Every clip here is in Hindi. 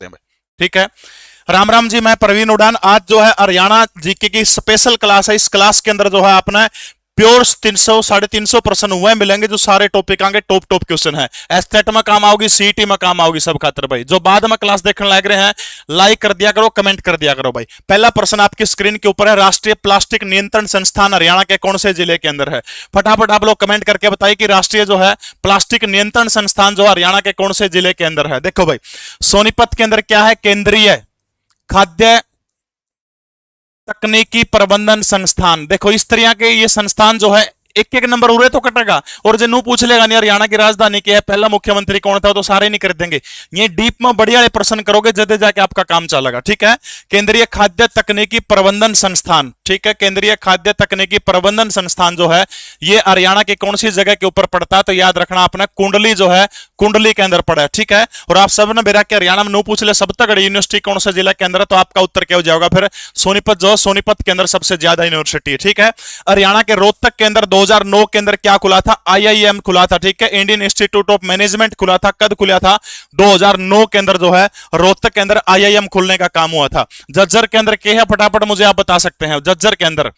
दें भाई। ठीक है, राम राम जी, मैं प्रवीण उड़ान। आज जो है हरियाणा जीके की स्पेशल क्लास है। इस क्लास के अंदर जो है अपना प्योर 300 350 प्रश्न हुए मिलेंगे, जो सारे टॉपिक आएंगे, टॉप टॉप क्वेश्चन है। एस्टेट में काम आओगी, सीटी में काम आओगी, सब खातर भाई। जो बाद में क्लास देखने लग रहे हैं, लाइक कर दिया करो, कमेंट कर दिया करो भाई। पहला प्रश्न आपकी स्क्रीन के ऊपर है, राष्ट्रीय प्लास्टिक नियंत्रण संस्थान हरियाणा के कौन से जिले के अंदर है? फटाफट आप लोग कमेंट करके बताइए कि राष्ट्रीय जो है प्लास्टिक नियंत्रण संस्थान जो हरियाणा के कौन से जिले के अंदर है। देखो भाई, सोनीपत के अंदर क्या है? केंद्रीय खाद्य तकनीकी प्रबंधन संस्थान। देखो इस तरह के ये संस्थान जो है, एक एक नंबर उरे तो कटेगा। और जो नू पूछ लेगा नहीं हरियाणा की राजधानी क्या है, पहला मुख्यमंत्री कौन था, तो सारे नहीं कर देंगे। ये डीप में बढ़िया प्रश्न करोगे, जदे जाके आपका काम चलेगा। ठीक है, केंद्रीय खाद्य तकनीकी प्रबंधन संस्थान। ठीक है, केंद्रीय खाद्य तकनीकी प्रबंधन संस्थान जो है, ये हरियाणा की कौन सी जगह के ऊपर पड़ता है? तो याद रखना अपना कुंडली जो है, कुंडली के अंदर पड़ा है। ठीक है, और आप सब ने मेरा कि हरियाणा में नू पूछ ले सब तक यूनिवर्सिटी कौन सा जिला के अंदर है, तो आपका उत्तर क्या हो जाएगा फिर? सोनीपत। जो सोनीपत के अंदर सबसे ज्यादा यूनिवर्सिटी है। ठीक है, हरियाणा के रोहतक के अंदर 2009 के अंदर क्या खुला था? आईआईएम खुला था। ठीक है, इंडियन इंस्टीट्यूट ऑफ मैनेजमेंट खुला था। कद खुला था? 2009 के अंदर जो है रोहतक के अंदर आईआईएम खुलने का काम हुआ था। झज्जर के अंदर क्या है, फटाफट मुझे आप बता सकते हैं? झज्जर के अंदर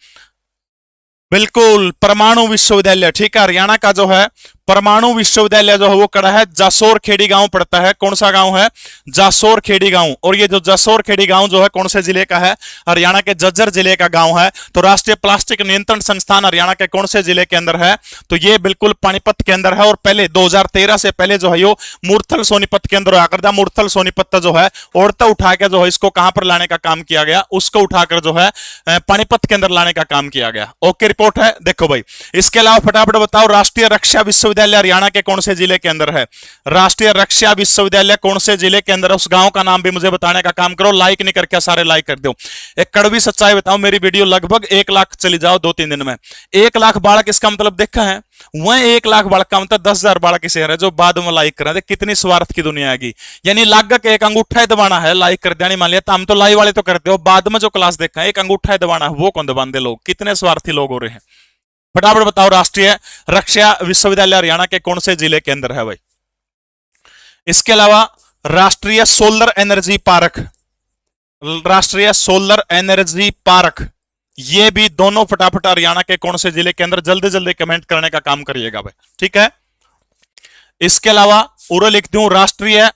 बिल्कुल परमाणु विश्वविद्यालय। ठीक है, हरियाणा का जो है परमाणु विश्वविद्यालय जो है वो कड़ा है, जासोर खेड़ी गांव पड़ता है। कौन सा गांव है? जासोर खेड़ी गांव। और ये जो जासोर खेड़ी गांव जो है कौन से जिले का है? हरियाणा के झज्जर जिले का गांव है। तो राष्ट्रीय प्लास्टिक नियंत्रण संस्थान हरियाणा के कौन से जिले के अंदर है? तो ये बिल्कुल पानीपत के अंदर है। और पहले 2013 से पहले जो है यो मूर्थल सोनीपत के अंदर आकर था। मूर्थल सोनीपत जो है औरता उठा के जो है इसको कहां पर लाने का काम किया गया? उसको उठाकर जो है पानीपत के अंदर लाने का काम किया गया। ओके, रिपोर्ट है। देखो भाई, इसके अलावा फटाफट बताओ, राष्ट्रीय रक्षा विश्वविद्यालय हरियाणा के कौन से जिले के अंदर है? राष्ट्रीय रक्षा विश्वविद्यालय कौन से जिले के अंदर है? उस गांव का नाम भी मुझे बताने का काम करो। लाइक नहीं करके सारे लाइक कर दो। एक कड़वी सच्चाई बताओ, मेरी वीडियो लगभग 1 लाख चली जाओ 2-3 दिन में। 1 लाख बालक, इसका मतलब देखा है? वह 1 लाख बालक का मतलब 10,000 बालक की शेयर है जो बाद में लाइक कर रहे। कितनी स्वार्थ की दुनिया है। यानी लागत एक अंगूठा ही दबाना है, लाइक कर दिया। नहीं मान लिया तो हम तो लाइव वाले तो करते हो, बाद में जो क्लास देखा है एक अंगूठा ही दबाना है, वो कौन दबाते लोग? कितने स्वार्थी लोग हो रहे हैं। फटाफट बताओ, राष्ट्रीय रक्षा विश्वविद्यालय हरियाणा के कौन से जिले के अंदर है भाई? इसके अलावा राष्ट्रीय सोलर एनर्जी पार्क, राष्ट्रीय सोलर एनर्जी पार्क, ये भी दोनों फटाफट हरियाणा के कौन से जिले के अंदर? जल्दी जल्दी कमेंट करने का काम करिएगा भाई। ठीक है, इसके अलावा पूरा लिख दूं, राष्ट्रीय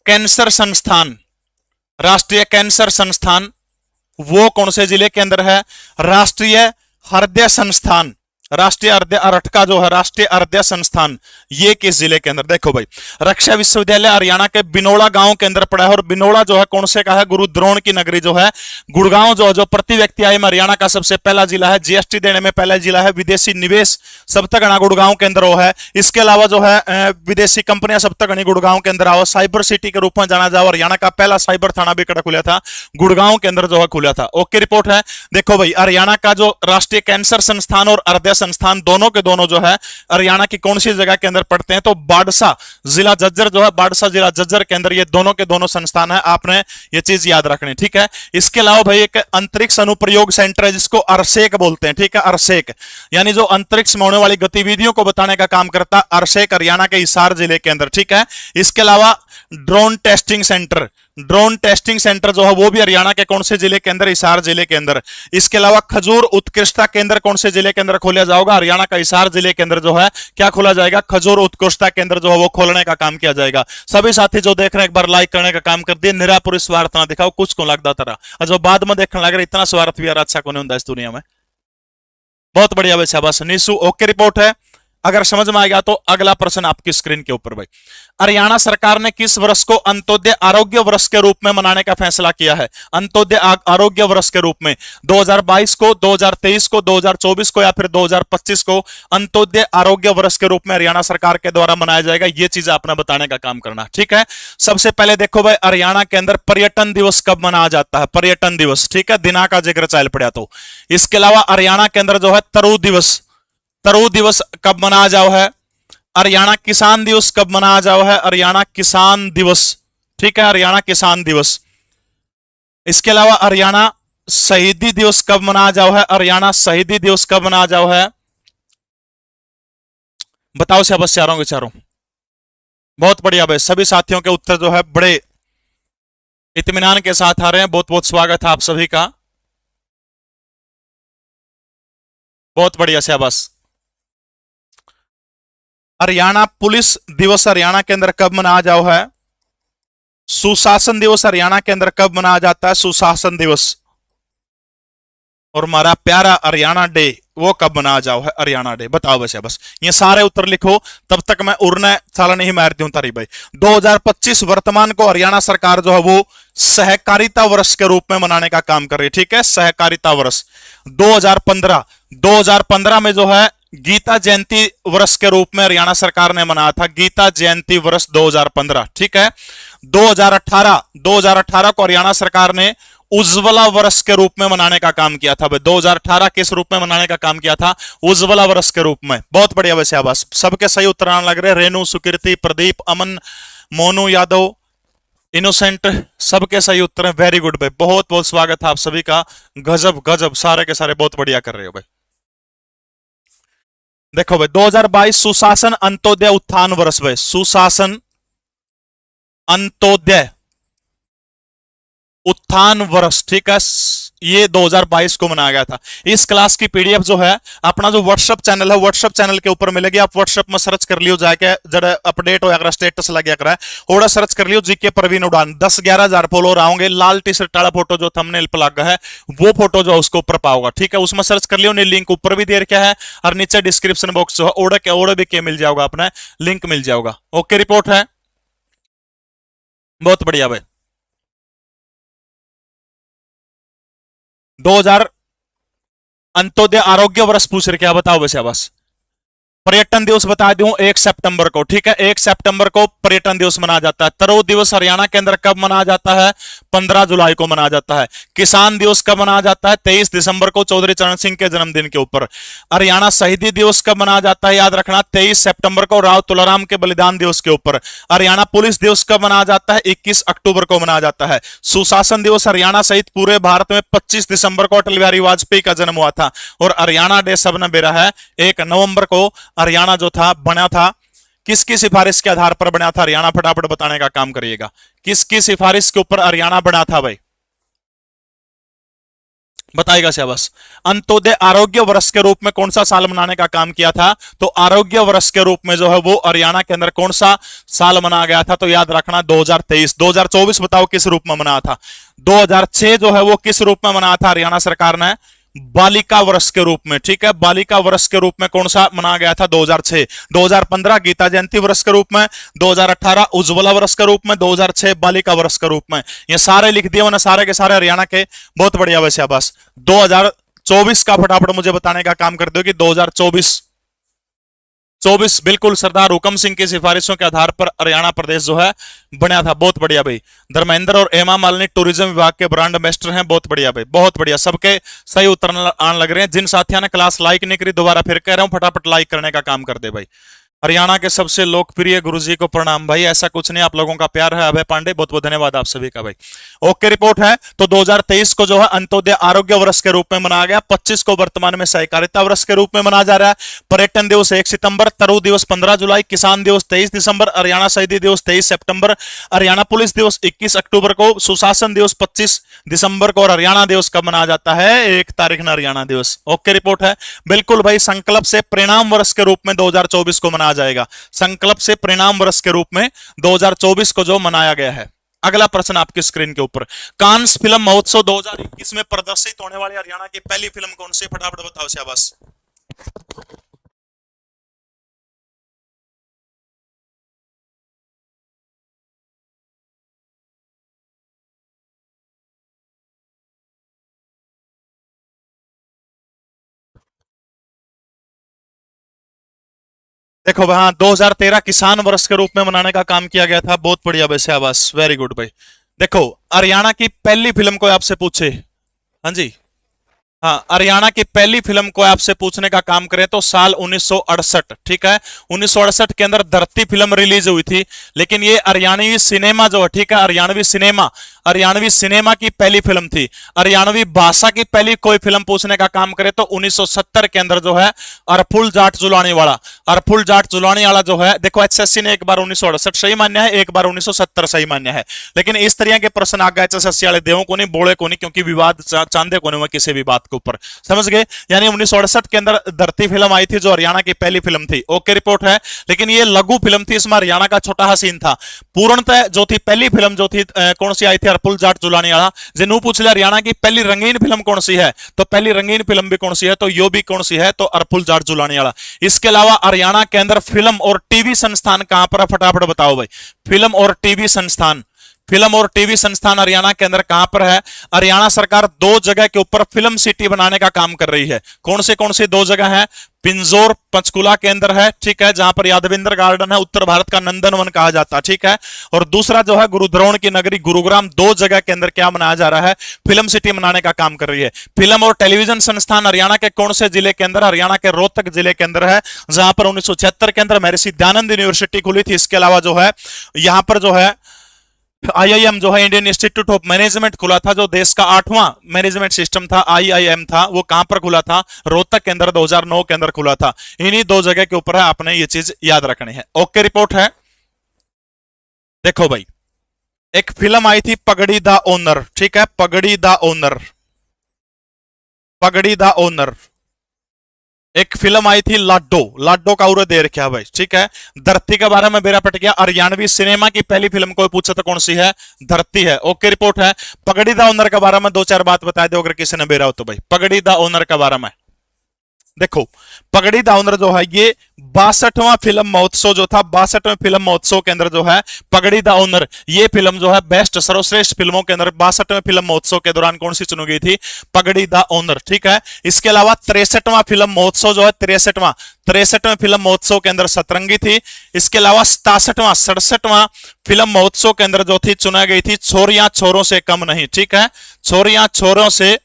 कैंसर संस्थान, राष्ट्रीय कैंसर संस्थान वो कौन से जिले के अंदर है? राष्ट्रीय हृदय संस्थान, राष्ट्रीय हृदय अरठका जो है राष्ट्रीय हृदय संस्थान, ये किस जिले के अंदर? देखो भाई, रक्षा विश्वविद्यालय हरियाणा के बिनोड़ा गांव के अंदर पड़ा है। और बिनोड़ा जो है कौन से का है? गुरु द्रोण की नगरी जो है गुड़गांव जो प्रति व्यक्ति आय में हरियाणा का सबसे पहला जिला है। जीएसटी देने में पहला जिला है। विदेशी निवेश सब तक गणा गुड़गांव के अंदर वो है। इसके अलावा जो है विदेशी कंपनियां सब तक गणी गुड़गांव के अंदर आओ। साइबर सिटी के रूप में जाना जाओ, हरियाणा का पहला साइबर थाना भी कड़ा खुला था, गुड़गांव के अंदर जो है खुला था। ओके, रिपोर्ट है। देखो भाई, हरियाणा का जो राष्ट्रीय कैंसर संस्थान और हृदय संस्थान दोनों के दोनों जो है हरियाणा की कौन सी जगह के अंदर पड़ते हैं? तो बाडसा जिला झज्जर जो है, बाडसा जिला झज्जर के अंदर ये दोनों के दोनों संस्थान है। आपने ये चीज याद रखनी। ठीक है, इसके अलावा भाई एक अंतरिक्ष अनुप्रयोग सेंटर है जिसको अरसेक बोलते हैं। ठीक है, अरसेक यानी जो अंतरिक्ष में होने वाली गतिविधियों को बताने का काम करता है, अरसेक हरियाणा के हिसार जिले के अंदर। ठीक है, इसके अलावा drone testing centre, drone testing centre जो है वो भी हरियाणा के कौन से जिले के अंदर? हिसार जिले के अंदर। इसके अलावा खजूर उत्कृष्टता केंद्र कौन से जिले के अंदर खोला जाएगा? हरियाणा का हिसार जिले के अंदर जो है क्या खोला जाएगा? खजूर उत्कृष्टता केंद्र जो है वो खोलने का काम किया जाएगा। सभी साथी जो देख रहे हैं एक बार लाइक करने का काम कर दिए। निरापुरी स्वार्थ ना दिखाओ, कुछ को लगता तरह, और जो बाद में देखने लग रहा इतना स्वार्थ भी यार अच्छा को नहीं होता इस दुनिया में। बहुत बढ़िया भाई, शाबाश नीसू। ओके, रिपोर्ट है। अगर समझ में आ गया तो अगला प्रश्न आपकी स्क्रीन के ऊपर भाई, हरियाणा सरकार ने किस वर्ष को अंत्योदय आरोग्य वर्ष के रूप में मनाने का फैसला किया है? अंत्योदय आरोग्य वर्ष के रूप में 2022 को, 2023 को, 2024 को या फिर 2025 को अंत्योदय आरोग्य वर्ष के रूप में हरियाणा सरकार के द्वारा मनाया जाएगा। ये चीज आपने बताने का काम करना। ठीक है, सबसे पहले देखो भाई, हरियाणा के अंदर पर्यटन दिवस कब मनाया जाता है? पर्यटन दिवस। ठीक है, दिना का जिक्र चल पड़ा तो। इसके अलावा हरियाणा के अंदर जो है तरु दिवस, तरु दिवस कब मनाया जाओ है? हरियाणा किसान दिवस कब मनाया जाओ है? हरियाणा किसान दिवस। ठीक है, हरियाणा किसान दिवस। इसके अलावा हरियाणा शहीदी दिवस कब मनाया जाओ है? हरियाणा शहीदी दिवस कब मनाया जाओ है? बताओ से बस चारों के चारों। बहुत बढ़िया भाई, सभी साथियों के उत्तर जो है बड़े इत्मीनान के साथ आ रहे हैं, बहुत बहुत स्वागत है आप सभी का। बहुत बढ़िया शाबाश। हरियाणा पुलिस दिवस हरियाणा के अंदर कब मनाया जाओ है? सुशासन दिवस हरियाणा के अंदर कब मनाया जाता है? सुशासन दिवस। और हमारा प्यारा हरियाणा डे वो कब मनाया जाओ है? हरियाणा डे। बताओ बस ये सारे उत्तर लिखो, तब तक मैं उड़ने साला नहीं मारती हूं तारी भाई। 2025 वर्तमान को हरियाणा सरकार जो है वो सहकारिता वर्ष के रूप में मनाने का काम कर रही है, ठीक है, सहकारिता वर्ष। 2015 में जो है गीता जयंती वर्ष के रूप में हरियाणा सरकार ने मनाया था, गीता जयंती वर्ष 2015, ठीक है। 2018 को हरियाणा सरकार ने उज्ज्वला वर्ष के रूप में मनाने का काम किया था। 2018 किस रूप में मनाने का काम किया था? उज्ज्वला वर्ष के रूप में। बहुत बढ़िया वैसे आवाज, सबके सही उत्तर आने लग रहे। रेणु, सुकीर्ति, प्रदीप, अमन, मोनू यादव, इनोसेंट, सबके सही उत्तर हैं। वेरी गुड भाई, बहुत बहुत स्वागत है आप सभी का। गजब गजब, सारे के सारे बहुत बढ़िया कर रहे हो भाई। देखो भाई, 2022 सुशासन अंत्योदय उत्थान वर्ष भाई, सुशासन अंत्योदय उत्थान वर्ष, ठीक है, ये 2022 को मनाया गया था। इस क्लास की पीडीएफ जो है अपना जो व्हाट्सएप चैनल है, व्हाट्सएप चैनल के ऊपर मिलेगी। आप व्हाट्सएप में सर्च कर लियो, जाके जरा अपडेट हो गया, स्टेटस लग गया करा थोड़ा सर्च कर लियो, जीके प्रवीण उड़ान। 10-11 हजार फॉलोअर आओगे। लाल टी शर्ट वाला फोटो जो थंबनेल पर लगा है वो फोटो जो उसको ऊपर पाओगा, ठीक है, उसमें सर्च कर लियो। लिंक ऊपर भी दे रखा है और नीचे डिस्क्रिप्शन बॉक्स जो है ओडे भी के मिल जाओगा, अपना लिंक मिल जाओगा। ओके, रिपोर्ट है, बहुत बढ़िया भाई। 2000 अंत्योदय आरोग्य वर्ष पूछ रहे, क्या बताओ वैसे बस। पर्यटन दिवस बता दूं 1 सितंबर को, ठीक है, 1 सितंबर को पर्यटन दिवस मनाया जाता है। तरो दिवस हरियाणा के अंदर कब मनाया जाता है? 15 जुलाई को मनाया जाता है। किसान दिवस कब मनाया जाता है? 23 दिसंबर को, चौधरी चरण सिंह के जन्मदिन के ऊपर। हरियाणा शहीदी दिवस कब मनाया जाता है? याद रखना, 23 सितंबर को, राव तुलाराम के बलिदान दिवस के ऊपर। हरियाणा पुलिस दिवस कब मनाया जाता है? 21 अक्टूबर को मनाया जाता है। सुशासन दिवस हरियाणा सहित पूरे भारत में 25 दिसंबर को अटल बिहारी वाजपेयी का जन्म हुआ था। और हरियाणा डे सबने बेरा है 1 नवंबर को। हरियाणा जो था बना था किसकी सिफारिश के आधार पर बना था? हरियाणा फटाफट बताने का काम करिएगा, किसकी सिफारिश के ऊपर हरियाणा बना था भाई, बताएगा शाबाश। अंत्योदय आरोग्य वर्ष के रूप में कौन सा साल मनाने का काम किया था? तो आरोग्य वर्ष के रूप में जो है वो हरियाणा के अंदर कौन सा साल मनाया गया था? तो याद रखना 2023। 2024 बताओ किस रूप में मनाया था? 2006 जो है वो किस रूप में मनाया था हरियाणा सरकार ने? बालिका वर्ष के रूप में, ठीक है, बालिका वर्ष के रूप में कौन सा मनाया गया था? 2006। 2015 गीता जयंती वर्ष के रूप में, 2018 उज्ज्वला वर्ष के रूप में, 2006 बालिका वर्ष के रूप में। ये सारे लिख दिए मैंने, सारे के सारे हरियाणा के। बहुत बढ़िया वैसे बस। 2024 का फटाफट मुझे बताने का काम कर दो कि 2024 बिल्कुल सरदार हुकम सिंह की सिफारिशों के आधार पर हरियाणा प्रदेश जो है बना था। बहुत बढ़िया भाई। धर्मेंद्र और हेमा मालिनी टूरिज्म विभाग के ब्रांड एम्बेसडर हैं। बहुत बढ़िया भाई, बहुत बढ़िया, सबके सही उत्तर आने लग रहे हैं। जिन साथियों ने क्लास लाइक नहीं करी, दोबारा फिर कह रहा हूं फटाफट लाइक करने का काम कर दे भाई। हरियाणा के सबसे लोकप्रिय गुरुजी को प्रणाम भाई। ऐसा कुछ नहीं, आप लोगों का प्यार है। अभय पांडे, बहुत बहुत धन्यवाद आप सभी का भाई। ओके, रिपोर्ट है। तो 2023 को जो है अंत्योदय आरोग्य वर्ष के रूप में मनाया गया। 25 को वर्तमान में सहकारिता वर्ष के रूप में मनाया जा रहा है। पर्यटन दिवस 1 सितंबर, तरु दिवस 15 जुलाई, किसान दिवस 23 दिसंबर, हरियाणा शहीदी दिवस 23 सितंबर, हरियाणा पुलिस दिवस 21 अक्टूबर को, सुशासन दिवस 25 दिसंबर को। और हरियाणा दिवस कब मनाया जाता है? 1 तारीख न हरियाणा दिवस। ओके, रिपोर्ट है। बिल्कुल भाई, संकल्प से परिणाम वर्ष के रूप में 2024 को मनाया जाएगा। संकल्प से परिणाम वर्ष के रूप में 2024 को जो मनाया गया है। अगला प्रश्न आपकी स्क्रीन के ऊपर, कांस फिल्म महोत्सव 2021 में प्रदर्शित होने वाली हरियाणा की पहली फिल्म कौन सी? फटाफट बताओ शाबाश। देखो भाई, हाँ, 2013 किसान वर्ष के रूप में मनाने का काम किया गया था। बहुत बढ़िया वैसे आवाज, वेरी गुड भाई। देखो, हरियाणा की पहली फिल्म को आपसे पूछे, हाँ जी, हाँ, हरियाणा की पहली फिल्म को आपसे पूछने का काम करें तो साल 1968, ठीक है, 1968 के अंदर धरती फिल्म रिलीज हुई थी। लेकिन ये हरियाणवी सिनेमा जो है, ठीक है, हरियाणवी सिनेमा हरियाणवी सिनेमा की पहली फिल्म थी, हरियाणवी भाषा की पहली कोई फिल्म पूछने का काम करे तो 1970 के अंदर जो है अरफुल जाट जुलानी वाला, अरफुल जाट जुलानी वाला जो है, देखो एचएससी ने एक बार 1968 सही मान्य है, एक बार 1970 सही मान्य है, लेकिन इस तरह के प्रश्न आ गए एचएससी वाले देवों को नहीं, बोले को नहीं, क्योंकि विवाद चांदे को नहीं हुआ किसी भी बात के ऊपर, समझ गए। यानी 1968 के अंदर धरती फिल्म आई थी जो हरियाणा की पहली फिल्म थी, ओके रिपोर्ट है। लेकिन ये लघु फिल्म थी, इसमें हरियाणा का छोटा सा सीन था। पूर्णतः जो थी पहली फिल्म जो थी कौन सी आई थी, अरफुल जाट जुलानी वाला। जिन्हों पूछ लिया हरियाणा की पहली रंगीन फिल्म कौन सी है, तो पहली रंगीन फिल्म भी कौन सी है, तो यो भी कौन सी है, तो अरफुल जाट जुलानी वाला। इसके अलावा हरियाणा के अंदर फिल्म और टीवी संस्थान कहां पर है, फटाफट बताओ भाई। फिल्म और टीवी संस्थान, फिल्म और टीवी संस्थान हरियाणा के अंदर कहां पर है। हरियाणा सरकार दो जगह के ऊपर फिल्म सिटी बनाने का काम कर रही है। कौन सी दो जगह है, पिंजौर पंचकुला के अंदर है, ठीक है, जहां पर यादविंद्र गार्डन है, उत्तर भारत का नंदनवन कहा जाता है, ठीक है। और दूसरा जो है गुरुद्रोण की नगरी गुरुग्राम, दो जगह के अंदर क्या बनाया जा रहा है, फिल्म सिटी बनाने का काम कर रही है। फिल्म और टेलीविजन संस्थान हरियाणा के कौन से जिले के अंदर, हरियाणा के रोहतक जिले के अंदर है, जहां पर 1976 के अंदर महर्षि दयानंद यूनिवर्सिटी खुली थी। इसके अलावा जो है यहां पर जो है आईआईएम जो है इंडियन इंस्टीट्यूट ऑफ मैनेजमेंट खुला था, जो देश का 8वां मैनेजमेंट सिस्टम था, आईआईएम था, वो कहां पर खुला था, रोहतक के अंदर 2009 के अंदर खुला था। इन्हीं दो जगह के ऊपर है, आपने ये चीज याद रखनी है। ओके रिपोर्ट है। देखो भाई, एक फिल्म आई थी पगड़ी द ओनर, ठीक है, पगड़ी द ओनर, पगड़ी द ओनर। एक फिल्म आई थी लाडो, लाडो का उरे दे रखा भाई, ठीक है। धरती के बारे में बेरा पट गया, हरियाणवी सिनेमा की पहली फिल्म कोई पूछे तो कौन सी है, धरती है। ओके रिपोर्ट है। पगड़ी द ओनर के बारे में दो चार बात बता दो अगर किसी ने बेरा हो तो भाई। पगड़ी द ओनर के बारे में देखो, पगड़ी द ओनर जो है ये 62वां फिल्म महोत्सव जो था, 62वें फिल्म महोत्सव के अंदर जो है पगड़ी द ओनर, ये फिल्म जो है बेस्ट सर्वश्रेष्ठ फिल्मों के अंदर 62वें फिल्म महोत्सव के दौरान कौन सी चुनी गई थी, पगड़ी द ओनर, ठीक है। इसके अलावा 63वां फिल्म महोत्सव जो है 63वें फिल्म महोत्सव के अंदर सतरंगी थी। इसके अलावा 67वां फिल्म महोत्सव के अंदर जो थी चुना गई थी छोरियां छोरों से कम नहीं, ठीक है, छोरियां छोरों से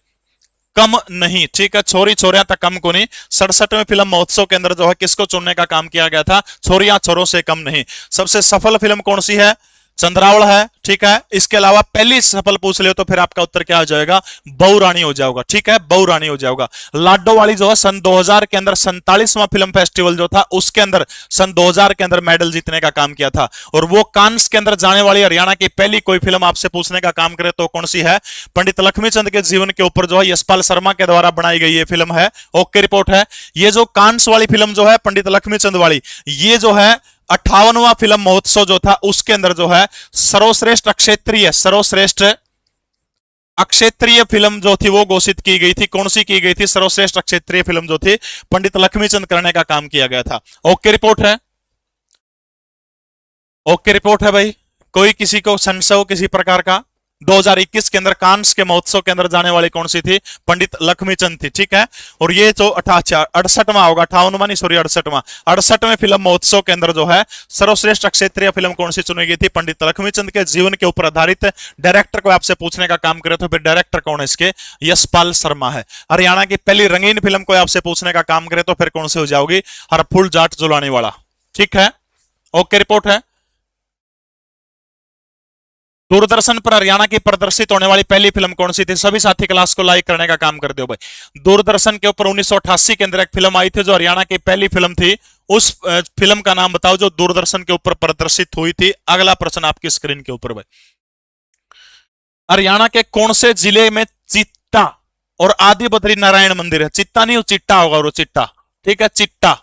कम नहीं, ठीक है, छोरी छोरियां तक कम को नहीं। 67वें फिल्म महोत्सव के अंदर जो है किसको चुनने का काम किया गया था, छोरियां छोरों से कम नहीं। सबसे सफल फिल्म कौन सी है, चंद्रावल है, ठीक है। इसके अलावा पहली सफल पूछ ले तो फिर आपका उत्तर क्या हो जाएगा, बहू रानी हो जाएगा, ठीक है, बहू रानी हो जाएगा। लाडो वाली जो है सन 2000 के अंदर 47वां फिल्म फेस्टिवल जो था उसके अंदर सन 2000 के अंदर मेडल जीतने का काम किया था। और वो कांस के अंदर जाने वाली हरियाणा की पहली कोई फिल्म आपसे पूछने का काम करे तो कौन सी है, पंडित लक्ष्मीचंद के जीवन के ऊपर जो है यशपाल शर्मा के द्वारा बनाई गई ये फिल्म है। ओके रिपोर्ट है। ये जो कांस वाली फिल्म जो है पंडित लक्ष्मीचंद वाली, ये जो है 58वां फिल्म महोत्सव जो था उसके अंदर जो है सर्वश्रेष्ठ अक्षेत्रीय फिल्म जो थी वो घोषित की गई थी। कौन सी की गई थी, सर्वश्रेष्ठ अक्षेत्रीय फिल्म जो थी पंडित लक्ष्मीचंद करने का काम किया गया था। ओके रिपोर्ट है। ओके रिपोर्ट है भाई। कोई किसी को संशय हो किसी प्रकार का। 2021 के अंदर कांस के महोत्सव के अंदर जाने वाली कौन सी थी, पंडित लक्ष्मीचंद थी, ठीक है। और ये जो 68वां होगा, 58वां नहीं सॉरी 68वें फिल्म महोत्सव के अंदर जो है सर्वश्रेष्ठ क्षेत्रीय फिल्म कौन सी चुनी गई थी, पंडित लक्ष्मीचंद के जीवन के ऊपर आधारित। डायरेक्टर को आपसे पूछने का काम करे तो फिर डायरेक्टर कौन है इसके, यशपाल शर्मा है। हरियाणा की पहली रंगीन फिल्म को आपसे पूछने का काम करे तो फिर कौन सी हो जाओगी, अरफुल जाट जुलानी वाला, ठीक है। ओके रिपोर्ट है। दूरदर्शन पर हरियाणा की प्रदर्शित होने वाली पहली फिल्म कौन सी थी, सभी साथी क्लास को लाइक करने का काम कर दो भाई। दूरदर्शन के ऊपर 1988 के अंदर एक फिल्म आई थी जो हरियाणा की पहली फिल्म थी, उस फिल्म का नाम बताओ जो दूरदर्शन के ऊपर प्रदर्शित हुई थी। अगला प्रश्न आपकी स्क्रीन के ऊपर भाई। हरियाणा के कौन से जिले में चिट्टा और आदि बद्री नारायण मंदिर है, चित्ता नहीं चिट्टा होगा, वो चिट्टा, ठीक है, चिट्टा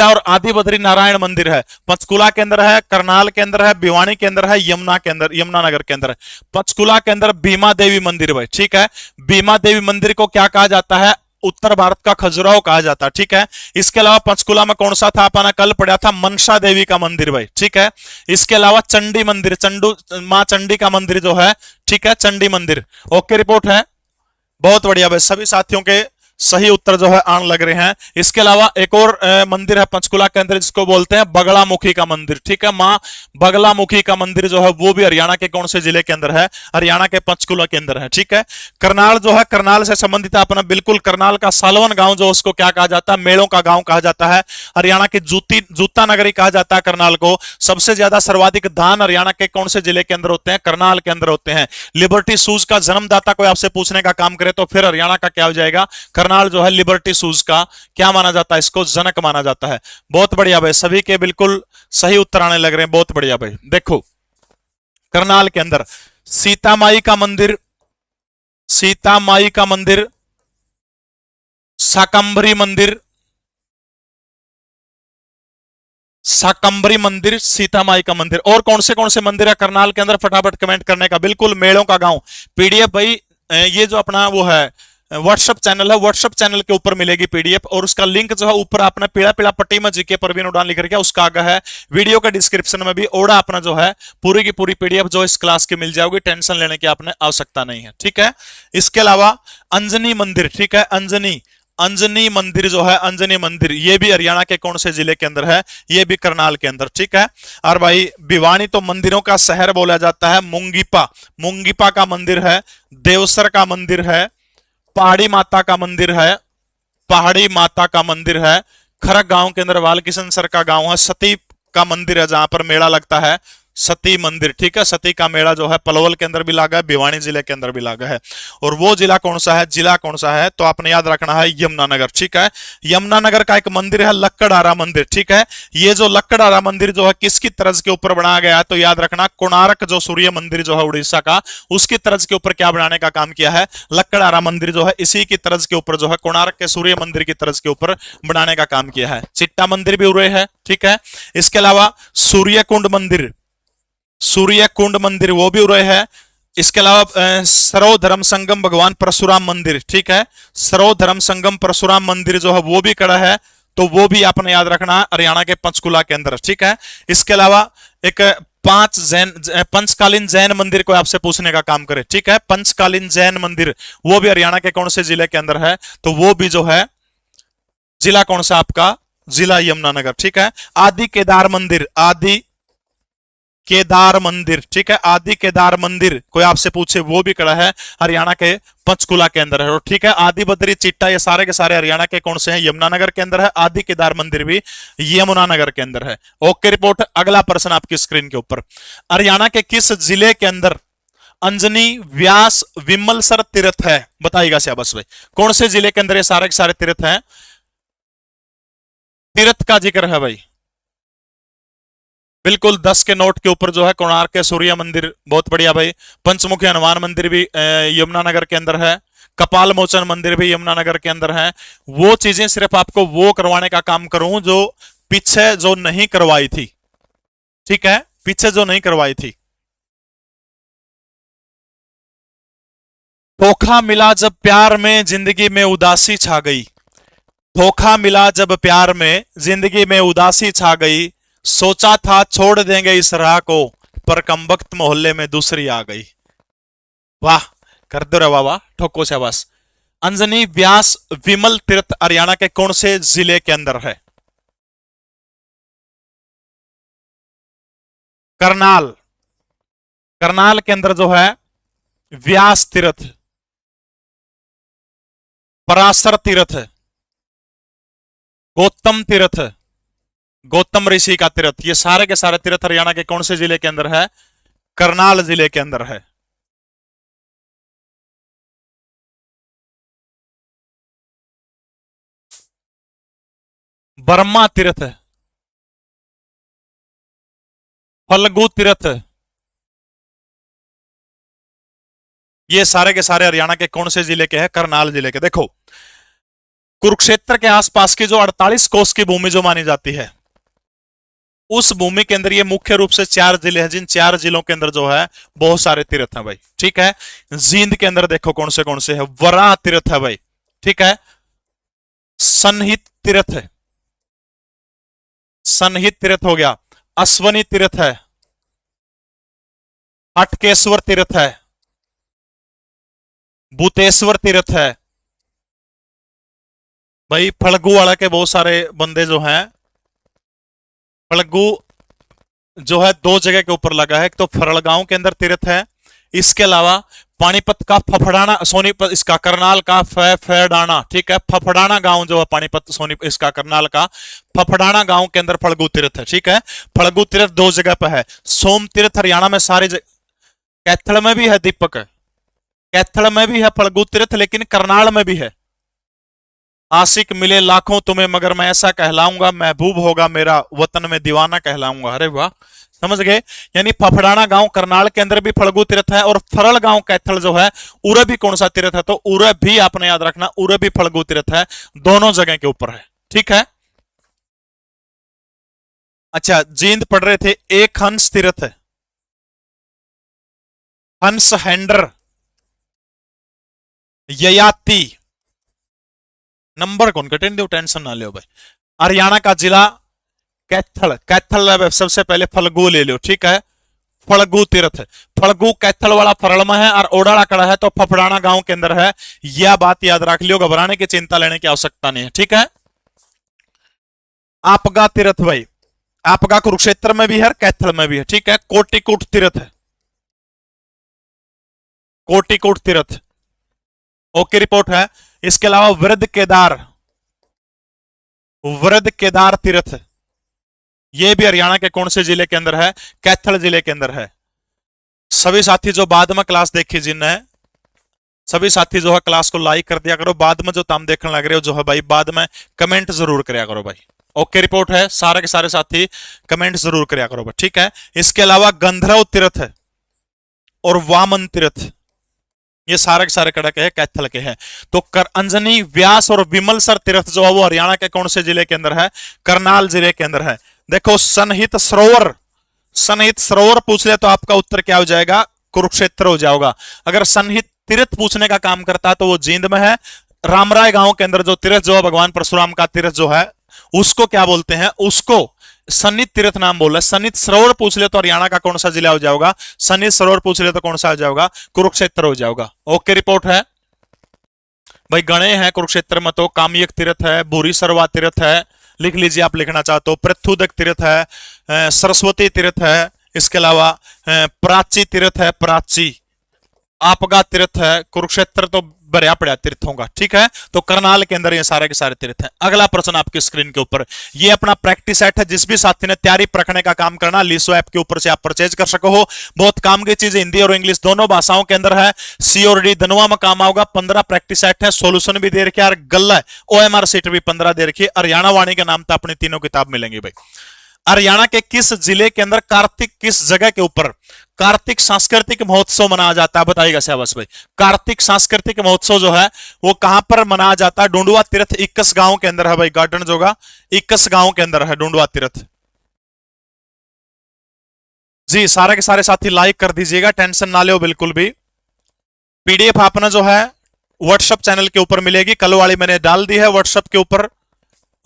और आदि बद्री नारायण मंदिर है। पंचकुला के अंदर है, करनाल के अंदर है, भिवानी के अंदर है, यमुनानगर के अंदर है। पंचकुला के अंदर भीमा देवी मंदिर भाई, ठीक है। भीमा देवी मंदिर को क्या कहा जाता है, उत्तर भारत का खजुराहो कहा जाता है, ठीक है। इसके अलावा पंचकुला में कौन सा था, अपना कल पढ़ा था, मनसा देवी का मंदिर भाई, ठीक है। इसके अलावा चंडी मंदिर, मां चंडी का मंदिर जो है, ठीक है, चंडी मंदिर। ओके रिपोर्ट है, बहुत बढ़िया भाई। सभी साथियों के सही उत्तर जो है आन लग रहे हैं। इसके अलावा एक और मंदिर है पंचकुला के अंदर, जिसको बोलते हैं बगलामुखी का मंदिर। ठीक है, मां बगलामुखी का मंदिर जो है वो भी हरियाणा के कौन से जिले के अंदर है? हरियाणा के पंचकुला के अंदर है। ठीक है, करनाल जो है, करनाल से संबंधित है अपना, बिल्कुल करनाल का सालवन गांव जो उसको क्या कहा जाता है? मेलों का गांव कहा जाता है। हरियाणा की जूता नगरी कहा जाता है करनाल को। सबसे ज्यादा सर्वाधिक धान हरियाणा के कौन से जिले के अंदर होते हैं? करनाल के अंदर होते हैं। लिबर्टी शूज का जन्मदाता कोई आपसे पूछने का काम करे तो फिर हरियाणा का क्या हो जाएगा? करनाल जो है लिबर्टी शूज का क्या माना जाता है? इसको जनक माना जाता है। बहुत बढ़िया भाई, सभी के बिल्कुल सही उत्तर आने लग रहे हैं। बहुत बढ़िया भाई। देखो करनाल के अंदर सीता माई का मंदिर, सीता माई का मंदिर, शाकंभरी मंदिर, शाकंभरी मंदिर, सीता माई का मंदिर, और कौन से मंदिर है करनाल के अंदर? फटाफट कमेंट करने का। बिल्कुल मेलों का गांव। पीडीएफ भाई ये जो अपना वो है व्हाट्सएप चैनल है, व्हाट्सएप चैनल के ऊपर मिलेगी पीडीएफ, और उसका लिंक जो है ऊपर अपना पीला पीला पट्टी में जीके परवीन उड़ान लिख रखा है, उसका आगे है। वीडियो के डिस्क्रिप्शन में भी ओड़ा अपना जो है पूरी की पूरी पीडीएफ जो इस क्लास की मिल जाएगी। टेंशन लेने की आपने आवश्यकता नहीं है। ठीक है, इसके अलावा अंजनी मंदिर, ठीक है, अंजनी, अंजनी मंदिर जो है, अंजनी मंदिर ये भी हरियाणा के कौन से जिले के अंदर है? ये भी करनाल के अंदर। ठीक है, और भाई भिवानी तो मंदिरों का शहर बोला जाता है। मुंगीपा, मुंगीपा का मंदिर है। देवसर का मंदिर है। पहाड़ी माता का मंदिर है, पहाड़ी माता का मंदिर है। खरक गांव के अंदर बालकिशन सर का गांव है। सती का मंदिर है जहां पर मेला लगता है, सती मंदिर। ठीक है, सती का मेला जो है पलवल के अंदर भी लगा है, भिवानी जिले के अंदर भी लगा है। और वो जिला कौन सा है? जिला कौन सा है? तो आपने याद रखना है यमुनानगर। ठीक है, यमुनानगर का एक मंदिर है लक्कड़हारा मंदिर। ठीक है, ये जो लक्कड़हारा मंदिर जो है किसकी तर्ज के ऊपर बनाया गया है? तो याद रखना कोणार्क जो सूर्य मंदिर जो है उड़ीसा का, उसकी तर्ज के ऊपर क्या बनाने का काम किया है? लक्कड़हारा मंदिर जो है इसी की तर्ज के ऊपर जो है कोणार्क के सूर्य मंदिर की तर्ज के ऊपर बनाने का काम किया है। चिट्टा मंदिर भी उड़े है। ठीक है, इसके अलावा सूर्यकुंड मंदिर, सूर्यकुंड मंदिर वो भी उड़े है। इसके अलावा सरो धर्म संगम भगवान परशुराम मंदिर। ठीक है, सरो धर्म संगम परशुराम मंदिर जो है वो भी कड़ा है, तो वो भी आपने याद रखना हरियाणा के पंचकुला के अंदर। ठीक है, इसके अलावा एक पंचकालीन जैन मंदिर को आपसे पूछने का काम करे। ठीक है, पंचकालीन जैन मंदिर वो भी हरियाणा के कौन से जिले के अंदर है? तो वो भी जो है जिला कौन सा आपका? जिला यमुनानगर। ठीक है, आदि केदार मंदिर, आदि केदार मंदिर। ठीक है, आदि केदार मंदिर कोई आपसे पूछे वो भी कड़ा है, हरियाणा के पंचकुला के अंदर है। ठीक है, आदि बद्री चिट्टा ये सारे के सारे हरियाणा के कौन से हैं? यमुनानगर के अंदर है। आदि केदार मंदिर भी यमुनानगर के अंदर है। Okay report. अगला प्रश्न आपकी स्क्रीन के ऊपर, हरियाणा के किस जिले के अंदर अंजनी, व्यास, विमलसर तीर्थ है? बताइएगा शाबाश भाई, कौन से जिले के अंदर ये सारे के सारे तीर्थ हैं? तीर्थ का जिक्र है भाई। बिल्कुल 10 के नोट के ऊपर जो है कोणार्क के सूर्य मंदिर, बहुत बढ़िया भाई। पंचमुखी हनुमान मंदिर भी यमुनानगर के अंदर है। कपाल मोचन मंदिर भी यमुनानगर के अंदर है। वो चीजें सिर्फ आपको वो करवाने का काम करूं जो पीछे जो नहीं करवाई थी। ठीक है, पीछे जो नहीं करवाई थी। धोखा मिला जब प्यार में जिंदगी में उदासी छा गई, धोखा मिला जब प्यार में जिंदगी में उदासी छा गई, सोचा था छोड़ देंगे इस राह को, पर कमबख्त मोहल्ले में दूसरी आ गई। वाह, कर दो रे वाह वाह, ठोको शाबाश। अंजनी, व्यास, विमल तीर्थ हरियाणा के कौन से जिले के अंदर है? करनाल, करनाल के अंदर जो है व्यास तीर्थ, पराशर तीर्थ, गौतम तीर्थ, गौतम ऋषि का तीर्थ, ये सारे के सारे तीर्थ हरियाणा के कौन से जिले के अंदर है? करनाल जिले के अंदर है। बर्मा तीर्थ, फल्गु तीर्थ, ये सारे के सारे हरियाणा के कौन से जिले के हैं? करनाल जिले के। देखो कुरुक्षेत्र के आसपास की जो 48 कोस की भूमि जो मानी जाती है, उस भूमि के अंदर ये मुख्य रूप से 4 जिले हैं, जिन 4 जिलों के अंदर जो है बहुत सारे तीर्थ हैं भाई। ठीक है, जींद के अंदर देखो कौन से है, वराह तीर्थ है भाई। ठीक है, सनहित तीर्थ है, सनहित तीर्थ हो गया, अश्वनी तीर्थ है, हटकेश्वर तीर्थ है, भूतेश्वर तीर्थ है, भाई फड़गू वाला के बहुत सारे बंदे जो हैं, फड़गू जो है दो जगह के ऊपर लगा है। एक तो फरड़गांव के अंदर तीर्थ है, इसके अलावा पानीपत का फफड़ाना, सोनीपत इसका करनाल का फेडाना, ठीक है, फफड़ाना गांव जो है पानीपत सोनी इसका करनाल का फफड़ाना गांव के अंदर फड़गू तीर्थ है, ठीक है। फड़गू तीर्थ दो जगह पर है। सोम तीर्थ हरियाणा में सारे कैथल में भी है दीपक, कैथल में भी है फड़गू तीर्थ, लेकिन करनाल में भी है। आशिक मिले लाखों तुम्हें मगर मैं ऐसा कहलाऊंगा, महबूब होगा मेरा वतन में दीवाना कहलाऊंगा। अरे वाह, समझ गए। यानी फफड़ाना गांव करनाल के अंदर भी फड़गू तीर्थ है, और फरल गांव कैथल जो है उरे भी कौन सा तीर्थ है, तो उरे भी आपने याद रखना, उरे भी फड़गू तीर्थ है, दोनों जगह के ऊपर है, ठीक है। अच्छा, जींद पढ़ रहे थे, एक हंस तीर्थ है, हंस हैंडर ययाति, नंबर कौन कटें दो, टेंशन ना लो भाई। हरियाणा का जिला कैथल, कैथल सबसे पहले फलगू ले लो, ठीक है। फड़गू तीर्थ, फड़गू कैथल वाला फरल में है, और ओडाला कड़ा है तो फफड़ाना गांव के अंदर है। यह बात याद रख लियो, घबराने की चिंता लेने की आवश्यकता नहीं है, ठीक है। आपगा तीर्थ भाई, आपगा कुरुक्षेत्र में भी है, कैथल में भी है, ठीक है। कोटिकूट तीर्थ है, कोटिकूट तीर्थ ओके रिपोर्ट है। इसके अलावा वृद्ध केदार, वृद्ध केदार तीर्थ, यह भी हरियाणा के कौन से जिले के अंदर है, कैथल जिले के अंदर है। सभी साथी जो बाद में क्लास देखी जिनने, सभी साथी जो है क्लास को लाइक कर दिया करो, बाद में जो तुम देखने लग रहे हो जो है भाई, बाद में कमेंट जरूर कराया करो भाई। ओके रिपोर्ट है, सारे के सारे साथी कमेंट जरूर कराया करो भाई, ठीक है। इसके अलावा गंधर्व तीर्थ है और वामन तीर्थ, ये सारे के सारे कड़क है, कैथल के हैं। तो कर अंजनी, व्यास और विमलसर तीर्थ जो है वो हरियाणा के कौन से जिले के अंदर है, करनाल जिले के अंदर है। देखो सनहित सरोवर, सनहित सरोवर पूछ ले तो आपका उत्तर क्या हो जाएगा, कुरुक्षेत्र हो जाएगा। अगर सनहित तीर्थ पूछने का काम करता है तो वो जींद में है। रामराय गांव के अंदर जो तीर्थ जो है भगवान परशुराम का तीर्थ जो है उसको क्या बोलते हैं, उसको सन्नित तीर्थ नाम बोल रहे। सन्नित सरोवर पूछ ले तो हरियाणा का कौन सा जिला हो जाएगा, सन्नित सरोवर पूछ ले तो कौन सा हो जाएगा, कुरुक्षेत्र हो जाएगा। ओके रिपोर्ट है भाई। गणे हैं कुरुक्षेत्र में तो कामयक तीर्थ है, भूरी सरवा तीर्थ है, लिख लीजिए आप लिखना चाहते हो। पृथुदक तीर्थ है, सरस्वती तीर्थ है, इसके अलावा प्राची तीर्थ है, प्राची आपगा तीर्थ है। कुरुक्षेत्र तो बरिया पड़ा तीर्थों का, ठीक है। तो करनाल के अंदर ये सारे के सारे तीर्थ हैं। अगला प्रश्न आपकी स्क्रीन के ऊपर, ये अपना प्रैक्टिस सेट है, जिस भी साथी ने तैयारी रखने का काम करना लीसो ऐप के ऊपर से आप परचेज कर सको हो। बहुत काम की चीज हिंदी और इंग्लिश दोनों भाषाओं के अंदर है। सी और डी दोनों में काम आऊगा। 15 प्रैक्टिस सेट है, सोल्यूशन भी दे रखे और गल्ला OMR सीट भी 15 दे रखी है। हरियाणा वाणी के नाम पर अपनी तीनों किताब मिलेंगी भाई। हरियाणा के किस जिले के अंदर कार्तिक, किस जगह के ऊपर कार्तिक सांस्कृतिक महोत्सव मनाया जाता है, बताइएगा शाबाश भाई। कार्तिक सांस्कृतिक महोत्सव जो है वो कहां पर मनाया जाता है, डूंडवा तीर्थ इक्कस गांव के अंदर है भाई। गार्डन जोगा इक्कस गांव के अंदर है डूंडवा तीर्थ जी। सारे के सारे साथी लाइक कर दीजिएगा, टेंशन ना लो बिल्कुल भी। पीडीएफ आपने जो है व्हाट्सएप चैनल के ऊपर मिलेगी, कल वाली मैंने डाल दी है व्हाट्सएप के ऊपर।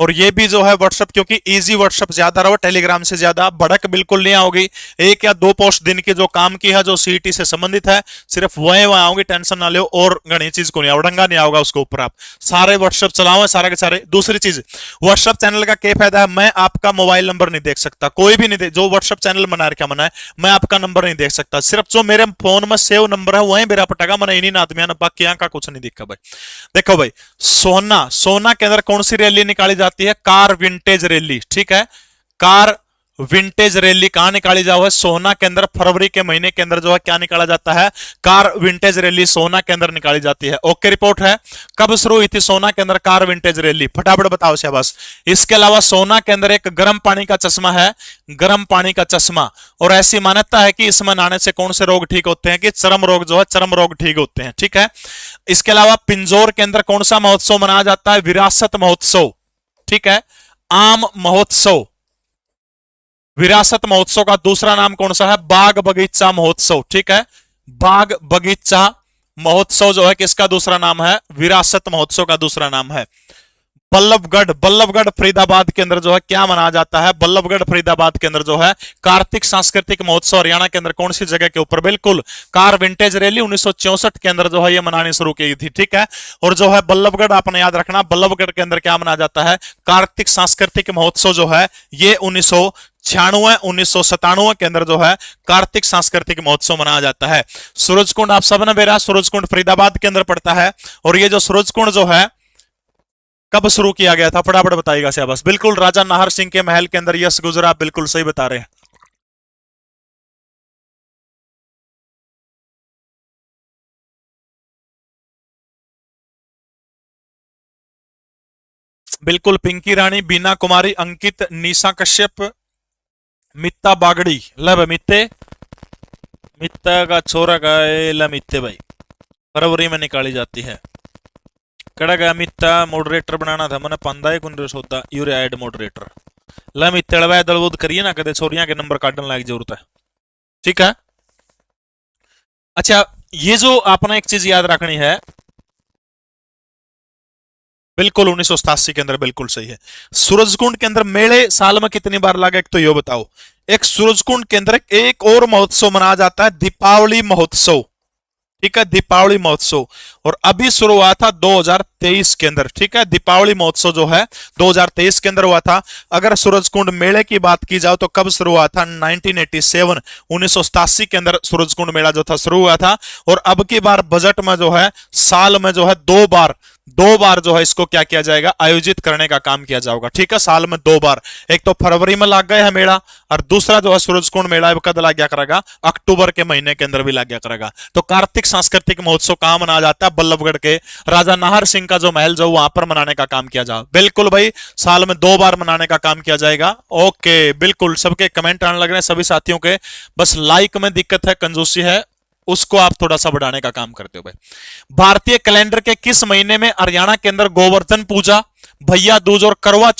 और ये भी जो है व्हाट्सएप, क्योंकि इजी व्हाट्सएप ज्यादा रहो, टेलीग्राम से ज्यादा भड़क बिल्कुल नहीं आओगी। एक या दो पोस्ट दिन की जो काम की है, जो सीईटी से संबंधित है, सिर्फ वही वहां आओगी, टेंशन ना लो। और गणी चीज को नहीं अवडंगा नहीं आओगा उसके ऊपर। आप सारे व्हाट्सएप चलाओ सारे के सारे। दूसरी चीज, व्हाट्सएप चैनल का क्या फायदा है, मैं आपका मोबाइल नंबर नहीं देख सकता, कोई भी नहीं जो व्हाट्सएप चैनल बना रखा मना है, मैं आपका नंबर नहीं देख सकता। सिर्फ जो मेरे फोन में सेव नंबर है वही मेरा पटेगा, मैंने इन्हीं आदमियों ने बाकी यहाँ का कुछ नहीं दिखा भाई। देखो भाई, सोना, सोना के अंदर कौन सी रैली निकाली जाती है, कार विंटेज रैली, ठीक है। कार विंटेज रैली कहां निकाली जाओ है, सोना के अंदर। फरवरी के महीने के अंदर जो है क्या निकाला जाता है, कार विंटेज रैली सोना के अंदर निकाली जाती है। ओके रिपोर्ट है। कब शुरू हुई थी सोना के अंदर कार विंटेज रैली, फटाफट बताओ शाबाश। इसके अलावा सोना के अंदर एक गर्म पानी का चश्मा है, गर्म पानी का चश्मा, और ऐसी मान्यता है कि इसमें नहाने से कौन से रोग ठीक होते हैं, कि चर्म रोग जो है, चर्म रोग ठीक होते हैं, ठीक है। इसके अलावा पिंजौर के अंदर कौन सा महोत्सव मनाया जाता है, विरासत महोत्सव, ठीक है। आम महोत्सव, विरासत महोत्सव का दूसरा नाम कौन सा है, बाग बगीचा महोत्सव, ठीक है। बाग बगीचा महोत्सव जो है किसका दूसरा नाम है, विरासत महोत्सव का दूसरा नाम है। बल्लभगढ़, बल्लभगढ़ फरीदाबाद के अंदर जो है क्या मनाया जाता है? बल्लभगढ़ फरीदाबाद के अंदर जो है कार्तिक सांस्कृतिक महोत्सव। हरियाणा के अंदर कौन सी जगह के ऊपर? बिल्कुल कार विंटेज रैली 1964 के अंदर जो है ये मनानी शुरू की थी, ठीक है। और जो है बल्लभगढ़ आपने याद रखना, बल्लभगढ़ के अंदर क्या मनाया जाता है? कार्तिक सांस्कृतिक महोत्सव जो है ये 1996 के अंदर जो है कार्तिक सांस्कृतिक महोत्सव मनाया जाता है। सूरजकुंड आप सबने बेरा, सूरजकुंड फरीदाबाद के अंदर पड़ता है। और ये जो सूरजकुंड जो है कब शुरू किया गया था? फटाफट बताइएगा शाबाश। बिल्कुल राजा नाहर सिंह के महल के अंदर यस गुजरा, आप बिल्कुल सही बता रहे हैं। बिल्कुल पिंकी रानी, बीना कुमारी, अंकित, निशा कश्यप, मित्ता बागड़ी। लब मित्ते, मित्ता का छोरा का मित्ते भाई फरवरी में निकाली जाती है। कड़ा गया मित्ता मॉडरेटर बनाना था मैंने पंदा कुंड सोता यूरे ऐड मॉडरेटर ला मित्ते लवाए दलबूद करिए ना कदे छोरियां के नंबर काटने लायक जरूरत है, ठीक है। अच्छा ये जो आपने एक चीज याद रखनी है, बिल्कुल 1987 के अंदर बिल्कुल सही है। सूरजकुंड के अंदर मेले साल में कितनी बार लगा? एक तो ये बताओ। एक सूरजकुंड के अंदर एक और महोत्सव मनाया जाता है, दीपावली महोत्सव, ठीक है, दीपावली महोत्सव। और अभी शुरू हुआ था 2023 के अंदर, ठीक है। दीपावली महोत्सव जो है 2023 के अंदर हुआ था। अगर सूरजकुंड मेले की बात की जाए तो कब शुरू हुआ था? 1987 1987 के अंदर सूरजकुंड मेला जो था शुरू हुआ था। और अब की बार बजट में जो है साल में जो है दो बार जो है इसको क्या किया जाएगा? आयोजित करने का काम किया जाएगा, ठीक है। साल में 2 बार, एक तो फरवरी में लग गया है मेला और दूसरा जो है सूरजकुंड मेला कद लग गया करेगा? अक्टूबर के महीने के अंदर भी लग गया करेगा। तो कार्तिक सांस्कृतिक महोत्सव कहां मनाया जाता है? बल्लभगढ़ के राजा नाहर सिंह का जो महल जो वहां पर मनाने का काम किया जाए। बिल्कुल भाई साल में 2 बार मनाने का काम किया जाएगा। ओके बिल्कुल सबके कमेंट आने लग रहे हैं सभी साथियों के, बस लाइक में दिक्कत है, कंजूसी है, उसको आप थोड़ा सा बढ़ाने का काम करते हो भाई। भारतीय कैलेंडर के किस महीने में हरियाणा के अंदर गोवर्धन पूजा, भैया दूज और करवा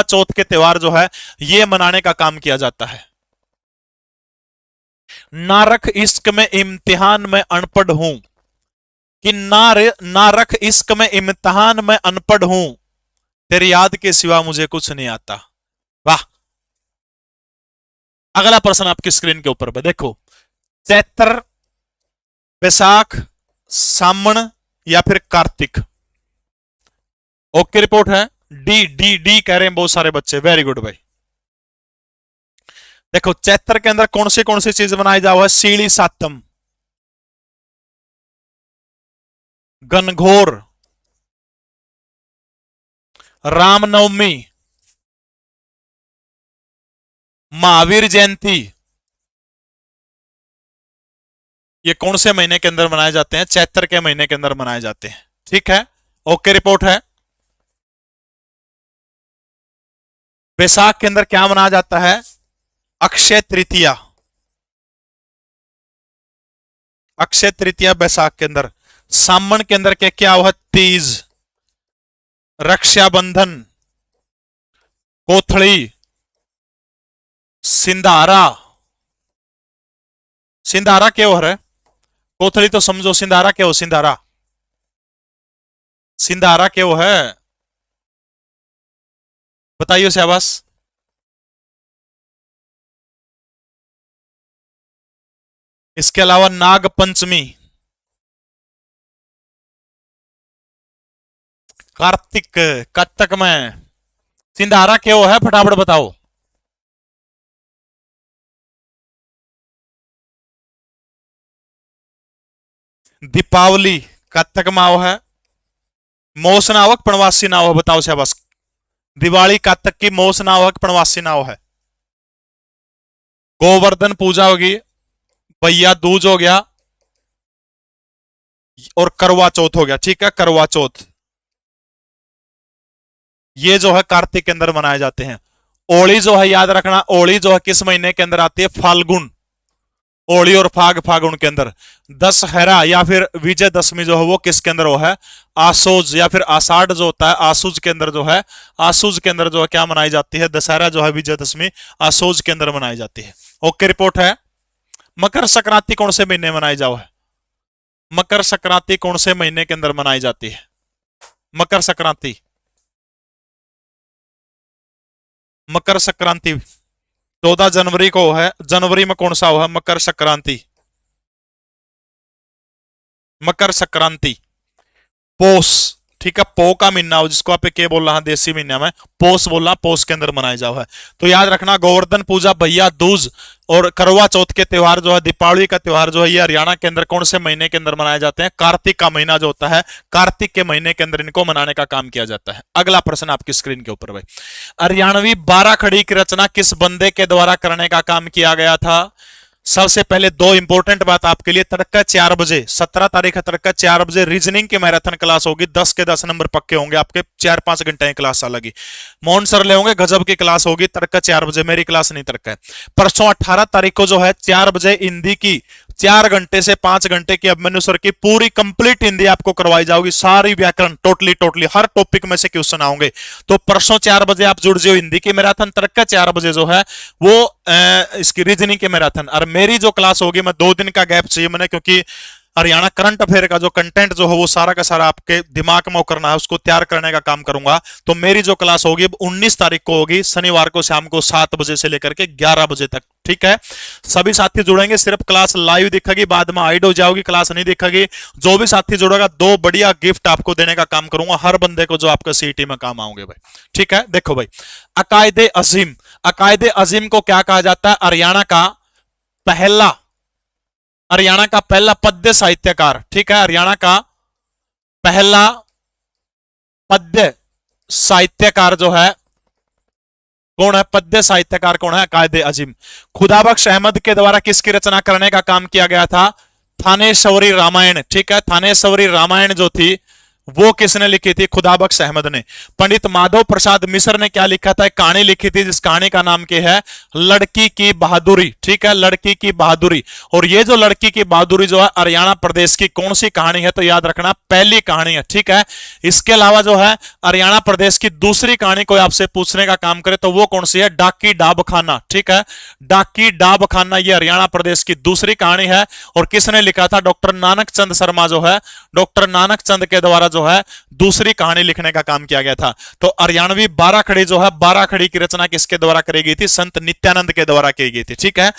चौथ के त्योहार जो है ये मनाने का काम किया जाता है? ना रख इश्क में इम्तिहान में अनपढ़ हूं कि ना रख इश्क में इम्तिहान में अनपढ़ हूं, तेरी याद के सिवा मुझे कुछ नहीं आता। वाह। अगला प्रश्न आपकी स्क्रीन के ऊपर पे देखो, चैत्र, बैसाख, सामण या फिर कार्तिक? ओके रिपोर्ट है, डी डी डी कह रहे हैं बहुत सारे बच्चे, वेरी गुड भाई। देखो चैत्र के अंदर कौन सी चीज बनाई जाओ है? सीढ़ी सातम, गनघोर, रामनवमी, महावीर जयंती। ये कौन से महीने के अंदर मनाए जाते हैं? चैत्र के महीने के अंदर मनाए जाते हैं, ठीक है। ओके रिपोर्ट है। बैसाख के अंदर क्या मनाया जाता है? अक्षय तृतीया, अक्षय तृतीया बैसाख के अंदर। सामन के अंदर क्या हुआ? तीज, रक्षाबंधन, कोथड़ी, सिंधारा। सिंधारा क्या हो रहा है? कोथड़ी तो समझो, सिंधारा क्या हो? सिंधारा, सिंधारा क्या हो है? बताइए शाबाश। इसके अलावा नाग पंचमी, कार्तिक, कत्तक में सिंधारा क्या है? फटाफट बताओ। दीपावली कत्तक माओ है, मोस नावक पणवासी नाव है, बताओ शाबाश। दिवाली कत्तक की, मोस नावक पणवासी नाव है। गोवर्धन पूजा होगी, भैया दूज हो गया और करवा चौथ हो गया, ठीक है। करवा चौथ ये जो है कार्तिक के अंदर मनाए जाते हैं। होली जो है याद रखना, होली जो है किस महीने के अंदर आती है? फाल्गुन। होली और फागुन के अंदर। दशहरा या फिर विजयदशमी जो है वो किसके अंदर वो है? आसोज या फिर आषाढ़ जो होता है आसूज के अंदर जो है, आसूज के अंदर जो है क्या मनाई जाती है? दशहरा जो है विजयदशमी आसोज के अंदर मनाई जाती है। ओके रिपोर्ट है। मकर संक्रांति कौन से महीने मनाई जाओ है? मकर संक्रांति कौन से महीने के अंदर मनाई जाती है? मकर संक्रांति मकर संक्रांति 14 जनवरी को है, जनवरी में कौन सा हुआ मकर संक्रांति? मकर संक्रांति पोष, ठीक है, पो का महीना हो जिसको आप क्या बोल रहा है देसी महीना में पोष बोलना, पोष के अंदर मनाया जाओ है। तो याद रखना गोवर्धन पूजा, भैया दूज और करवा चौथ के त्योहार जो है, दीपावली का त्योहार जो है, ये हरियाणा के अंदर कौन से महीने के अंदर मनाए जाते हैं? कार्तिक का महीना जो होता है, कार्तिक के महीने के अंदर इनको मनाने का काम किया जाता है। अगला प्रश्न आपकी स्क्रीन के ऊपर भाई, हरियाणवी 12 खड़ी की रचना किस बंदे के द्वारा करने का काम किया गया था? सबसे पहले दो इंपॉर्टेंट बात आपके लिए, तड़का 4 बजे 17 तारीख है, तड़का 4 बजे रीजनिंग की मैराथन क्लास होगी, 10 के 10 नंबर पक्के होंगे आपके, 4-5 घंटे की क्लास अलग ही मोहन सर ले होंगे, गजब की क्लास होगी, तड़का 4 बजे, मेरी क्लास नहीं तड़का है। परसों 18 तारीख को जो है 4 बजे हिंदी की 4 घंटे से 5 घंटे की अभिमन्यु सर की पूरी कंप्लीट हिंदी आपको करवाई जाएगी, सारी व्याकरण टोटली हर टॉपिक में से क्वेश्चन आएंगे। तो परसों 4 बजे आप जुड़ जाओ हिंदी की मैराथन, तड़का 4 बजे जो है वो इसकी रीजनिंग की मैराथन। और मेरी जो क्लास होगी, मैं 2 दिन का गैप चाहिए मैंने, क्योंकि हरियाणा करंट अफेयर का जो कंटेंट जो है वो सारा का सारा आपके दिमाग में करना है, उसको तैयार करने का काम करूंगा। तो मेरी जो क्लास होगी 19 तारीख को होगी, शनिवार को शाम को 7 बजे से लेकर के 11 बजे तक, ठीक है। सभी साथी जुड़ेंगे, सिर्फ क्लास लाइव दिखेगी, बाद में हाइड हो जाओगी, क्लास नहीं दिखेगी। जो भी साथी जुड़ेगा 2 बढ़िया गिफ्ट आपको देने का काम करूंगा हर बंदे को, जो आपका सीईटी में काम आओगे भाई, ठीक है। देखो भाई, अकायदे अजीम, अकायदे अजीम को क्या कहा जाता है? हरियाणा का पहला पद्य साहित्यकार, ठीक है, हरियाणा का पहला पद्य साहित्यकार जो है कौन है? पद्य साहित्यकार कौन है? कायदे अजीम। खुदाबख्श अहमद के द्वारा किसकी रचना करने का काम किया गया था? थानेश्वरी रामायण, ठीक है, थानेश्वरी रामायण जो थी वो किसने लिखी थी? खुदाबख्श अहमद ने। पंडित माधव प्रसाद मिश्र ने क्या लिखा था? एक कहानी लिखी थी, जिस कहानी का नाम क्या है? लड़की की बहादुरी, ठीक है, लड़की की बहादुरी। और ये जो लड़की की बहादुरी जो है हरियाणा प्रदेश की कौन सी कहानी है? तो याद रखना पहली कहानी है, ठीक है। इसके अलावा जो है हरियाणा प्रदेश की दूसरी कहानी कोई आपसे पूछने का काम करे तो वो कौन सी है? डाकी डाबखाना, ठीक है, डाकी डाबखाना, ये हरियाणा प्रदेश की दूसरी कहानी है। और किसने लिखा था? डॉक्टर नानक चंद शर्मा जो है, डॉक्टर नानक चंद के द्वारा जो है दूसरी कहानी लिखने का काम किया गया था। तो हरियाणवी 12 खड़ी जो है, 12 खड़ी की रचना किसके द्वारा करी गई थी? संत नित्यानंद के द्वारा की गई थी, ठीक है।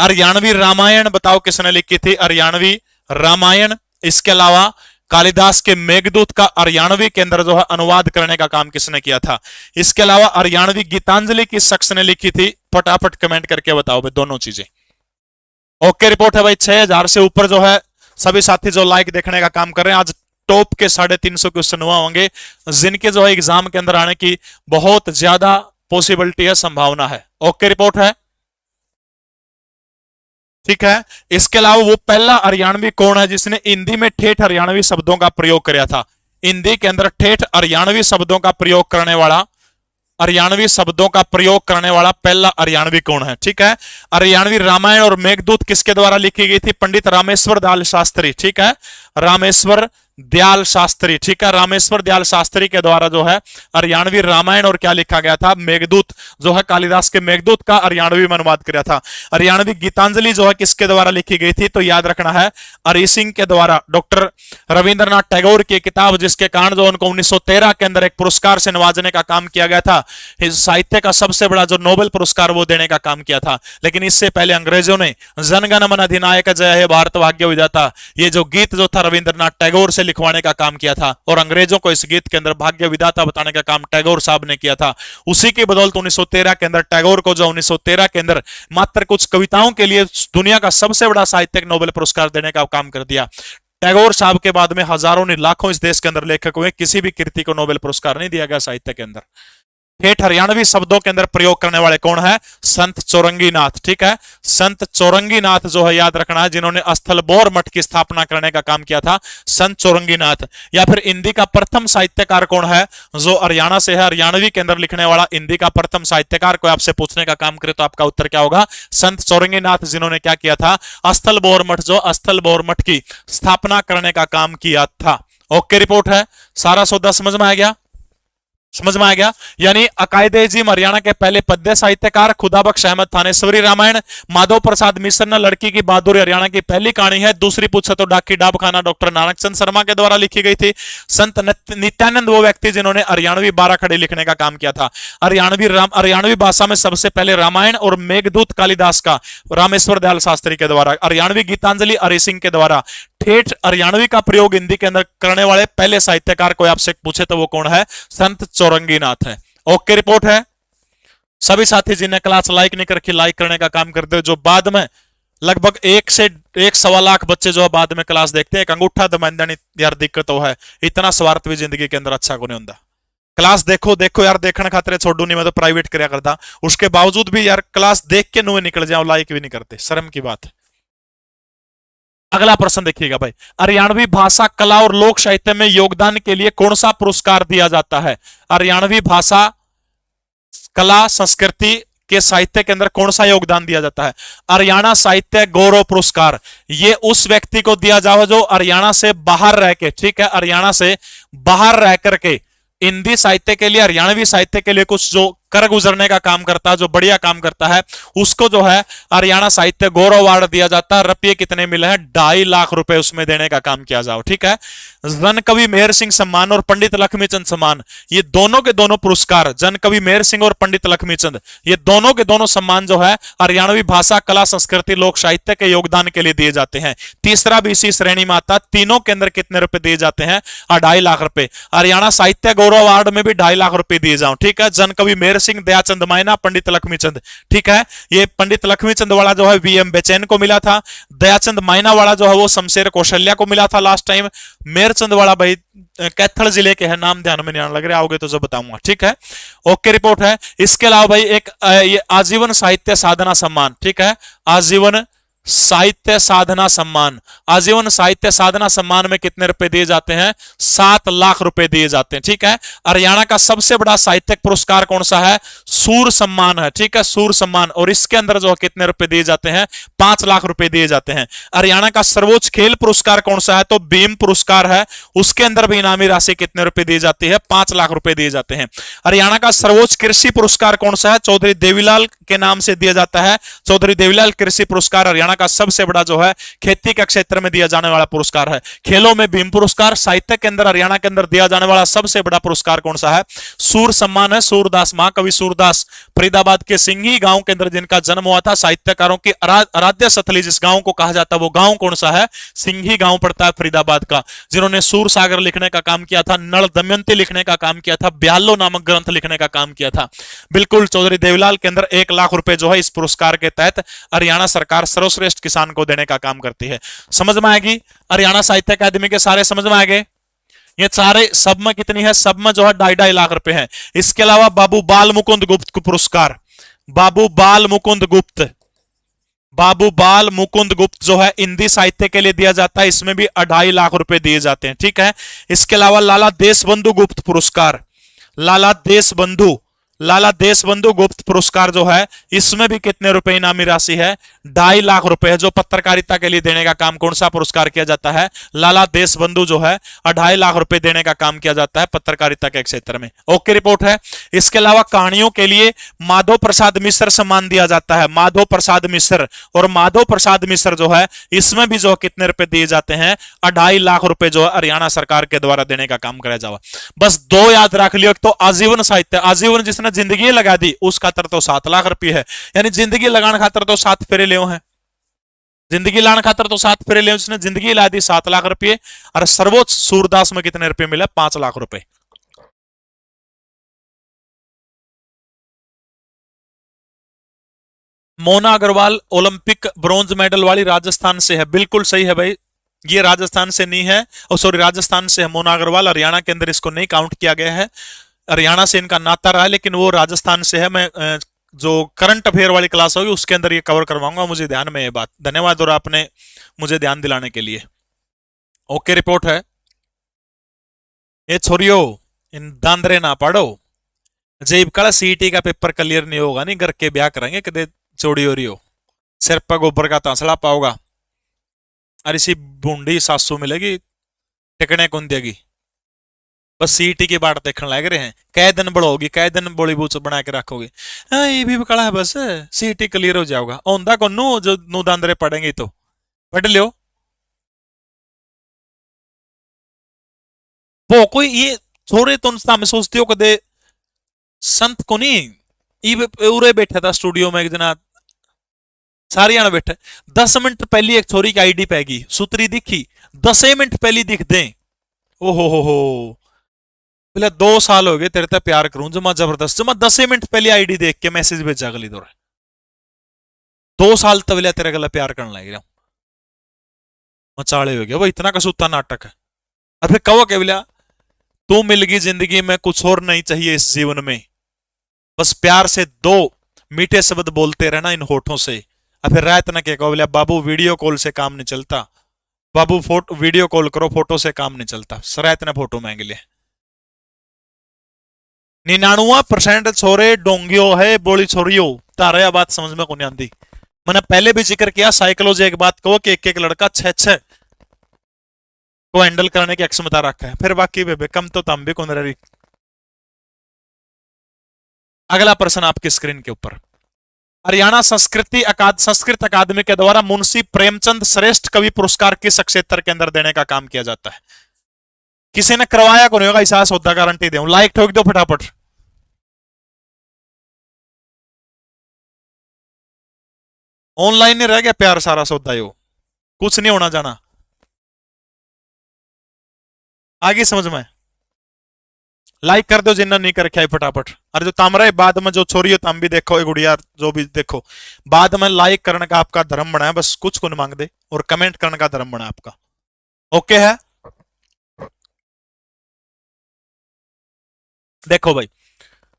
हरियाणवी रामायण बताओ किसने लिखी थी? हरियाणवी रामायण। इसके अलावा कालिदास के मेघदूत का हरियाणवी के अंदर जो है अनुवाद करने का काम किसने किया था? इसके अलावा हरियाणवी गीतांजलि किस शख्स ने लिखी थी? फटाफट कमेंट करके बताओ भाई दोनों चीजें। ओके रिपोर्ट है भाई, 6000 से ऊपर जो है सभी साथी जो लाइक देखने का काम कर रहे हैं। आज टॉप के 350 क्वेश्चन हुआ होंगे, जिनके जो है एग्जाम के अंदर आने की बहुत ज्यादा पॉसिबिलिटी है, संभावना है। ओके रिपोर्ट है, ठीक है। इसके अलावा वो पहला हरियाणवी कौन है जिसने हिंदी में ठेठ हरियाणवी शब्दों का प्रयोग किया था? हिंदी के अंदर ठेठ हरियाणवी शब्दों का प्रयोग करने वाला, हरियाणवी शब्दों का प्रयोग करने वाला पहला हरियाणवी कौन है? ठीक है। हरियाणवी रामायण और मेघदूत किसके द्वारा लिखी गई थी? पंडित रामेश्वर दयाल शास्त्री, ठीक है, रामेश्वर दयाल शास्त्री, ठीक है, रामेश्वर दयाल शास्त्री के द्वारा जो है हरियाणवी रामायण और क्या लिखा गया था? मेघदूत जो है कालिदास के मेघदूत का हरियाणवी में अनुवाद किया था। हरियाणवी गीतांजलि जो है किसके द्वारा लिखी गई थी? तो याद रखना है हरि सिंह के द्वारा, डॉक्टर रविंद्रनाथ टैगोर की किताब, जिसके कारण जो उनको 1913 के अंदर एक पुरस्कार से नवाजने का काम किया गया था, साहित्य का सबसे बड़ा जो नोबेल पुरस्कार वो देने का काम किया था। लेकिन इससे पहले अंग्रेजों ने जनगण मन अधिनायक जय हे भारत भाग्य विधाता, ये जो गीत जो था रविंद्रनाथ टैगोर से लिखवाने का काम किया था, और अंग्रेजों को इस गीत के अंदर भाग्य विधाता बताने का काम टैगोर साहब ने किया था। उसी की बदौलत 1913 के अंदर टैगोर को जो 1913 के अंदर मात्र कुछ कविताओं के लिए दुनिया का सबसे बड़ा साहित्यिक नोबेल पुरस्कार देने का काम कर दिया। टैगोर साहब के बाद में हजारों ने लाखों इस देश के अंदर लेखक हुए, किसी भी कृति को नोबेल पुरस्कार नहीं दिया गया साहित्य के अंदर। ठेठ हरियाणवी शब्दों के अंदर प्रयोग करने वाले कौन है? संत चौरंगीनाथ, ठीक है, संत चौरंगीनाथ जो है याद रखना है, जिन्होंने स्थलबोर मठ की स्थापना करने का काम किया था, संत चौरंगीनाथ। या फिर हिंदी का प्रथम साहित्यकार कौन है जो हरियाणा से है? हरियाणवी के अंदर लिखने वाला हिंदी का प्रथम साहित्यकार को आपसे पूछने का काम करे तो आपका उत्तर क्या होगा? संत चौरंगीनाथ, जिन्होंने क्या किया था? स्थलबोर मठ, जो स्थलबोर मठ की स्थापना करने का काम किया था। ओके रिपोर्ट है, सारा सौदा समझ में आ गया? समझ में आ गया। यानी अकायदे जी हरियाणा के पहले पद्य साहित्यकार, खुदाबख्श अहमद थानेश्वरी रामायण, माधव प्रसाद मिश्र ने लड़की की बहादुरी हरियाणा की पहली कहानी है। दूसरी पूछे तो डाकी डाबखाना डॉक्टर नानक चंद शर्मा के द्वारा लिखी गई थी। संत नित्यानंद वो व्यक्ति जिन्होंने हरियाणवी 12 खड़े लिखने का काम किया था। हरियाणवी भाषा में सबसे पहले रामायण और मेघदूत कालिदास का रामेश्वर दयाल शास्त्री के द्वारा, हरियाणवी गीतांजलि हरि सिंह के द्वारा। ठेठ हरियाणवी का प्रयोग हिंदी के अंदर करने वाले पहले साहित्यकार कोई आपसे पूछे तो वो कौन है? संत चौरंगीनाथ है। ओके, रिपोर्ट है। सभी साथी जिन्हें क्लास लाइक नहीं कर रखी, लाइक करने का काम करते हो। जो बाद में लगभग 1 से 1.25 लाख बच्चे जो बाद में क्लास देखते हैं, एक अंगूठा दबाने नहीं यार, दिक्कत तो है। इतना स्वार्थ भी जिंदगी के अंदर अच्छा को नहीं होता। क्लास देखो देखो यार, देखने खातिर छोड़ू नहीं, मैं तो प्राइवेट कराया करता, उसके बावजूद भी यार क्लास देख के नुए निकल जाओ, लाइक भी नहीं करते, शर्म की बात है। अगला प्रश्न देखिएगा भाई, हरियाणवी भाषा कला और लोक साहित्य में योगदान के लिए कौन सा पुरस्कार दिया जाता है? हरियाणवी भाषा कला संस्कृति के साहित्य के अंदर कौन सा योगदान दिया जाता है? हरियाणा साहित्य गौरव पुरस्कार। ये उस व्यक्ति को दिया जाओ जो हरियाणा से बाहर रह के, ठीक है, हरियाणा से बाहर रह करके हिंदी साहित्य के लिए, हरियाणवी साहित्य के लिए कुछ जो कर गुजरने का काम करता है, जो बढ़िया काम करता है, उसको जो है हरियाणा साहित्य गौरव अवार्ड दिया जाता है। रुपये कितने मिले हैं? 2.5 लाख रुपए उसमें देने का काम किया जाओ, ठीक है। जन कवि मेहर सिंह सम्मान और पंडित लक्ष्मीचंद सम्मान, ये दोनों के दोनों पुरस्कार, जन कवि मेहर सिंह और पंडित लक्ष्मीचंद, ये दोनों के दोनों सम्मान जो है हरियाणवी भाषा कला संस्कृति लोक साहित्य के योगदान के लिए दिए जाते हैं। तीसरा भी इसी श्रेणी में आता। तीनों के अंदर कितने रुपए दिए जाते हैं? 2.5 लाख रुपए। हरियाणा साहित्य गौरव अवार्ड में भी 2.5 लाख रुपए दिए जाओ, ठीक है। जन कवि मेहर सिंह, दयाचंद मायना, पंडित लक्ष्मीचंद, ठीक है। ये पंडित लक्ष्मीचंद वाला जो है वीएम बेचैन को मिला था। दयाचंद मायना वाला जो है वो शमशेर कौशल्या को मिला था लास्ट टाइम। मेहरचंद वाला भाई कैथल जिले के है, नाम ध्यान में नहीं आने लग रहा, आओगे तो जो बताऊंगा, ठीक है। ओके, रिपोर्ट है। इसके अलावा भाई एक ये आजीवन साहित्य साधना सम्मान, ठीक है, आजीवन साहित्य साधना सम्मान। आजीवन साहित्य साधना सम्मान में कितने रुपए दिए जाते हैं? 7 लाख रुपए दिए जाते हैं, ठीक है। हरियाणा का सबसे बड़ा साहित्यिक पुरस्कार कौन सा है? सूर सम्मान है, ठीक है, सूर सम्मान। और इसके अंदर जो कितने रुपए दिए जाते हैं? 5 लाख रुपए दिए जाते हैं। हरियाणा का सर्वोच्च खेल पुरस्कार कौन सा है? तो भीम पुरस्कार है। उसके अंदर भी इनामी राशि कितने रुपए दी जाती है? 5 लाख रुपए दिए जाते हैं। हरियाणा का सर्वोच्च कृषि पुरस्कार कौन सा है? चौधरी देवीलाल के नाम से दिया जाता है। चौधरी देवीलाल कृषि पुरस्कार हरियाणा का सबसे बड़ा जो है खेती के क्षेत्र में दिया जाने वाला पुरस्कार है। खेलों में भीम पुरस्कार। साहित्य के अंदर हरियाणा के अंदर दिया जाने वाला सबसे बड़ा पुरस्कार कौन सा है? सूर सम्मान है। सूरदास, महाकवि सूरदास फरीदाबाद के सिंघी गांव के अंदर जिनका जन्म हुआ था, साहित्यकारों की आराध्य स्थली जिस गांव को कहा जाता है, वो गांव कौन सा है? सिंघी गांव पड़ता है फरीदाबाद का। जिन्होंने सूर सागर लिखने का काम किया था, नल दमयंती लिखने का काम किया था, ब्यालो नामक ग्रंथ लिखने का काम किया था। बिल्कुल, चौधरी देवीलाल के अंदर 1 लाख रुपए जो है इस पुरस्कार के तहत हरियाणा सरकार सर्वश्रेष्ठ किसान को देने का काम करती है। समझ में आएगी? हरियाणा साहित्य अकादमी के सारे समझ में आ गए? ये सारे सब में कितनी है? सब में जो है 2.5 लाख रुपए है। इसके अलावा बाबू बाल मुकुंद गुप्त को पुरस्कार, बाबू बाल मुकुंद गुप्त, बाबू बाल मुकुंद गुप्त जो है हिंदी साहित्य के लिए दिया जाता है। इसमें भी 2.5 लाख रुपए दिए जाते हैं, ठीक है। इसके अलावा लाला देशबंधु गुप्त पुरस्कार, लाला देशबंधु, लाला देशबंधु गुप्त पुरस्कार जो है इसमें भी कितने रुपए इनामी राशि है? 2.5 लाख रुपए है। जो पत्रकारिता के लिए देने का काम कौन सा पुरस्कार किया जाता है? लाला देशबंधु जो है 2.5 लाख रुपए देने का काम किया जाता है पत्रकारिता के क्षेत्र में। ओके, रिपोर्ट है। इसके अलावा कहानियों के लिए माधव प्रसाद मिश्र सम्मान दिया जाता है। माधव प्रसाद मिश्र, और माधव प्रसाद मिश्र जो है इसमें भी जो कितने रुपए दिए जाते हैं? 2.5 लाख रुपए जो हरियाणा सरकार के द्वारा देने का काम कराया जावा। बस 2 याद रख लियो, तो आजीवन साहित्य, आजीवन जिसने जिंदगी लगा दी उस खातर तो 7 लाख रुपए है। यानी जिंदगी लगाने खातर तो 7 फेरे ले हैं, जिंदगी लाने खातर तो 7 फेरे ले, जिसने जिंदगी ला दी 7 लाख रुपए। और सर्वोच्च सूरदास में कितने रुपए मिले? 5 लाख रुपए। Mona Agarwal Olympic bronze medal वाली राजस्थान से है, बिल्कुल सही है भाई। ये राजस्थान से नहीं है, सॉरी, राजस्थान से है मोना अग्रवाल। हरियाणा के अंदर इसको नहीं काउंट किया गया है। हरियाणा से इनका नाता रहा है, लेकिन वो राजस्थान से है। मैं जो करंट अफेयर वाली क्लास होगी उसके अंदर ये कवर करवाऊंगा, मुझे ध्यान में ये बात। धन्यवाद और आपने मुझे ध्यान दिलाने के लिए। ओके, रिपोर्ट है। ये छोरियो, इन दांदरे ना पढ़ो, जेब कल सीटी का पेपर क्लियर नहीं होगा, नहीं घर के ब्याह करेंगे कदे चोरी हो रही हो, सिर पर गोबर का तांसला पाओगा, अरे सी बूंदी 700 मिलेगी, टिकने कौन देगी। बस सीईटी की बाट देखने लग रहे हैं, कै दिन बढ़ोगी, कै दिन बोली बूच बना के रखोगे। हाँ ये भी बकला है, बस सीईटी क्लियर हो जाओगा, औंधा को नु जो नु दांदरे पड़ेंगे तो पढ़ लियो। वो कोई ये छोरे तो में सोचते हो कदे संत को नहीं, उरे बैठा था स्टूडियो में एक जना, सारे जने बैठे, 10 मिनट पहले एक छोरी की आईडी पैगी सुतरी दिखी, 10 मिनट पहले दिख दे, ओहो हो, बोले 2 साल हो गए तेरे ते प्यार करूं जमा जबरदस्त, जमा 10 मिनट पहले आईडी देख के मैसेज भेजा अगली दौर, 2 साल तक तेरे गला प्यार करने लग रहा हूं, मचाले हो गया वो, इतना कसूता नाटक है। और फिर कहो के बोला तू मिल गई जिंदगी में, कुछ और नहीं चाहिए इस जीवन में, बस प्यार से 2 मीठे शब्द बोलते रहना इन होठों से। और फिर रात ना क्या बोला बाबू वीडियो कॉल से काम नहीं चलता, बाबू फोटो वीडियो कॉल करो, फोटो से काम नहीं चलता, सरायत ने फोटो मांग लिया। 99% छोरे डोंगियो है, बोली छोरियो, तारे बात समझ में को नहीं आती। मैंने पहले भी जिक्र किया साइकोलॉजी एक बात कहो कि एक लड़का 6 को हैंडल करने की क्षमता रखा है, फिर बाकी बेबे कम तो तम भी कौन रही। अगला प्रश्न आपकी स्क्रीन के ऊपर, हरियाणा संस्कृत अकादमी के द्वारा मुंशी प्रेमचंद श्रेष्ठ कवि पुरस्कार किस क्षेत्र के अंदर देने का काम किया जाता है? किसी ने करवाया को नहीं होगा, ऐसा सौदा गारंटी दे, लाइक ठोक दो फटाफट। ऑनलाइन नहीं रह गया प्यार सारा सौदा, यो कुछ नहीं होना जाना, आगे समझ में, लाइक कर दो जिन्ना नहीं कर फटाफट। अरे जो तामरा है बाद में जो छोरी हो तम भी देखो, गुड़िया जो भी देखो, बाद में लाइक करने का आपका धर्म बना है, बस कुछ को नहीं मांग दे, और कमेंट करने का धर्म बना है आपका, ओके है। देखो भाई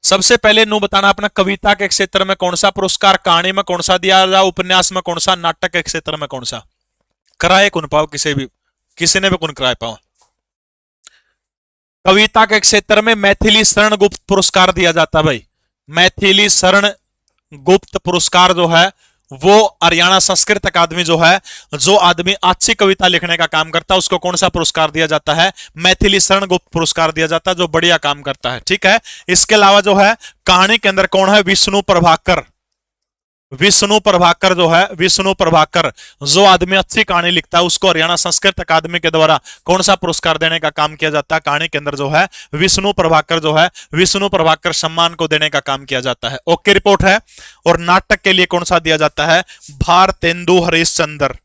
सबसे पहले नु बताना अपना कविता के क्षेत्र में कौन सा पुरस्कार, कहानी में कौन सा दिया जाए, उपन्यास में कौन सा, नाटक के क्षेत्र में कौन सा कराए कौन पाओ, किसी ने भी कौन कराए पाओ। कविता के क्षेत्र में मैथिली शरण गुप्त पुरस्कार दिया जाता है भाई, मैथिली शरण गुप्त पुरस्कार जो है वो हरियाणा संस्कृत अकादमी जो है, जो आदमी अच्छी कविता लिखने का काम करता है उसको कौन सा पुरस्कार दिया जाता है? मैथिली शरण गुप्त पुरस्कार दिया जाता है, जो बढ़िया काम करता है, ठीक है। इसके अलावा जो है कहानी के अंदर कौन है? विष्णु प्रभाकर, विष्णु प्रभाकर जो है, विष्णु प्रभाकर जो आदमी अच्छी कहानी लिखता है उसको हरियाणा संस्कृत अकादमी के द्वारा कौन सा पुरस्कार देने का काम किया जाता है? कहानी के अंदर जो है विष्णु प्रभाकर जो है, विष्णु प्रभाकर सम्मान को देने का काम किया जाता है, ओके रिपोर्ट है। और नाटक के लिए कौन सा दिया जाता है? भारतेंदु हरिश्चंद्र,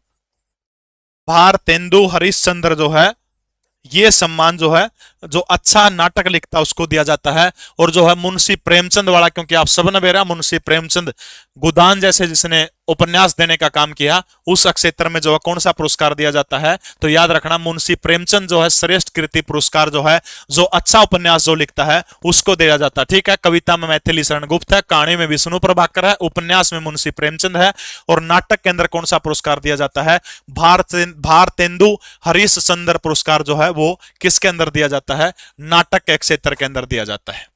भारतेंदु हरिश्चंद्र जो है ये सम्मान जो है जो अच्छा नाटक लिखता है उसको दिया जाता है। और जो है मुंशी प्रेमचंद वाला, क्योंकि आप सब ने बेरा मुंशी प्रेमचंद गोदान जैसे जिसने उपन्यास देने का काम किया उस क्षेत्र में जो है कौन सा पुरस्कार दिया जाता है? तो याद रखना मुंशी प्रेमचंद जो है श्रेष्ठ कृति पुरस्कार जो है, जो अच्छा उपन्यास जो लिखता है उसको दिया जाता है, ठीक है। कविता में मैथिली शरण गुप्त है, कहानी में विष्णु प्रभाकर है, उपन्यास में मुंशी प्रेमचंद है, और नाटक के अंदर कौन सा पुरस्कार दिया जाता है? भारतेंदु हरीश चंद्र पुरस्कार जो है वो किसके अंदर दिया जाता है? नाटक के क्षेत्र के अंदर दिया जाता है,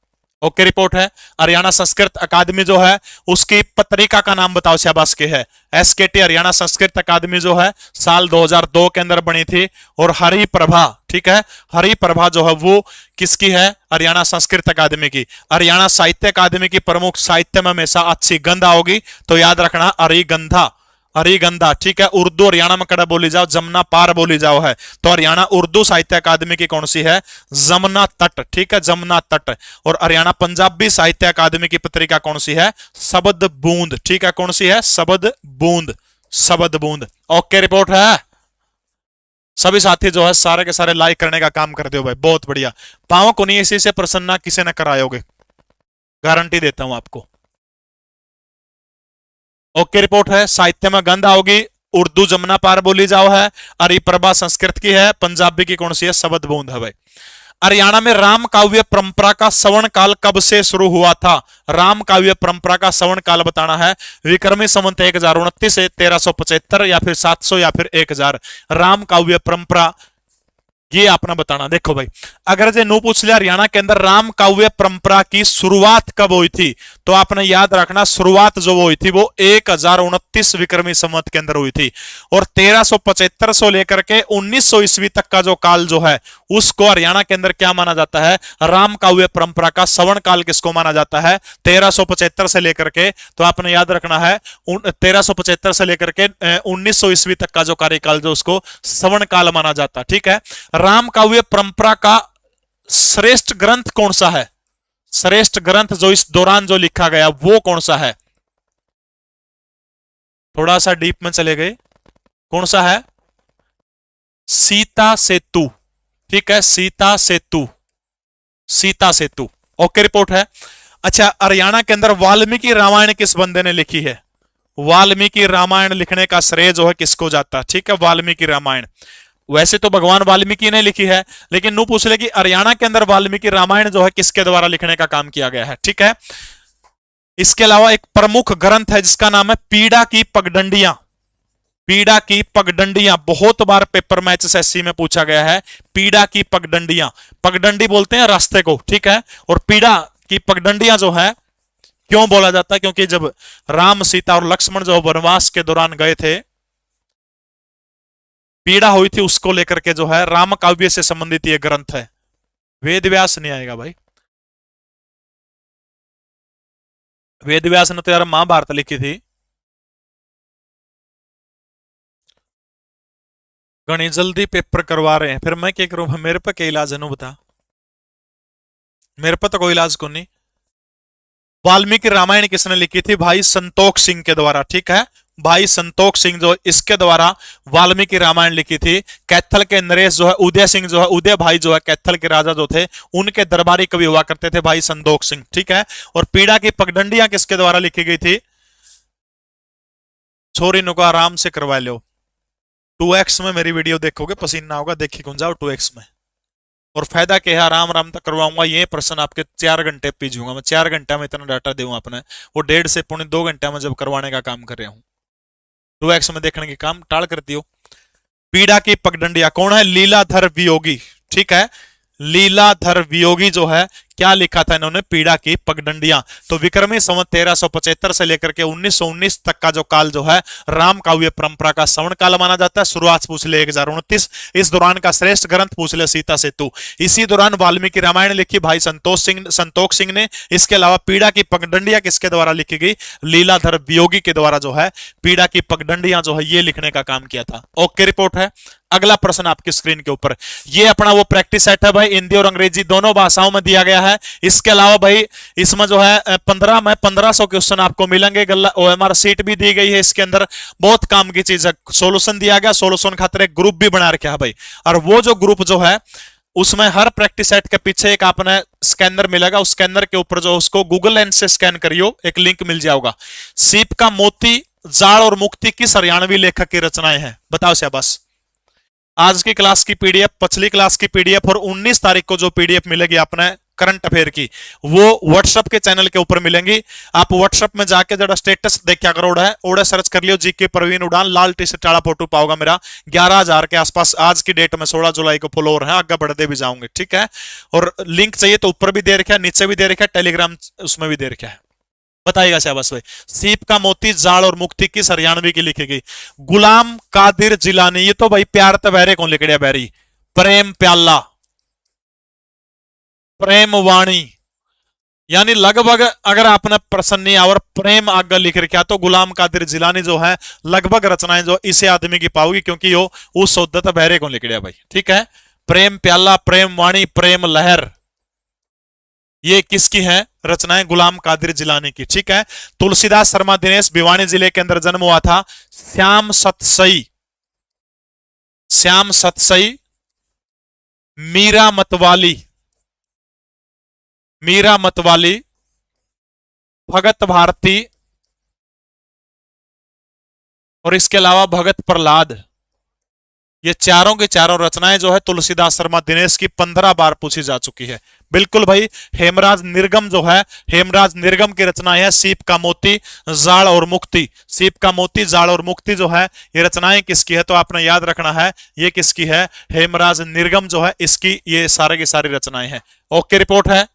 ओके रिपोर्ट है। हरियाणा संस्कृत अकादमी जो है उसकी पत्रिका का नाम बताओ, शाबाश के है एसकेटी हरियाणा संस्कृत अकादमी जो है साल 2002 के अंदर बनी थी। और हरि प्रभा, ठीक है, हरि प्रभा जो है वो किसकी है? हरियाणा संस्कृत अकादमी की। हरियाणा साहित्य अकादमी की प्रमुख साहित्य में हमेशा अच्छी गंधा होगी, तो याद रखना हरिगंधा, हरिगंधा, ठीक है। उर्दू हरियाणा में कड़ा बोली जाओ, जमुना पार बोली जाओ है, तो हरियाणा उर्दू साहित्य अकादमी की कौन सी है? जमुना तट, ठीक है, जमुना तट। और हरियाणा पंजाबी साहित्य अकादमी की पत्रिका कौन सी है? शब्द बूंद, ठीक है, कौन सी है? शब्द बूंद, शब्द बूंद, ओके रिपोर्ट है। सभी साथी जो है सारे के सारे लाइक करने का काम कर दो भाई, बहुत बढ़िया। पाओ को नहीं इसी से प्रसन्ना किसी ने करायोगे, गारंटी देता हूं आपको, ओके रिपोर्ट है। साहित्य में गंध आओगी, उर्दू जमुना पार बोली जाओ है, हरिप्रभा संस्कृत की है, पंजाबी की कौन सी है? शब्द बूंद है भाई। हरियाणा में राम काव्य परंपरा का श्रवण काल कब से शुरू हुआ था? राम काव्य परंपरा का श्रवण काल बताना है। विक्रमी संवत 1029 से 1375 या फिर 700 या फिर 1000। राम काव्य परंपरा ये आपने बताना। देखो भाई, अगर जे नू पूछ लिया हरियाणा के अंदर राम काव्य परंपरा की शुरुआत कब हुई थी, तो आपने याद रखना शुरुआत जो हुई थी वो 1029 विक्रमी संवत के अंदर हुई थी। और 1375 से लेकर के 1900 ईस्वी तक का जो काल जो है उसको हरियाणा के अंदर क्या माना जाता है, राम काव्य परंपरा का सवर्ण काल किसको माना जाता है, 1375 से लेकर के, तो आपने याद रखना है 1375 से लेकर के 1900 ईस्वी तक का जो कार्यकाल जो उसको सवर्ण काल माना जाता है। ठीक है। राम काव्य परंपरा का श्रेष्ठ ग्रंथ कौन सा है, श्रेष्ठ ग्रंथ जो इस दौरान जो लिखा गया वो कौन सा है, थोड़ा सा डीप में चले गए, कौन सा है, सीता सेतु। ठीक है, सीता सेतु, सीता सेतु। ओके, रिपोर्ट है। अच्छा, हरियाणा के अंदर वाल्मीकि रामायण किस बंदे ने लिखी है, वाल्मीकि रामायण लिखने का श्रेय जो है किसको जाता है। ठीक है, वाल्मीकि रामायण। वैसे तो भगवान वाल्मीकि ने लिखी है, लेकिन नू पूछ ले कि हरियाणा के अंदर वाल्मीकि रामायण जो है किसके द्वारा लिखने का काम किया गया है। ठीक है। इसके अलावा एक प्रमुख ग्रंथ है जिसका नाम है पीड़ा की पगडंडियां। पीड़ा की पगडंडियां बहुत बार पेपर में एचएसएससी में पूछा गया है। पीड़ा की पगडंडियां, पगडंडी बोलते हैं रास्ते को। ठीक है। और पीड़ा की पगडंडियां जो है क्यों बोला जाता है, क्योंकि जब राम सीता और लक्ष्मण जो वनवास के दौरान गए थे, पीड़ा हुई थी, उसको लेकर के जो है राम काव्य से संबंधित ये ग्रंथ है। वेद व्यास नहीं आएगा भाई, वेद व्यास ने तो यार महाभारत लिखी थी। घनी जल्दी पेपर करवा रहे हैं, फिर मैं क्या करूं, मेरे पे क्या इलाज है, नु बता, मेरे पे तो कोई इलाज को नहीं। वाल्मीकि रामायण किसने लिखी थी, भाई संतोख सिंह के द्वारा। ठीक है, भाई संतोख सिंह जो इसके द्वारा वाल्मीकि रामायण लिखी थी। कैथल के नरेश जो है, उदय सिंह जो है, उदय भाई जो है कैथल के राजा जो थे, उनके दरबारी कवि हुआ करते थे भाई संतोख सिंह। ठीक है। और पीड़ा की पगडंडियां किसके द्वारा लिखी गई थी, छोरी नुको आराम से करवा लो, 2x में मेरी वीडियो देखोगे पसीना होगा, देखी कौन जाओ 2x में। और फायदा क्या है, आराम आराम तक करवाऊंगा, ये प्रश्न आपके 4 घंटे पीजूंगा मैं, 4 घंटे में इतना डाटा दूंगा अपने, वो 1.5 से 2 घंटे में जब करवाने का काम कर रहा हूं। 2x में देखने के काम टाल कर दियो। पीड़ा की पगडंडिया कौन है, लीलाधर वियोगी। ठीक है, लीलाधर वियोगी जो है क्या लिखा था इन्होंने, पीड़ा की पगडंडियां। तो विक्रमी संवत 1375 से लेकर के 1919 तक का जो काल जो है राम काव्य परंपरा का सवर्ण काल माना जाता है। शुरुआत पूछ ले 1029, इस दौरान का श्रेष्ठ ग्रंथ पूछ ले सीता सेतु। इसी दौरान वाल्मीकि रामायण लिखी भाई संतोख सिंह ने। इसके अलावा पीड़ा की पगडंडियां किसके द्वारा लिखी गई, लीलाधर वियोगी के द्वारा जो है पीड़ा की पगडंडियां जो है ये लिखने का काम किया था। ओके, रिपोर्ट है। अगला प्रश्न आपकी स्क्रीन के ऊपर, ये अपना वो प्रैक्टिस सेट है भाई, हिंदी और अंग्रेजी दोनों भाषाओं में दिया गया है। इसके अलावा भाई इसमें जो है 1500 क्वेश्चन आपको मिलेंगे। ओएमआर सीट भी दी गई है इसके अंदर, बहुत काम की चीज है। सॉल्यूशन दिया गया, सॉल्यूशन खातिर एक ग्रुप भी बना रखा है भाई। और वो जो ग्रुप जो है उसमें हर प्रैक्टिस सेट के पीछे एक आपने स्कैनर मिलेगा, उस स्कैनर के ऊपर जो उसको गूगल लेंस से स्कैन करियो, एक लिंक मिल जाएगा। सीप का मोती, जाड़ और मुक्ति किस हरियाणवी लेखक की रचनाएं हैं, बताओ शाबाश। आज की क्लास की पीडीएफ, पिछली क्लास की पीडीएफ और 19 तारीख को जो पीडीएफ मिलेगी आपने करंट अफेयर की, वो व्हाट्सएप के चैनल के ऊपर मिलेंगी। आप व्हाट्सएप में जाके जरा स्टेटस देखा करो, ओड़ा सर्च कर लियो जीके प्रवीण उड़ान, लाल टी शर्ट वाला फोटो पाओगा मेरा। 11,000 के आसपास आज की डेट में 16 जुलाई को फॉलोअर है, आगे बढ़ते भी जाऊंगे। ठीक है। और लिंक चाहिए तो ऊपर भी दे रखा है, नीचे भी दे रखा है, टेलीग्राम उसमें भी दे रखा है। बताइएगा शाबाश भाई। सीप का मोती, जाड़ और मुक्ति किस हरियाणवी की लिखी गई, गुलाम कादिर जिलानी। ये तो भाई प्यार तो बहरे कौन लिख दिया बैरी, प्रेम प्याला, प्रेम वाणी, यानी लगभग अगर आपने प्रश्न नहीं और प्रेम आगे लिख रखा तो गुलाम कादिर जिलानी जो है लगभग रचनाएं जो इसे आदमी की पाओगी, क्योंकि वो उस सौदे तो बहरे कौन लिख दिया भाई। ठीक है। प्रेम प्याला, प्रेम वाणी, प्रेम लहर, ये किसकी है रचनाएं, गुलाम कादिर जिलानी की। ठीक है। तुलसीदास शर्मा दिनेश भिवानी जिले के अंदर जन्म हुआ था। श्याम सतसई, श्याम सतसई, मीरा मतवाली, मीरा मतवाली, भगत भारती और इसके अलावा भगत प्रहलाद। ये चारों की चारों रचनाएं जो है तुलसीदास शर्मा दिनेश की 15 बार पूछी जा चुकी है। बिल्कुल भाई। हेमराज निर्गम जो है, हेमराज निर्गम की रचनाएं है सीप का मोती, जाड़ और मुक्ति। सीप का मोती, जाड़ और मुक्ति जो है ये रचनाएं किसकी है, तो आपने याद रखना है ये किसकी है, हेमराज निर्गम जो है इसकी ये सारे की सारी रचनाएं हैं। ओके रिपोर्ट है,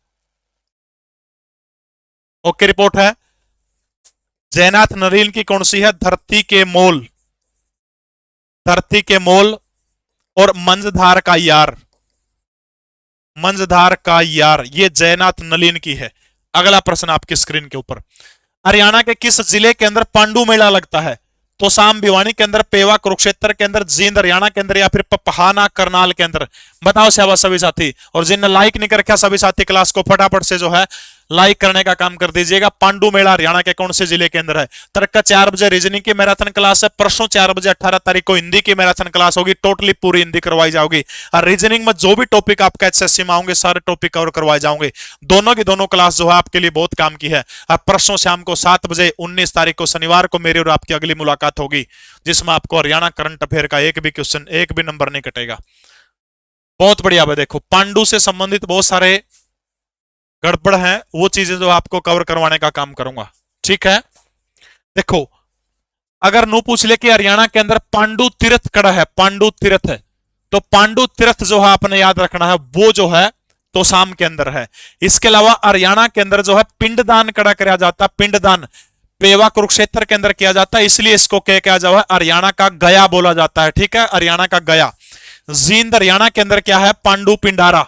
ओके रिपोर्ट है। जयनाथ नरेन की कौन सी है, धरती के मोल, धरती के मोल और मंझधार का यार, मंझधार का यार, ये जयनाथ नलिन की है। अगला प्रश्न आपकी स्क्रीन के ऊपर, हरियाणा के किस जिले के अंदर पांडु मेला लगता है, तो साम भिवानी के अंदर, पेवा कुरुक्षेत्र के अंदर, जींद हरियाणा के अंदर, या फिर पपहाना करनाल के अंदर। बताओ शाबाश सभी साथी। और जिनने लाइक नहीं कर रखा सभी साथी क्लास को फटाफट से जो है लाइक करने का काम कर दीजिएगा। पांडु मेला हरियाणा के कौन से जिले के अंदर है। तर्क का 4 बजे रीजनिंग की मैराथन क्लास है, परसों 4 बजे 18 तारीख को हिंदी की मैराथन क्लास होगी, टोटली पूरी हिंदी करवाई जाओगी। और रीजनिंग में जो भी टॉपिक आपका एचएससी में आएंगे सारे टॉपिक कवर करवाए जाओगे। दोनों की दोनों क्लास जो है आपके लिए बहुत काम की है। अब परसों शाम को 7 बजे 19 तारीख को शनिवार को मेरी और आपकी अगली मुलाकात होगी, जिसमें आपको हरियाणा करंट अफेयर का एक भी क्वेश्चन, एक भी नंबर नहीं कटेगा। बहुत बढ़िया भाई। देखो पांडु से संबंधित बहुत सारे गड़बड़ है, वो चीजें जो आपको कवर करवाने का काम करूंगा, ठीक है। देखो अगर नु पूछ ले कि हरियाणा के अंदर पांडु तीर्थ कड़ा है, पांडु तीर्थ है, तो पांडु तीर्थ जो है आपने याद रखना है वो जो है तोसाम के अंदर है। इसके अलावा हरियाणा के अंदर जो है पिंडदान कड़ा किया जाता है, पिंडदान पेवा कुरुक्षेत्र के अंदर किया जाता है, इसलिए इसको क्या किया जाता है, हरियाणा का गया बोला जाता है, ठीक है, हरियाणा का गया। जींद हरियाणा के अंदर क्या है, पांडु पिंडारा,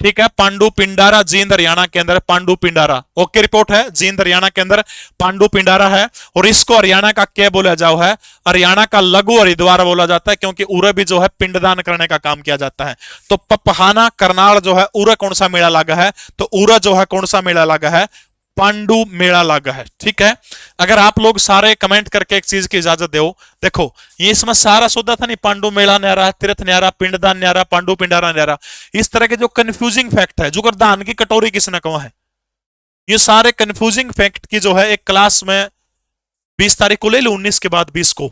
ठीक है, पांडु पिंडारा जींद हरियाणा के अंदर पांडु पिंडारा। ओके रिपोर्ट है, जींद हरियाणा के अंदर पांडु पिंडारा है। और इसको हरियाणा का क्या बोला जाओ है, हरियाणा का लघु हरिद्वार बोला जाता है, क्योंकि उरे भी जो है पिंडदान करने का काम किया जाता है। तो पपहाना करनाल जो है उरे कौन सा मेला लगा है, तो उरे जो है कौन सा मेला लगा है, पांडु मेला लगा है, ठीक है। अगर आप लोग सारे कमेंट करके एक चीज की इजाजत दो, देखो ये इसमें सारा सौदा था नहीं, पांडु मेला न्यारा, तीर्थ न्यारा, पिंडदान न्यारा, पांडु पिंडारा न्यारा, इस तरह के जो कंफ्यूजिंग फैक्ट है, जो दान की कटोरी किसने कहा है, ये सारे कंफ्यूजिंग फैक्ट की जो है एक क्लास में 20 तारीख को ले लो, 19 के बाद 20 को,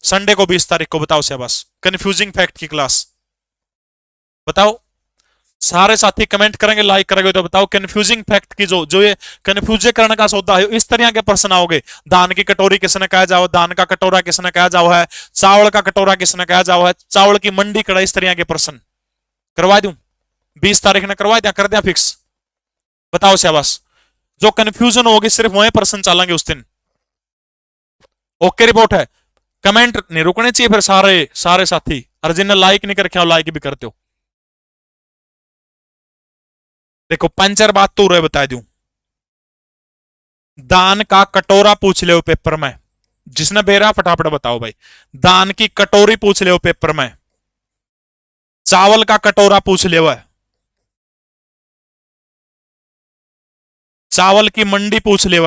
संडे को 20 तारीख को। बताओ शाबाश, कंफ्यूजिंग फैक्ट की क्लास बताओ। सारे साथी कमेंट करेंगे, लाइक करेंगे, तो बताओ कंफ्यूजिंग फैक्ट की जो ये कंफ्यूज करने का सौदा है, इस तरह के प्रश्न आओगे। दान की कटोरी किसने कहा जाओ, दान का कटोरा किसने कहा जाओ है, चावल का कटोरा किसने कहा जाओ है, चावल की मंडी कड़ा, इस तरह के प्रश्न करवा दूं 20 तारीख ने, करवा दिया, कर दिया फिक्स। बताओ शाबाश, जो कंफ्यूजन होगी सिर्फ वही प्रश्न चलेंगे उस दिन। ओके रिपोर्ट है, कमेंट नहीं रुकने चाहिए फिर सारे सारे साथी, और जिन्हें लाइक नहीं करके लाइक भी करते हो। देखो पंचर बात तो रहे बता दूं, दान का कटोरा पूछ ले पेपर में, जिसने बेरा फटाफट बताओ भाई। दान की कटोरी पूछ ले पेपर में, चावल का कटोरा पूछ ले, चावल की मंडी पूछ ले,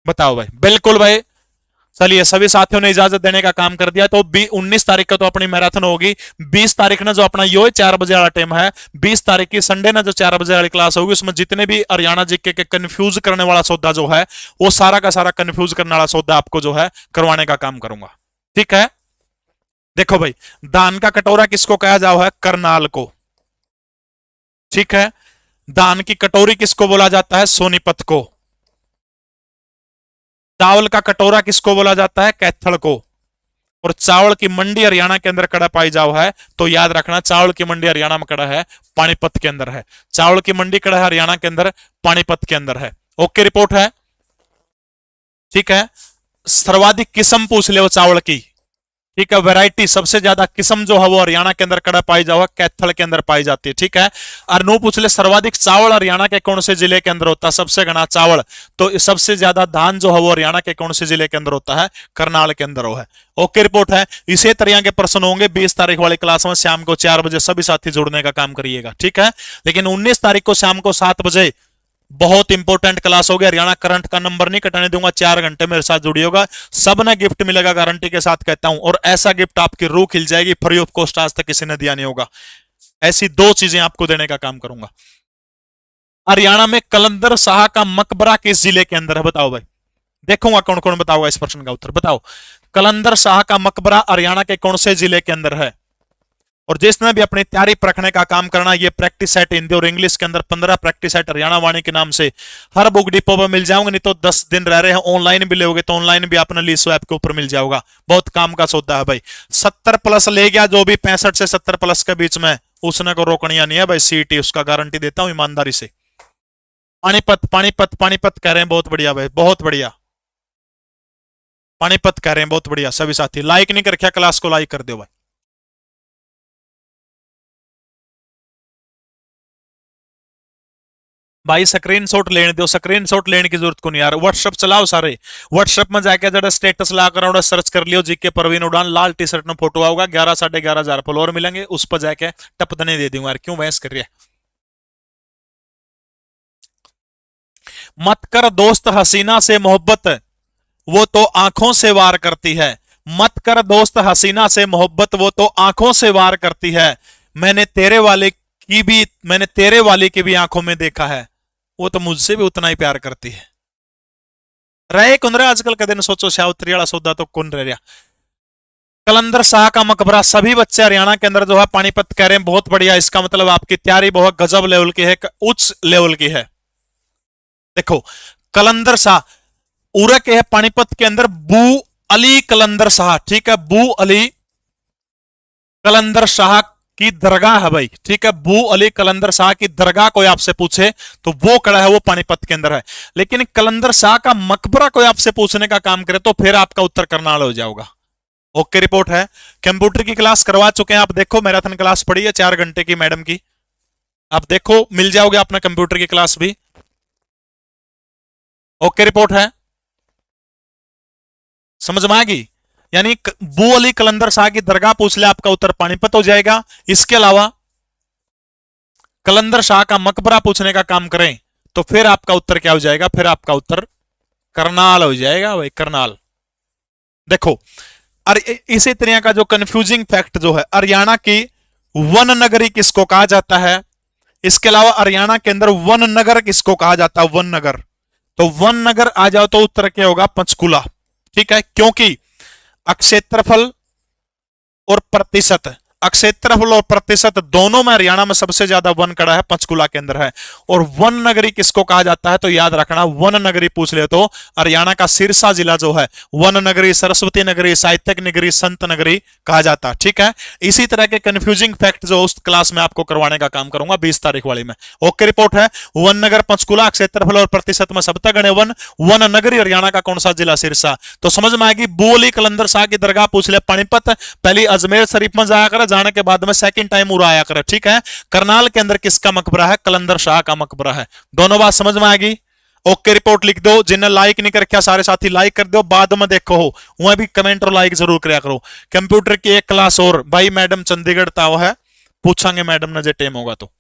बताओ भाई। बिल्कुल भाई, चलिए सभी साथियों ने इजाजत देने का काम कर दिया। तो 19 तारीख का तो अपनी मैराथन होगी, 20 तारीख ना जो अपना यो 4 बजे वाला टाइम है, 20 तारीख की संडे ना जो 4 बजे वाली क्लास होगी, उसमें जितने भी हरियाणा जीके के कंफ्यूज करने वाला सौदा जो है, वो सारा का सारा कंफ्यूज करने वाला सौदा आपको जो है करवाने का काम करूंगा, ठीक है। देखो भाई, दान का कटोरा किसको कहा जाओ है, करनाल को, ठीक है। दान की कटोरी किसको बोला जाता है, सोनीपत को। चावल का कटोरा किसको बोला जाता है, कैथल को। और चावल की मंडी हरियाणा के अंदर कड़ा पाई जाओ है, तो याद रखना चावल की मंडी हरियाणा में कड़ा है, पानीपत के अंदर है। चावल की मंडी कड़ा है हरियाणा के अंदर, पानीपत के अंदर है। ओके रिपोर्ट है, ठीक है। सर्वाधिक किस्म पूछ ले वो चावल की, ठीक है, वैरायटी सबसे ज्यादा किस्म जो है वो हरियाणा के अंदर कड़ा पाई जाओ, कैथल के अंदर पाई जाती है, ठीक है। और नो पूछ ले सर्वाधिक चावल हरियाणा के कौन से जिले के अंदर होता है, सबसे घना चावल, तो सबसे ज्यादा धान जो है वो हरियाणा के कौन से जिले के अंदर होता है, करनाल के अंदर हो है। ओके रिपोर्ट है। इसी तरह के प्रश्न होंगे 20 तारीख वाली क्लास में, शाम को 4 बजे सभी साथी जुड़ने का काम करिएगा, ठीक है। लेकिन 19 तारीख को शाम को 7 बजे बहुत इंपॉर्टेंट क्लास हो गया, हरियाणा करंट का नंबर नहीं कटाने दूंगा, 4 घंटे मेरे साथ जुड़िएगा, सब ने गिफ्ट मिलेगा गारंटी के साथ कहता हूं। और ऐसा गिफ्ट आपकी रूह खिल जाएगी, फ्री ऑफ कॉस्ट, आज तक किसी ने दिया नहीं होगा। ऐसी 2 चीजें आपको देने का काम करूंगा। हरियाणा में कलंदर शाह का मकबरा किस जिले के अंदर है, बताओ भाई। देखूंगा कौन कौन बताओगा इस प्रश्न का उत्तर, बताओ। कलंदर शाह का मकबरा हरियाणा के कौन से जिले के अंदर है? और जिसने भी अपनी तैयारी परखने का काम करना, ये प्रैक्टिस सेट हिंदी और इंग्लिश के अंदर 15 प्रैक्टिस सेट हरियाणा वाणी के नाम से हर बुक डिपो पर मिल जाओगे, नहीं तो 10 दिन रह रहे हैं, ऑनलाइन भी लोगे तो ऑनलाइन भी अपना लीसो ऐप के ऊपर मिल जाओगा। बहुत काम का सौदा है भाई। 70 प्लस ले गया जो भी 65 से 70 प्लस के बीच में, उसने को रोकनिया नहीं है भाई। सीईटी उसका गारंटी देता हूं ईमानदारी से। पानीपत पानीपत पानीपत कह रहे हैं, बहुत बढ़िया भाई, बहुत बढ़िया। पानीपत कह रहे हैं, बहुत बढ़िया। सभी साथी लाइक नहीं कर रखा, क्लास को लाइक कर दो भाई। भाई स्क्रीनशॉट लेने दो, स्क्रीनशॉट लेने की जरूरत को नहीं यार। व्हाट्सएप चलाओ सारे, व्हाट्सएप में जाके जरा स्टेटस ला कर सर्च कर लियो जीके परवीन उड़ान, लाल टी शर्ट में फोटो आऊगा, 11 साढ़े 11,000 फॉलोअर मिलेंगे, उस पर जाके टपदने दे दूंगा यार। क्यों बहस कर रही है? मत कर दोस्त हसीना से मोहब्बत, वो तो आंखों से वार करती है। मत कर दोस्त हसीना से मोहब्बत, वो तो आंखों से वार करती है। मैंने तेरे वाले की भी आंखों में देखा है, वो तो मुझसे भी उतना ही प्यार करती है। रहे कौन रहे आजकल का दिन, सोचो शावत्री वाला सौदा तो कौन रह रहा। कलंदर शाह का मकबरा, सभी बच्चे हरियाणा के अंदर जो है पानीपत कह रहे हैं, बहुत बढ़िया। इसका मतलब आपकी तैयारी बहुत गजब लेवल की है, उच्च लेवल की है। देखो कलंदर शाह उरे के है पानीपत के अंदर, बू अली कलंदर शाह, ठीक है, बू अली कलंदर शाह की दरगाह है भाई, ठीक है। बू अली कलंदर शाह की दरगाह कोई आपसे पूछे तो वो कड़ा है, वो पानीपत के अंदर है। लेकिन कलंदर शाह का मकबरा कोई आपसे पूछने का काम करे तो फिर आपका उत्तर करनाल हो जाएगा। ओके रिपोर्ट है। कंप्यूटर की क्लास करवा चुके हैं आप, देखो मैराथन क्लास पड़ी है 4 घंटे की मैडम की, आप देखो मिल जाओगे अपने कंप्यूटर की क्लास भी। ओके रिपोर्ट है, समझ में आएगी। यानी बू अली कलंदर शाह की दरगाह पूछ ले, आपका उत्तर पानीपत हो जाएगा। इसके अलावा कलंदर शाह का मकबरा पूछने का काम करें तो फिर आपका उत्तर क्या हो जाएगा? फिर आपका उत्तर करनाल हो जाएगा भाई, करनाल। देखो इसी तरह का जो कंफ्यूजिंग फैक्ट जो है, हरियाणा की वन नगरी किसको कहा जाता है? इसके अलावा हरियाणा के अंदर वन नगर किसको कहा जाता है? वन नगर। तो वन नगर आ जाओ तो उत्तर क्या होगा? पंचकुला, ठीक है। क्योंकि अक्षेत्रफल और प्रतिशत, अक्षेत्रफल और प्रतिशत दोनों में हरियाणा में सबसे ज्यादा वन कड़ा है, पंचकुला के अंदर है। और वन नगरी किसको कहा जाता है? तो याद रखना, वन नगरी पूछ ले तो हरियाणा का सिरसा जिला जो है, वन नगरी, सरस्वती नगरी, साहित्यक नगरी, संत नगरी कहा जाता है, ठीक है। इसी तरह के कंफ्यूजिंग फैक्ट जो उस क्लास में आपको करवाने का काम करूंगा 20 तारीख वाली में। ओके रिपोर्ट है। वन नगर पंचकुला, क्षेत्रफल और प्रतिशत में सबसे गणे वन, वन नगरी हरियाणा का कौन सा जिला? सिरसा। तो समझ में आएगी। बोली कलंदर शाह की दरगाह पूछ ले पानीपत, पहली अजमेर शरीफ में जाया कर, जाने के बाद में सेकंड टाइम उड़ाया कर, ठीक है। करनाल के अंदर किसका मकबरा है? कलंदर शाह का मकबरा है। दोनों बात समझ में आएगी। ओके रिपोर्ट लिख दो। जिन्हें लाइक नहीं कर रखा सारे साथी लाइक कर दो, बाद में देखो हो वह भी कमेंट और लाइक जरूर कराया करो। कंप्यूटर की एक क्लास और भाई, मैडम चंडीगढ़ ताव है, पूछांगे मैडम ने जे टाइम होगा तो।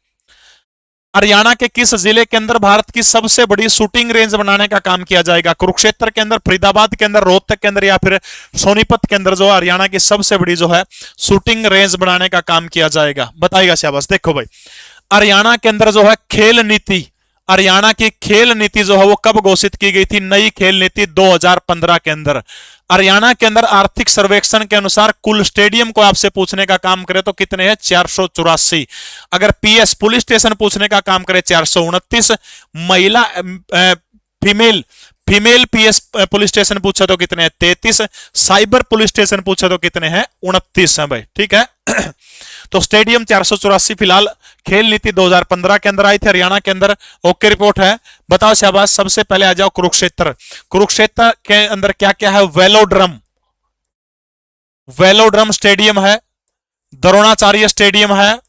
हरियाणा के किस जिले के अंदर भारत की सबसे बड़ी शूटिंग रेंज बनाने का काम किया जाएगा? कुरुक्षेत्र के अंदर, फरीदाबाद के अंदर, रोहतक के अंदर या फिर सोनीपत के अंदर जो हरियाणा की सबसे बड़ी जो है शूटिंग रेंज बनाने का काम किया जाएगा? बताइएगा शाबाश। देखो भाई, हरियाणा के अंदर जो है खेल नीति, हरियाणा की खेल नीति जो है वो कब घोषित की गई थी? नई खेल नीति 2015 के अंदर। हरियाणा के अंदर आर्थिक सर्वेक्षण के अनुसार कुल स्टेडियम को आपसे पूछने का काम करे तो कितने हैं? 484। अगर पीएस पुलिस स्टेशन पूछने का काम करे 429। महिला female female PS police station पूछे तो कितने हैं? 33। साइबर पुलिस स्टेशन पूछे तो कितने हैं? 29 है भाई, ठीक है। तो स्टेडियम 484 फिलहाल खेल नीति 2015 के अंदर आई थी हरियाणा के अंदर। ओके रिपोर्ट है। बताओ शाबाश। सबसे पहले आ जाओ कुरुक्षेत्र। कुरुक्षेत्र के अंदर क्या क्या है? वेलोड्रम, वेलोड्रम स्टेडियम है, द्रोणाचार्य स्टेडियम है,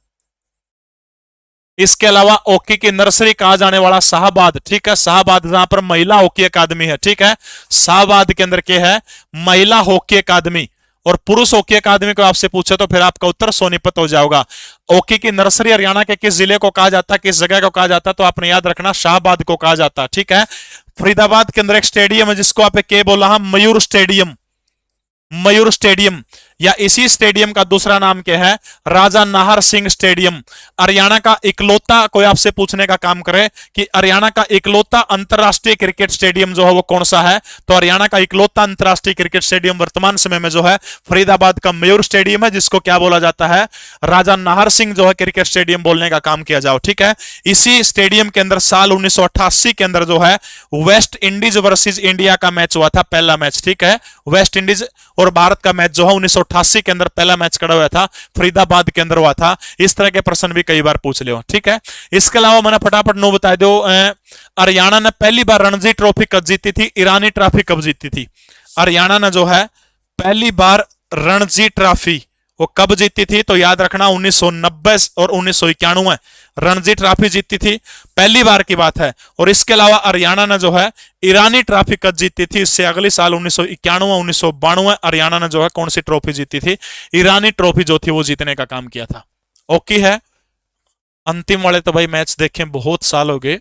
इसके अलावा हॉकी की नर्सरी कहा जाने वाला शाहबाद, ठीक है। शाहबाद जहां पर महिला हॉकी अकादमी है, ठीक है। शाहबाद के अंदर क्या है? महिला हॉकी अकादमी। और पुरुष हॉकी अकादमी को आपसे पूछे तो फिर आपका उत्तर सोनीपत हो जाएगा। हॉकी की नर्सरी हरियाणा के किस जिले को कहा जाता है, किस जगह को कहा जाता है? तो आपने याद रखना शाहबाद को कहा जाता है, ठीक है। फरीदाबाद के अंदर एक स्टेडियम है जिसको आप क्या बोला? मयूर स्टेडियम, मयूर स्टेडियम। या इसी स्टेडियम का दूसरा नाम क्या है? राजा नाहर सिंह स्टेडियम। हरियाणा का इकलौता, कोई आपसे पूछने का काम करे कि हरियाणा का इकलौता अंतरराष्ट्रीय क्रिकेट स्टेडियम जो है वो कौन सा है, तो हरियाणा का इकलौता अंतरराष्ट्रीय क्रिकेट स्टेडियम वर्तमान समय में जो है फरीदाबाद का मयूर स्टेडियम है, जिसको क्या बोला जाता है? राजा नाहर सिंह जो है क्रिकेट स्टेडियम बोलने का काम किया जाओ। ठीक है, इसी स्टेडियम के अंदर साल 1988 के अंदर जो है वेस्ट इंडीज वर्सेस इंडिया का मैच हुआ था, पहला मैच। ठीक है, वेस्ट इंडीज और भारत का मैच जो है 1988 के अंदर पहला मैच खड़ा हुआ था, फरीदाबाद के अंदर हुआ था। इस तरह के प्रश्न भी कई बार पूछ लियो। ठीक है, इसके अलावा मैंने फटाफट नो बता दो, हरियाणा ने पहली बार रणजी ट्रॉफी कब जीती थी? ईरानी ट्रॉफी कब जीती थी? हरियाणा ने जो है पहली बार रणजी ट्रॉफी वो कब जीती थी? तो याद रखना 1990 और 1991 रणजी ट्रॉफी जीती थी, पहली बार की बात है। और इसके अलावा हरियाणा ने जो है ईरानी ट्रॉफी कब जीती थी? इससे अगले साल 1991 1992 हरियाणा ने जो है कौन सी ट्रॉफी जीती थी? ईरानी ट्रॉफी जो थी वो जीतने का काम किया था। ओके है, अंतिम वाले तो भाई मैच देखे बहुत साल हो गए।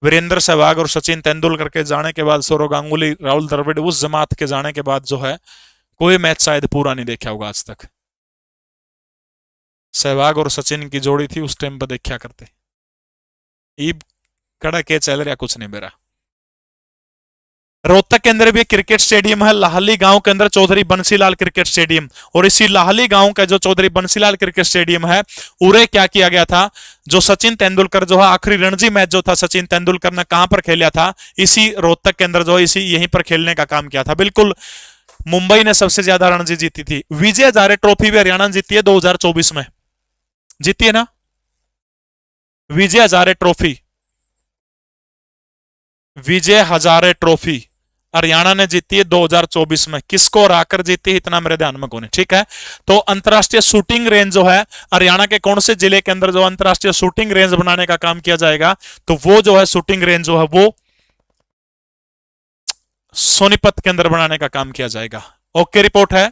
वीरेंद्र सहवाग और सचिन तेंदुलकर के जाने के बाद, सौरव गांगुली, राहुल द्रविड़, उस जमात के जाने के बाद जो है कोई मैच शायद पूरा नहीं देखा होगा आज तक। सहवाग और सचिन की जोड़ी थी उस टाइम पर देखा करते। ईब कड़ा के चल रहा कुछ नहीं मेरा। रोहतक के अंदर भी क्रिकेट स्टेडियम है, लाहली गांव के अंदर चौधरी बंसीलाल क्रिकेट स्टेडियम। और इसी लाहली गांव का जो चौधरी बंसीलाल क्रिकेट स्टेडियम है, उरे क्या किया गया था? जो सचिन तेंदुलकर जो है आखिरी रणजी मैच जो था सचिन तेंदुलकर ने कहां पर खेला था? इसी रोहतक के अंदर जो है इसी यहीं पर खेलने का काम किया था। बिल्कुल, मुंबई ने सबसे ज्यादा रणजी जीती थी। विजय हजारे ट्रॉफी भी हरियाणा जीती है 2024 में, जीती है ना विजय हजारे ट्रॉफी? विजय हजारे ट्रॉफी हरियाणा ने जीती है 2024 में। किसको हराकर जीती है इतना मेरे ध्यान में कौन है। ठीक है, तो अंतरराष्ट्रीय शूटिंग रेंज जो है हरियाणा के कौन से जिले के अंदर जो अंतरराष्ट्रीय शूटिंग रेंज बनाने का काम किया जाएगा? तो वो जो है शूटिंग रेंज जो है वो सोनीपत के अंदर बनाने का काम किया जाएगा। ओके रिपोर्ट है,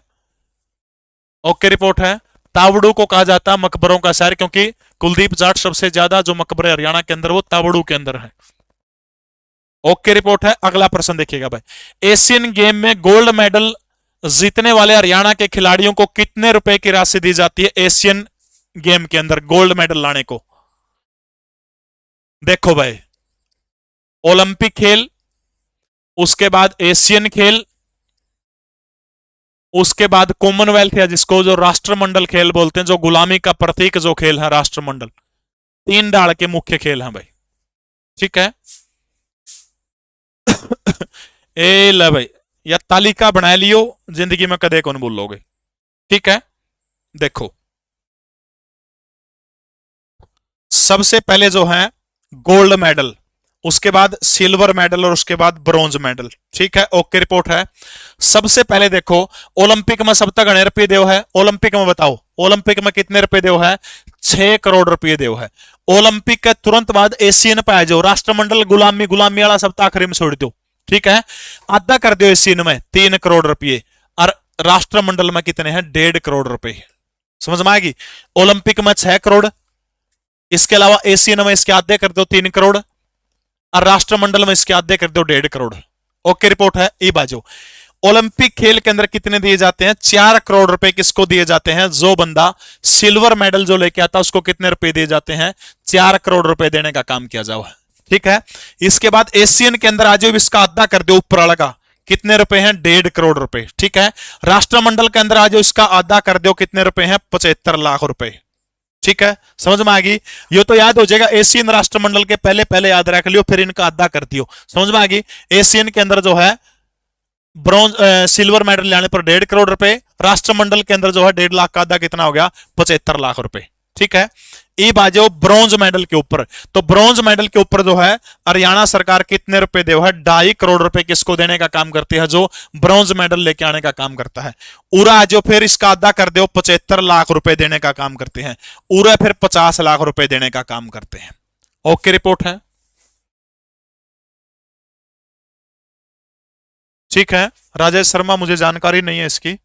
ओके रिपोर्ट है। तावड़ू को कहा जाता है मकबरों का शहर, क्योंकि कुलदीप जाट सबसे ज्यादा जो मकबरे हरियाणा के अंदर वो तावड़ू के अंदर है। ओके रिपोर्ट है। अगला प्रश्न देखिएगा भाई, एशियन गेम में गोल्ड मेडल जीतने वाले हरियाणा के खिलाड़ियों को कितने रुपए की राशि दी जाती है? एशियन गेम के अंदर गोल्ड मेडल लाने को। देखो भाई, ओलंपिक खेल, उसके बाद एशियन खेल, उसके बाद कॉमनवेल्थ या जिसको जो राष्ट्रमंडल खेल बोलते हैं, जो गुलामी का प्रतीक जो खेल है राष्ट्रमंडल, 3 डाल के मुख्य खेल हैं भाई। ठीक है ए ले भाई, या तालिका बना लियो, जिंदगी में कदे कौन बोलोगे। ठीक है, देखो सबसे पहले जो है गोल्ड मेडल, उसके बाद सिल्वर मेडल और उसके बाद ब्रॉन्ज मेडल। ठीक है, ओके रिपोर्ट है। सबसे पहले देखो ओलंपिक में सब तक गणे रुपये देव है। ओलंपिक में बताओ, ओलंपिक में कितने रुपए देव है? 6 करोड़ रुपये देव है। ओलंपिक के तुरंत बाद एशियन पे आ जाओ, राष्ट्रमंडल गुलामी गुलामी वाला सब आखिरी में छोड़ दो। ठीक है, आधा कर दो एशियन में 3 करोड़ रुपये, और राष्ट्रमंडल में कितने हैं? 1.5 करोड़ रुपए। समझ में आएगी? ओलंपिक में 6 करोड़, इसके अलावा एशियन में इसके आधे कर दो 3 करोड़, और राष्ट्रमंडल में इसके आधे कर दो 1.5 करोड़। ओके रिपोर्ट है। ई बाजू ओलंपिक खेल के अंदर कितने दिए जाते हैं? 4 करोड़ रुपए किसको दिए जाते हैं? जो बंदा सिल्वर मेडल जो लेके आता है उसको कितने रुपए दिए जाते हैं? 4 करोड़ रुपए देने का काम किया जाओ। ठीक है, इसके बाद एशियन के अंदर आज इसका आधा कर दो ऊपर वाला का, कितने रुपए हैं? 1.5 करोड़ रुपए। ठीक है, राष्ट्रमंडल के अंदर आज इसका आधा कर दो, कितने रुपए हैं? 75 लाख रुपए। ठीक है, समझ में आ गई? ये तो याद हो जाएगा, एशियन राष्ट्रमंडल के पहले पहले याद रख लियो, फिर इनका आधा कर दियो। समझ में आ गई? एशियन के अंदर जो है ब्रॉन्ज सिल्वर मेडल लाने पर 1.5 करोड़ रुपए, राष्ट्रमंडल के अंदर जो है 1.5 लाख का आधा कितना हो गया? 75 लाख रुपए। ठीक है, ये बाजो ब्रॉन्ज मेडल के ऊपर, तो ब्रॉन्ज मेडल के ऊपर जो है हरियाणा सरकार कितने रुपए दे है? 2.5 करोड़ रुपए किसको देने का काम करती है? जो ब्रॉन्ज मेडल लेके आने का काम करता है। उरा जो फिर इसका आधा कर दो 75 लाख रुपए देने का काम करते हैं। उरा फिर 50 लाख रुपए देने का काम करते हैं। ओके रिपोर्ट है। ठीक है, राजेश शर्मा मुझे जानकारी नहीं है इसकी,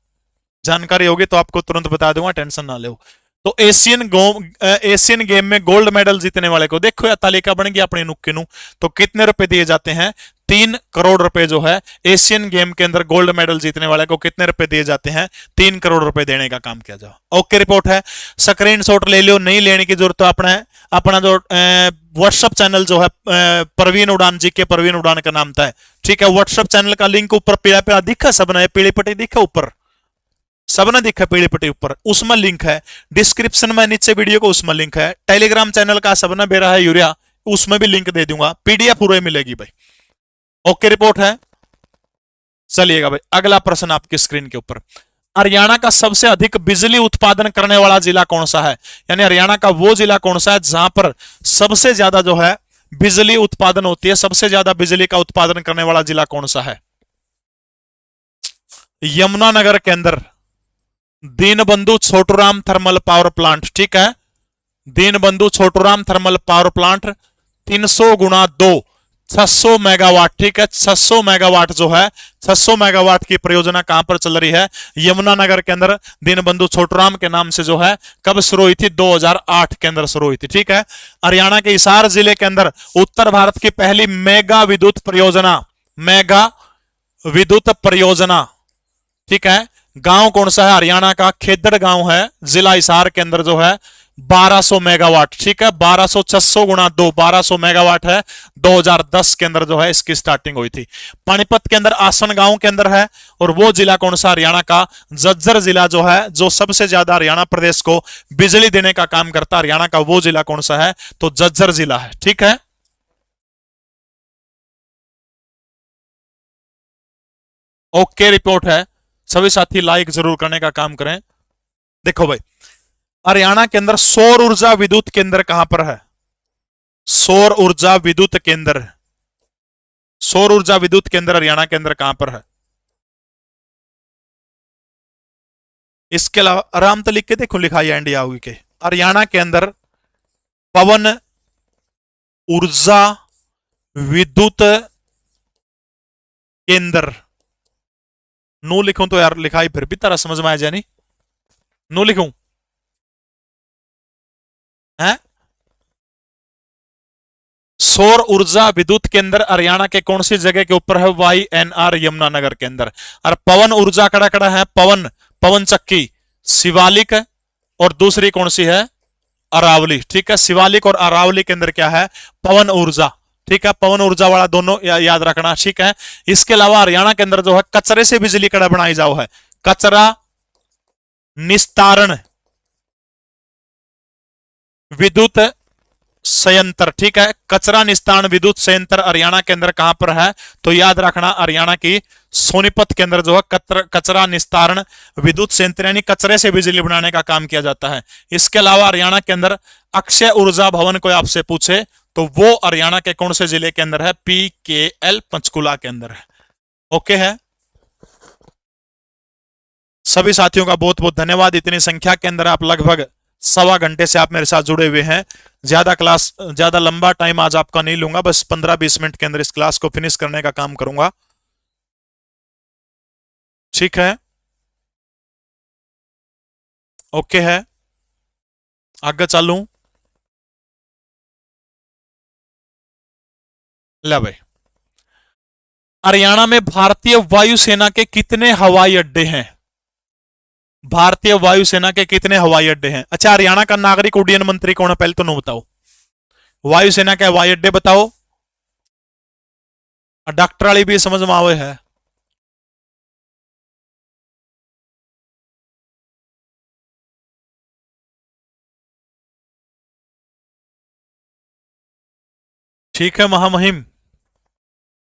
जानकारी होगी तो आपको तुरंत बता दूंगा, टेंशन ना लो। तो एशियन गेम में गोल्ड मेडल जीतने वाले को देखो, या तालिका बन गई अपनी नुक्के नु, तो कितने रुपए दिए जाते हैं? 3 करोड़ रुपए जो है एशियन गेम के अंदर गोल्ड मेडल जीतने वाले को कितने रुपए दिए जाते हैं? 3 करोड़ रुपए देने का काम किया जाए। ओके, रिपोर्ट है, स्क्रीनशॉट ले लो, नहीं लेने की जरूरत। तो अपना जो व्हाट्सएप चैनल जो है परवीन उड़ान जी के, परवीन उड़ान का नाम था, ठीक है। व्हाट्सएप चैनल का लिंक ऊपर पीला पीला दिखा सबने, पीली पट्टी दिखा ऊपर, सबने दिखा पीली पट्टी ऊपर, उसमें लिंक है। डिस्क्रिप्शन में नीचे वीडियो को उसमें लिंक है। टेलीग्राम चैनल का सबने बेरा है यूरिया, उसमें भी लिंक दे दूंगा, पीडीएफ पूरे मिलेगी भाई। ओके, रिपोर्ट है। चलिएगा भाई, अगला प्रश्न आपकी स्क्रीन के ऊपर, हरियाणा का सबसे अधिक बिजली उत्पादन करने वाला जिला कौन सा है? यानी हरियाणा का वो जिला कौन सा है जहां पर सबसे ज्यादा जो है बिजली उत्पादन होती है, सबसे ज्यादा बिजली का उत्पादन करने वाला जिला कौन सा है? यमुनानगर के अंदर Deenbandhu Chhoturam thermal power plant, ठीक है। Deenbandhu Chhoturam thermal power plant 300 गुणा 2, 600 मेगावाट, ठीक है। 600 मेगावाट जो है, 600 मेगावाट की परियोजना कहां पर चल रही है? यमुनानगर के अंदर दीनबंधु छोटूराम के नाम से जो है कब शुरू हुई थी? 2008 के अंदर शुरू हुई थी, ठीक है। हरियाणा के हिसार जिले के अंदर उत्तर भारत की पहली मेगा विद्युत परियोजना, मेगा विद्युत परियोजना, ठीक है, गांव कौन सा है? हरियाणा का खेदड़ गांव है, जिला हिसार के अंदर जो है 1200 मेगावाट, ठीक है। 1200, 600 गुणा 2, 1200 मेगावाट है। 2010 के अंदर जो है इसकी स्टार्टिंग हुई थी। पानीपत के अंदर आसन गांव के अंदर है, और वो जिला कौन सा? हरियाणा का झज्जर जिला जो है, जो सबसे ज्यादा हरियाणा प्रदेश को बिजली देने का काम करता है, हरियाणा का वो जिला कौन सा है? तो झज्जर जिला है, ठीक है। ओके, रिपोर्ट है। सभी साथी लाइक जरूर करने का काम करें। देखो भाई, हरियाणा के अंदर सौर ऊर्जा विद्युत केंद्र कहां पर है? सौर ऊर्जा विद्युत केंद्र, सौर ऊर्जा विद्युत केंद्र हरियाणा के अंदर कहां पर है? इसके अलावा आराम तो लिख के देखो, लिखा है इंडिया होगी के। हरियाणा के अंदर पवन ऊर्जा विद्युत केंद्र, नो लिखूं तो यार लिखाई फिर भी तरह समझ में आ जाए, नहीं नो लिखूं है? सौर ऊर्जा विद्युत केंद्र हरियाणा के कौन सी जगह के ऊपर है? YNR यमुनानगर के अंदर। और पवन ऊर्जा कड़ा कड़ा है, पवन, पवन चक्की शिवालिक, और दूसरी कौन सी है? अरावली, ठीक है। शिवालिक और अरावली के अंदर क्या है? पवन ऊर्जा, ठीक है। पवन ऊर्जा वाला दोनों याद रखना, ठीक है। इसके अलावा हरियाणा के अंदर जो है कचरे से बिजली कड़ा बनाई जाओ है, कचरा निस्तारण विद्युत संयंत्र, ठीक है। कचरा निस्तारण विद्युत संयंत्र हरियाणा के अंदर कहां पर है? तो याद रखना, हरियाणा की सोनीपत के अंदर जो है कचरा निस्तारण विद्युत संयंत्र, यानी कचरे से बिजली बनाने का काम किया जाता है। इसके अलावा हरियाणा के अंदर अक्षय ऊर्जा भवन कोई आपसे पूछे तो वो हरियाणा के कौन से जिले के अंदर है? PKL पंचकुला के अंदर है। ओके है। सभी साथियों का बहुत बहुत धन्यवाद। इतनी संख्या के अंदर आप लगभग 1.25 घंटे से आप मेरे साथ जुड़े हुए हैं। ज्यादा लंबा टाइम आज आपका नहीं लूंगा, बस 15-20 मिनट के अंदर इस क्लास को फिनिश करने का काम करूंगा, ठीक है। ओके है, आगे चालू। ले भाई, हरियाणा में भारतीय वायुसेना के कितने हवाई अड्डे हैं? भारतीय वायुसेना के कितने हवाई अड्डे हैं? अच्छा, हरियाणा का नागरिक उड्डयन मंत्री कौन है? पहले तो नो बताओ, वायुसेना के हवाई अड्डे बताओ। डॉक्टर वाली भी समझ में आवे है। ठीक है महामहिम।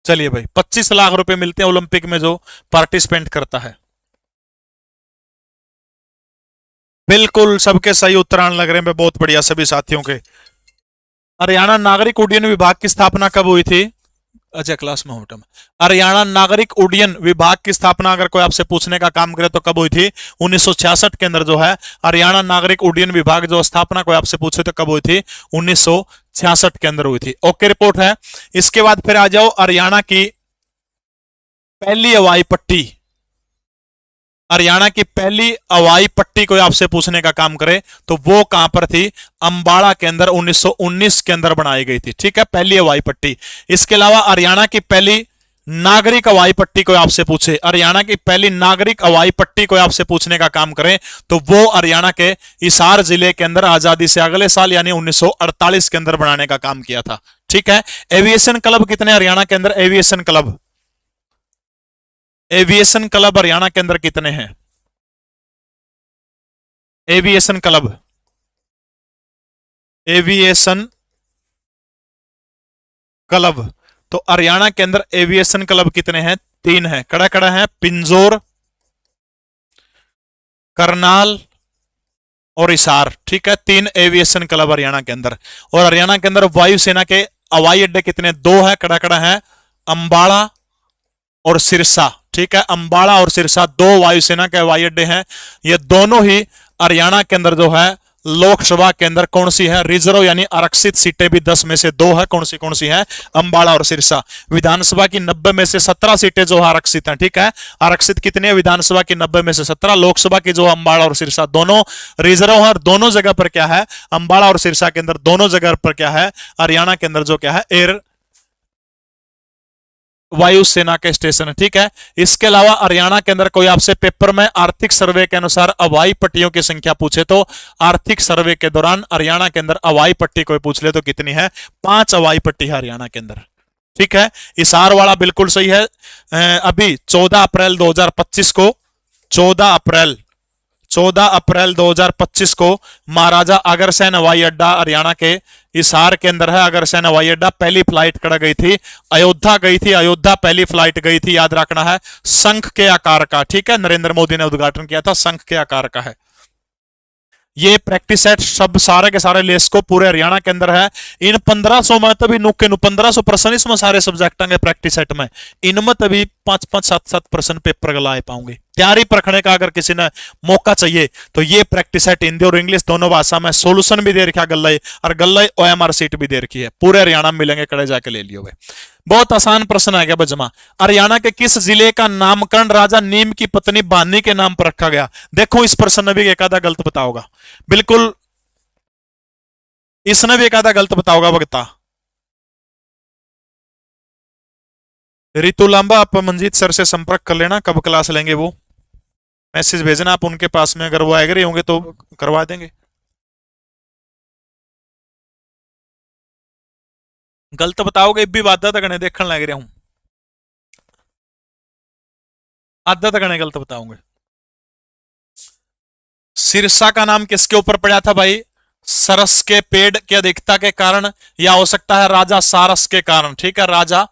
चलिए भाई, 25 लाख रुपए मिलते हैं ओलंपिक में जो पार्टिसिपेंट करता है। बिल्कुल सबके सही उत्तर आने लग रहे हैं, बहुत बढ़िया सभी साथियों के। हरियाणा नागरिक उड्डयन विभाग की स्थापना कब हुई थी? अच्छा, क्लास में होटम। हरियाणा नागरिक उड्डयन विभाग की स्थापना अगर कोई आपसे पूछने का काम करे तो कब हुई थी? 1966 के अंदर जो है हरियाणा नागरिक उड्डयन विभाग जो स्थापना कोई आपसे पूछे तो कब हुई थी? 1966 के अंदर हुई थी। ओके, रिपोर्ट है। इसके बाद फिर आ जाओ, हरियाणा की पहली हवाई पट्टी, हरियाणा की पहली हवाई पट्टी कोई आपसे पूछने का काम करे तो वो कहां पर थी? अंबाला के अंदर 1919 के अंदर बनाई गई थी, ठीक है, पहली हवाई पट्टी। इसके अलावा हरियाणा की पहली नागरिक हवाई पट्टी कोई आपसे पूछे, हरियाणा की पहली नागरिक हवाई पट्टी कोई आपसे पूछने का काम करें तो वो हरियाणा के हिसार जिले के अंदर आजादी से अगले साल यानी 1948 के अंदर बनाने का काम किया था। ठीक है। एविएशन क्लब कितने हरियाणा के अंदर? Aviation club, aviation club Haryana के अंदर कितने हैं? एविएशन क्लब, एविएशन क्लब, तो हरियाणा के अंदर एविएशन क्लब कितने हैं? 3 हैं। कड़ा कड़ा है, पिंजौर, करनाल और हिसार। ठीक है, 3 एविएशन क्लब हरियाणा के अंदर। और हरियाणा के अंदर वायुसेना के हवाई अड्डे कितने? 2 है। कड़ा कड़ा है, अंबाला और सिरसा। ठीक है, अंबाला और सिरसा 2 वायुसेना के हवाई अड्डे हैं। ये दोनों ही हरियाणा के अंदर जो है लोकसभा के अंदर कौन सी है? रिजर्व यानी आरक्षित सीटें भी 10 में से 2 है। कौन सी है? अंबाला और सिरसा। विधानसभा की 90 में से 17 सीटें जो आरक्षित हैं। ठीक है, आरक्षित कितनी है? विधानसभा की 90 में से 17। लोकसभा की जो अंबाला और सिरसा दोनों रिजर्व है। दोनों जगह पर क्या है? अंबाला और सिरसा के अंदर दोनों जगह पर क्या है? हरियाणा के अंदर जो क्या है? एयर वायुसेना के स्टेशन है। ठीक है, इसके अलावा हरियाणा के अंदर कोई आपसे पेपर में आर्थिक सर्वे के अनुसार हवाई पट्टियों की संख्या पूछे तो आर्थिक सर्वे के दौरान हरियाणा के अंदर हवाई पट्टी कोई पूछ ले तो कितनी है? 5 हवाई पट्टी है हरियाणा के अंदर। ठीक है, हिसार वाला बिल्कुल सही है। अभी 14 अप्रैल 2025 को 14 अप्रैल 2025 को महाराजा अग्रसेन हवाई अड्डा हरियाणा के हिसार के अंदर है। अग्रसेन हवाई अड्डा पहली फ्लाइट कड़ा गई थी? अयोध्या गई थी। अयोध्या पहली फ्लाइट गई थी, याद रखना है, शंख के आकार का। ठीक है, नरेंद्र मोदी ने उद्घाटन किया था, शंख के आकार का है। ये प्रैक्टिस सेट सब सारे के सारे लेस को पूरे हरियाणा के अंदर है। इन 1500 में तभी नुके 1500 प्रश्न इसमें सारे सब्जेक्ट के प्रैक्टिस सेट में, इनमें तभी 5-5 7-7 प्रश्न पेपर गलाए पाऊंगे। तैयारी परखने का अगर किसी ने मौका चाहिए तो ये प्रैक्टिस सेट हिंदी और इंग्लिश दोनों भाषा में सोल्यूशन भी दे रखा गल्ला और गल्ला OMR सीट भी दे रखी है। पूरे हरियाणा में मिलेंगे, कड़े जाके ले लियो। बहुत आसान प्रश्न आ गया बजमा। हरियाणा के किस जिले का नामकरण राजा नीम की पत्नी भानी के नाम पर रखा गया? देखो इस प्रश्न ने भी एक आधा गलत बताओगा, बिल्कुल इसने भी एक आधा गलत बताओगा। बगता रितु लांबा, आप मंजीत सर से संपर्क कर लेना, कब क्लास लेंगे वो मैसेज भेजना आप उनके पास में, अगर वो एग्री होंगे तो करवा देंगे। गलत बताओगे भी आधा तक देखने लग रहा हूं, आधा तक गलत बताओगे। सिरसा का नाम किसके ऊपर पड़ा था भाई? सरस के पेड़ की अधिकता के कारण, या हो सकता है राजा सारस के कारण। ठीक है, राजा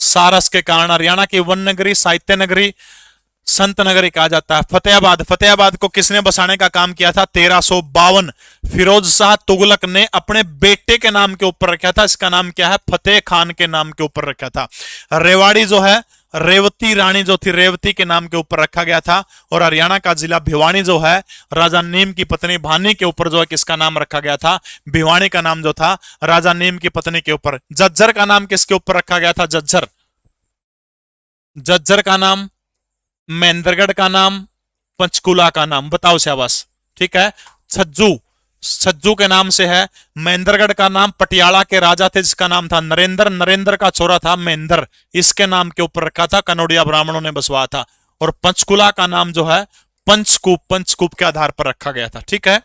सारस के कारण। हरियाणा की वन नगरी, साहित्य नगरी, संत नगरी कहा जाता है। फतेहाबाद, फतेहाबाद को किसने बसाने का काम किया था? 1352 फिरोज शाह तुगलक ने अपने बेटे के नाम के ऊपर रखा था। इसका नाम क्या है? फतेह खान के नाम के ऊपर रखा था। रेवाड़ी जो है, रेवती रानी जो थी, रेवती के नाम के ऊपर रखा गया था। और हरियाणा का जिला भिवानी जो है, राजा नीम की पत्नी भानी के ऊपर जो है किसका नाम रखा गया था? भिवानी का नाम जो था राजा नीम की पत्नी के ऊपर। झज्जर का नाम किसके ऊपर रखा गया था? झज्जर, झज्जर का नाम, महेंद्रगढ़ का नाम, पंचकुला का नाम, बताओ शाबाश। ठीक है, छज्जू, छज्जू के नाम से है। महेंद्रगढ़ का नाम पटियाला के राजा थे जिसका नाम था नरेंद्र, नरेंद्र का छोरा था महेंद्र, इसके नाम के ऊपर रखा था, कनौड़िया ब्राह्मणों ने बसवाया था। और पंचकुला का नाम जो है पंचकूप, पंचकूप के आधार पर रखा गया था। ठीक है,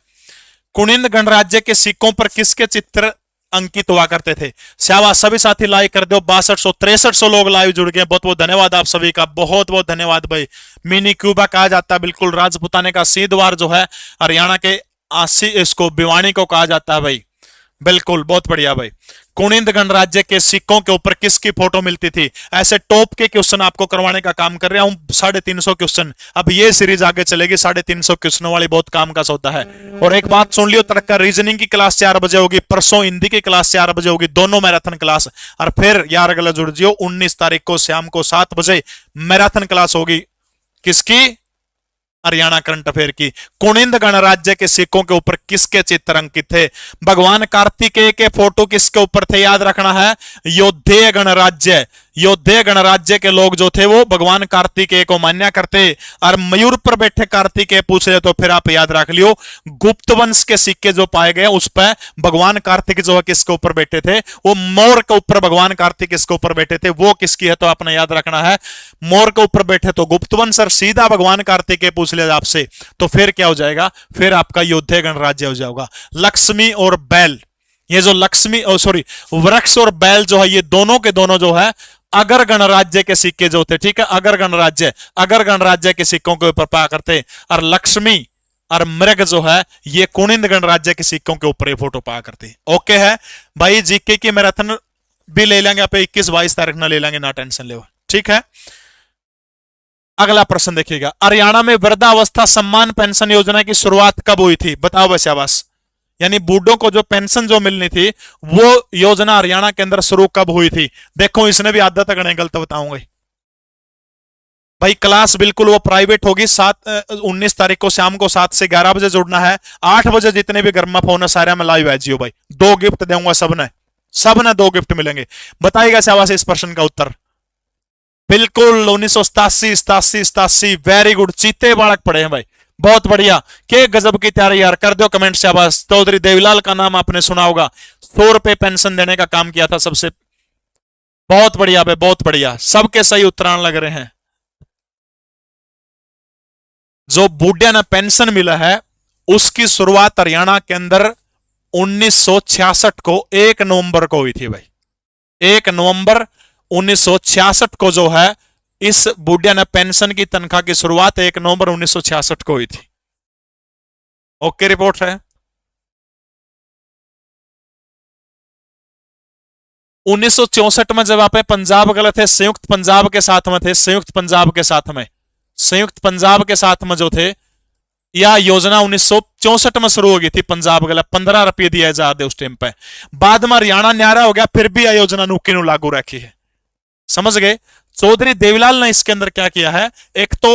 कुनिंद गणराज्य के सिक्कों पर किसके चित्र अंकित हुआ करते थे? शाबाश, सभी साथी लाइक कर दो। 6200-6300 लोग लाइव जुड़ गए, बहुत बहुत धन्यवाद आप सभी का, बहुत बहुत धन्यवाद भाई। मिनी क्यूबा कहा जाता है, बिल्कुल। राजपुताने का सीधवार जो है हरियाणा के इसको भिवानी को कहा जाता है भाई, बिल्कुल, बहुत बढ़िया भाई। कुनिंद गणराज्य के सिक्कों के ऊपर किसकी फोटो मिलती थी? ऐसे टॉप के क्वेश्चन आपको करवाने का काम कर रहा हूं, 350 क्वेश्चन। अब ये सीरीज आगे चलेगी, 350 क्वेश्चनों वाली, बहुत काम का सौदा है। और एक बात सुन लियो, तड़का रीजनिंग की क्लास 4 बजे होगी, परसों हिंदी की क्लास 4 बजे होगी, दोनों मैराथन क्लास। और फिर यार अगला जुड़ जियो, 19 तारीख को शाम को 7 बजे मैराथन क्लास होगी। किसकी? हरियाणा करंट अफेयर की। कुनिंद गणराज्य के सिक्कों के ऊपर किसके चित्र अंकित थे? भगवान कार्तिकेय के फोटो किसके ऊपर थे? याद रखना है, योद्धेय गणराज्य, योद्धे गणराज्य के लोग जो थे वो भगवान कार्तिकेय को मान्या करते। और मयूर पर बैठे कार्तिकेय पूछ ले तो फिर आप याद रख लियो, गुप्त वंश के सिक्के जो पाए गए उस पर भगवान कार्तिक जो है किसके ऊपर बैठे थे, वो मोर के ऊपर भगवान कार्तिक किसके ऊपर बैठे थे, वो किसकी है तो आपने याद रखना है, मोर के ऊपर बैठे तो गुप्त वंश। और सीधा भगवान कार्तिकेय पूछ ले आपसे तो फिर क्या हो जाएगा, फिर आपका योद्धे गणराज्य हो जाएगा। लक्ष्मी और बैल, ये जो लक्ष्मी सॉरी वृक्ष और बैल जो है ये दोनों के दोनों जो है अगर गणराज्य के सिक्के जो थे, ठीक है, अगर गणराज्य के सिक्कों के ऊपर पाया करते। और लक्ष्मी और मृग जो है ये कुनिंद गणराज्य के सिक्कों के ऊपर ये फोटो पाया करते। ओके है भाई, जीके की मैराथन भी ले लेंगे आप 21-22 तारीख ना ले लेंगे, ना टेंशन ले, ठीक है। अगला प्रश्न देखिएगा, हरियाणा में वृद्धावस्था सम्मान पेंशन योजना की शुरुआत कब हुई थी, बताओ बस आवास। यानी बूढ़ों को जो पेंशन जो मिलनी थी वो योजना हरियाणा के अंदर शुरू कब हुई थी। देखो इसने भी आधा तक नहीं गलत बताऊंगा भाई। क्लास बिल्कुल वो प्राइवेट होगी, 19 तारीख को शाम को 7 से 11 बजे जुड़ना है। 8 बजे जितने भी गर्मा फोन है सारे में लाइव है जियो भाई। 2 गिफ्ट दूंगा सबने 2 गिफ्ट मिलेंगे। बताइएगा शाबाश इस प्रश्न का उत्तर। बिल्कुल 1987 वेरी गुड, चीते बालक पड़े हैं भाई, बहुत बढ़िया। के गजब की तैयारी यार, कर दो कमेंट से आवाज। चौधरी देवीलाल का नाम आपने सुना होगा, 100 रुपए पेंशन देने का काम किया था सबसे। बहुत बढ़िया भाई, बहुत बढ़िया, सबके सही उत्तरायण लग रहे हैं। जो बूढ़िया ने पेंशन मिला है उसकी शुरुआत हरियाणा के अंदर 1966 को 1 नवंबर को हुई थी भाई। 1 नवंबर 1966 को जो है इस बूढ़िया ने पेंशन की तनख्वाह की शुरुआत 1 नवंबर 1966 को हुई थी। ओके रिपोर्ट है। 1964 में जब आप पंजाब गलत है, संयुक्त पंजाब के साथ में थे, संयुक्त पंजाब के साथ में जो थे, यह योजना 1964 में शुरू हो गई थी। पंजाब गलत 15 रुपये दिया जाते उस टाइम पे। बाद में हरियाणा न्यारा हो गया, फिर भी यह योजना नुकी लागू रखी है, समझ गए। चौधरी देवीलाल ने इसके अंदर क्या किया है, एक तो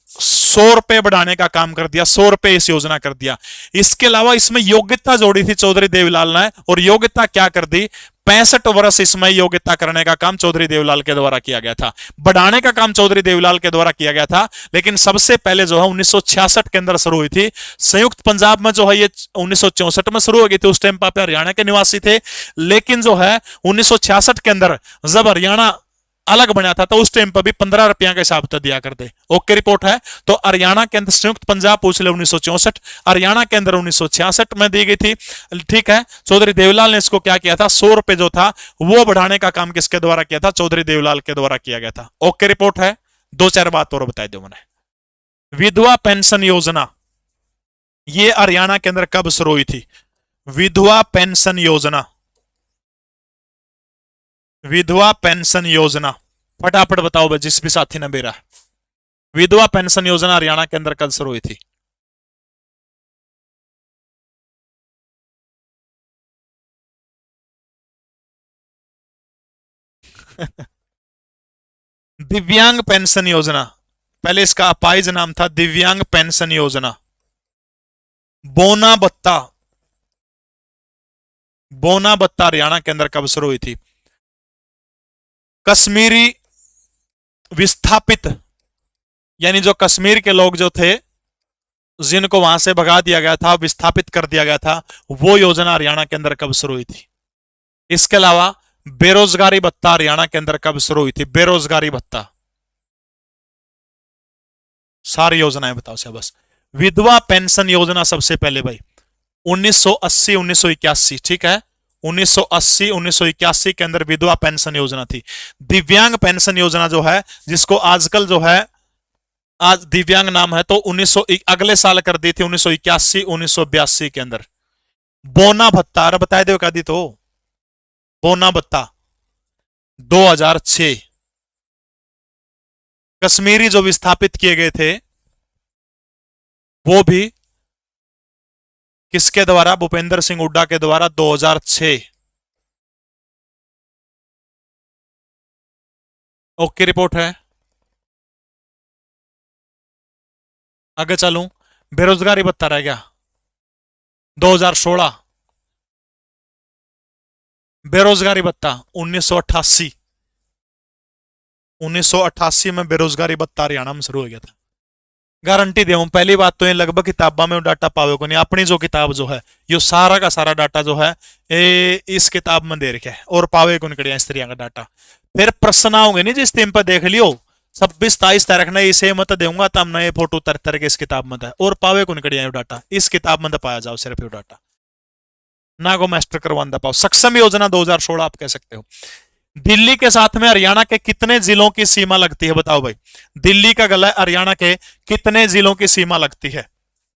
100 रुपए बढ़ाने का काम कर दिया, 100 रुपए इस योजना कर दिया। इसके अलावा इसमें योग्यता जोड़ी थी चौधरी देवीलाल ने, और योग्यता क्या कर दी, 65 वर्ष इसमें योग्यता करने का काम चौधरी देवीलाल के द्वारा किया गया था। बढ़ाने का काम चौधरी देवीलाल के द्वारा किया गया था, लेकिन सबसे पहले जो है 1966 के अंदर शुरू हुई थी। संयुक्त पंजाब में जो है ये 1964 में शुरू हो गई थी, उस टाइम पर हरियाणा के निवासी थे। लेकिन जो है 1966 के अंदर जब हरियाणा अलग बना था तो उस टाइम पर भी 15 रुपया के हिसाब से दिया करते। ओके रिपोर्ट है। तो हरियाणा के अंदर संयुक्त पंजाब पूछ ले 1964, हरियाणा के अंदर 1966 में दी गई थी, ठीक है। चौधरी देवीलाल ने इसको क्या किया था, 100 रुपए जो था वो बढ़ाने का काम किसके द्वारा किया था, चौधरी देवीलाल के द्वारा किया गया था। ओके रिपोर्ट है। 2-4 बात और बताई दो मैंने। विधवा पेंशन योजना ये हरियाणा के अंदर कब शुरू हुई थी, विधवा पेंशन योजना, विधवा पेंशन योजना, फटाफट बताओ भाई जिस भी साथी ने मेरा। विधवा पेंशन योजना हरियाणा के अंदर कब शुरू हुई थी। दिव्यांग पेंशन योजना, पहले इसका अपाइज नाम था दिव्यांग पेंशन योजना। बोना भत्ता, बोना भत्ता हरियाणा के अंदर कब शुरू हुई थी। कश्मीरी विस्थापित, यानी जो कश्मीर के लोग जो थे जिनको वहां से भगा दिया गया था, विस्थापित कर दिया गया था, वो योजना हरियाणा के अंदर कब शुरू हुई थी। इसके अलावा बेरोजगारी भत्ता हरियाणा के अंदर कब शुरू हुई थी, बेरोजगारी भत्ता, सारी योजनाएं बताओ से बस। विधवा पेंशन योजना सबसे पहले भाई 1980-1981, ठीक है, 1980-1981 के अंदर विधवा पेंशन योजना थी। दिव्यांग पेंशन योजना जो है, जिसको आजकल जो है आज दिव्यांग नाम है, तो 1900 अगले साल कर दी थी 1981-1982 के अंदर। बोना भत्ता, अरे बताए दो दी तो, बोना भत्ता 2006। कश्मीरी जो विस्थापित किए गए थे वो भी किसके द्वारा, भूपेंद्र सिंह हुड्डा के द्वारा 2006। ओके रिपोर्ट है। आगे चलूं, बेरोजगारी भत्ता रह गया 2016, बेरोजगारी भत्ता 1988, 1988 में बेरोजगारी भत्ता हरियाणा में शुरू हो गया था। गारंटी दे पहली बात तो ये लगभग किताबा में डाटा पावे को नहीं, अपनी जो किताब जो है ये सारा का सारा डाटा जो है ये इस किताब में दे रखा है और पावे को निकलिया इस तरह का डाटा। फिर प्रश्न आओगे नहीं जिस दिन पर देख लियो 26-23 तारीख ने इसे मत दूंगा तब नए फोटो तर के इस किताब में और पावे को निकलिया डाटा इस किताब में पाया जाओ सिर्फ ये डाटा ना को मास्टर करवाना पाओ। सक्षम योजना 2016 आप कह सकते हो। दिल्ली के साथ में हरियाणा के कितने जिलों की सीमा लगती है बताओ भाई। दिल्ली का गला हरियाणा के कितने जिलों की सीमा लगती है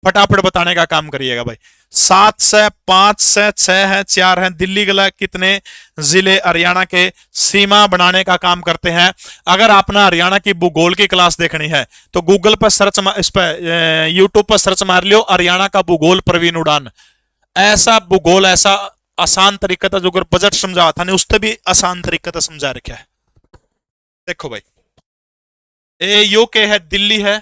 फटाफट बताने का काम करिएगा भाई। 7 से 5 से 6 है 4 है। दिल्ली गला कितने जिले हरियाणा के सीमा बनाने का काम करते हैं। अगर आपने हरियाणा की भूगोल की क्लास देखनी है तो गूगल पर सर्च इस पर यूट्यूब पर सर्च मार लियो हरियाणा का भूगोल प्रवीण उड़ान। ऐसा भूगोल ऐसा आसान तरीका था जो अगर बजट समझा था नहीं उससे भी आसान तरीका था समझा रखा है। देखो भाई ए यो के है दिल्ली है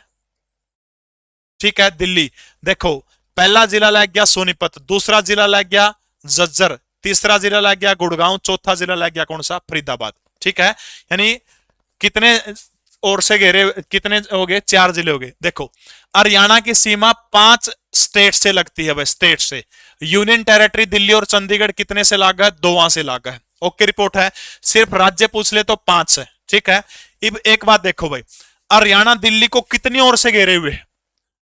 ठीक है। दिल्ली देखो पहला जिला लग गया सोनीपत, दूसरा जिला लग गया झज्जर, तीसरा जिला लग गया गुड़गांव, चौथा जिला लग गया कौन सा फरीदाबाद। ठीक है यानी कितने और से घेरे कितने हो गए 4 जिले हो गए। देखो हरियाणा की सीमा 5 स्टेट से लगती है भाई स्टेट से। यूनियन टेरिटरी दिल्ली और चंडीगढ़ कितने से लागा है 2 से लागा है। ओके रिपोर्ट है। सिर्फ राज्य पूछ ले तो 5 है। ठीक है अब एक बात देखो भाई हरियाणा दिल्ली को कितनी ओर से घेरे हुए।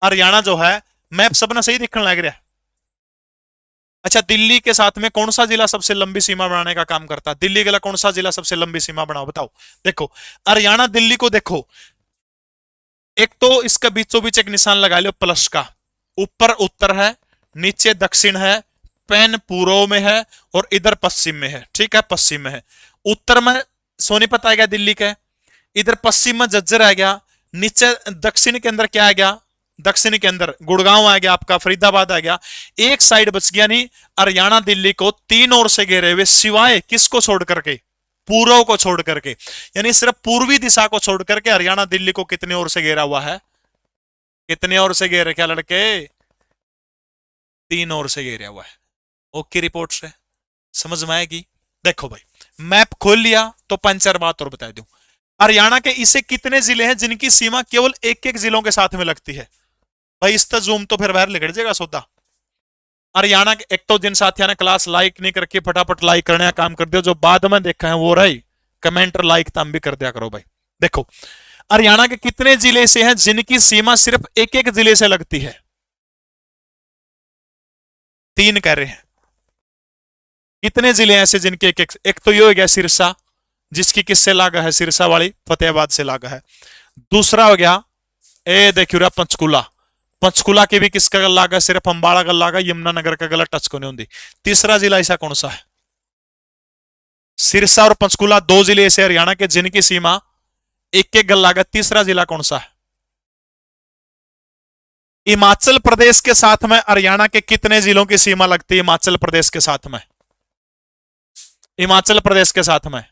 हरियाणा जो है मैप सबने सही दिखने लग रहा है। अच्छा दिल्ली के साथ में कौन सा जिला सबसे लंबी सीमा बनाने का काम करता है। दिल्ली के लिए कौन सा जिला सबसे लंबी सीमा बनाओ बताओ। देखो हरियाणा दिल्ली को देखो एक तो इसका बीचों बीच एक निशान लगा लो प्लस का। ऊपर उत्तर है नीचे दक्षिण है पैन पूर्व में है और इधर पश्चिम में है। ठीक है पश्चिम में है। उत्तर में सोनीपत आ गया दिल्ली के, इधर पश्चिम में झज्जर आ गया, नीचे दक्षिण के अंदर क्या आ गया दक्षिण के अंदर गुड़गांव आ गया आपका फरीदाबाद आ गया। एक साइड बच गया नहीं हरियाणा दिल्ली को 3 ओर से घेरे हुए सिवाय किसको छोड़ करके पूर्व को छोड़ करके। यानी सिर्फ पूर्वी दिशा को छोड़ करके हरियाणा दिल्ली को कितने ओर से घेरा हुआ है। कितने ओर से घेरे क्या लड़के 3 ओर से घेरा हुआ है। ओके रिपोर्ट से समझ में आएगी। देखो भाई मैप खोल लिया तो 5-4 बात और बता दूं। हरियाणा के इसे कितने जिले हैं जिनकी सीमा केवल एक जिलों के साथ में लगती है। भाई इस जूम तो फिर बाहर लिखट जाएगा सौदा। हरियाणा के एक तो जिन साथियों ने क्लास लाइक नहीं करके फटाफट लाइक करने का काम कर दिया, जो बाद में देखा है वो रही कमेंट लाइक तम भी कर दिया करो भाई। देखो हरियाणा के कितने जिले से हैं जिनकी सीमा सिर्फ एक जिले से लगती है। 3 कह रहे हैं। कितने जिले ऐसे जिनके एक तो ये हो गया सिरसा जिसकी किससे लागा है सिरसा वाली फतेहाबाद से लागा है। दूसरा हो गया ए देखियो पंचकुला, पंचकुला के भी किसका गल लागा सिर्फ अंबाला गल लागा यमुनानगर का गला टच को नहीं होती। तीसरा जिला ऐसा कौन सा है। सिरसा और पंचकुला 2 जिले ऐसे हरियाणा के जिनकी सीमा एक गल लागा। तीसरा जिला कौन सा है। हिमाचल प्रदेश के साथ में हरियाणा के कितने जिलों की सीमा लगती है। हिमाचल प्रदेश के साथ में हिमाचल प्रदेश के साथ में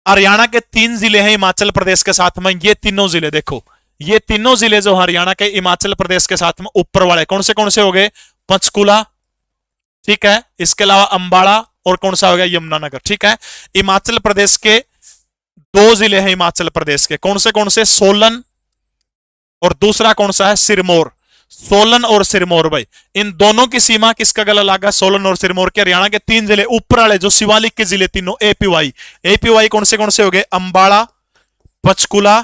हरियाणा के 3 जिले हैं हिमाचल प्रदेश के साथ में। ये तीनों जिले देखो ये तीनों जिले जो हरियाणा के हिमाचल प्रदेश के साथ में ऊपर वाले कौन से हो गए पंचकुला। ठीक है इसके अलावा अंबाला और कौन सा हो गया यमुनानगर। ठीक है हिमाचल प्रदेश के 2 जिले हैं हिमाचल प्रदेश के कौन से सोलन और दूसरा कौन सा है सिरमौर। सोलन और सिरमौर भाई इन दोनों की सीमा किसका गला लागा सोलन और सिरमौर के। हरियाणा के 3 जिले ऊपर वाले जो शिवालिक के जिले तीनों एपीवाई कौन से हो गए अंबाला पंचकुला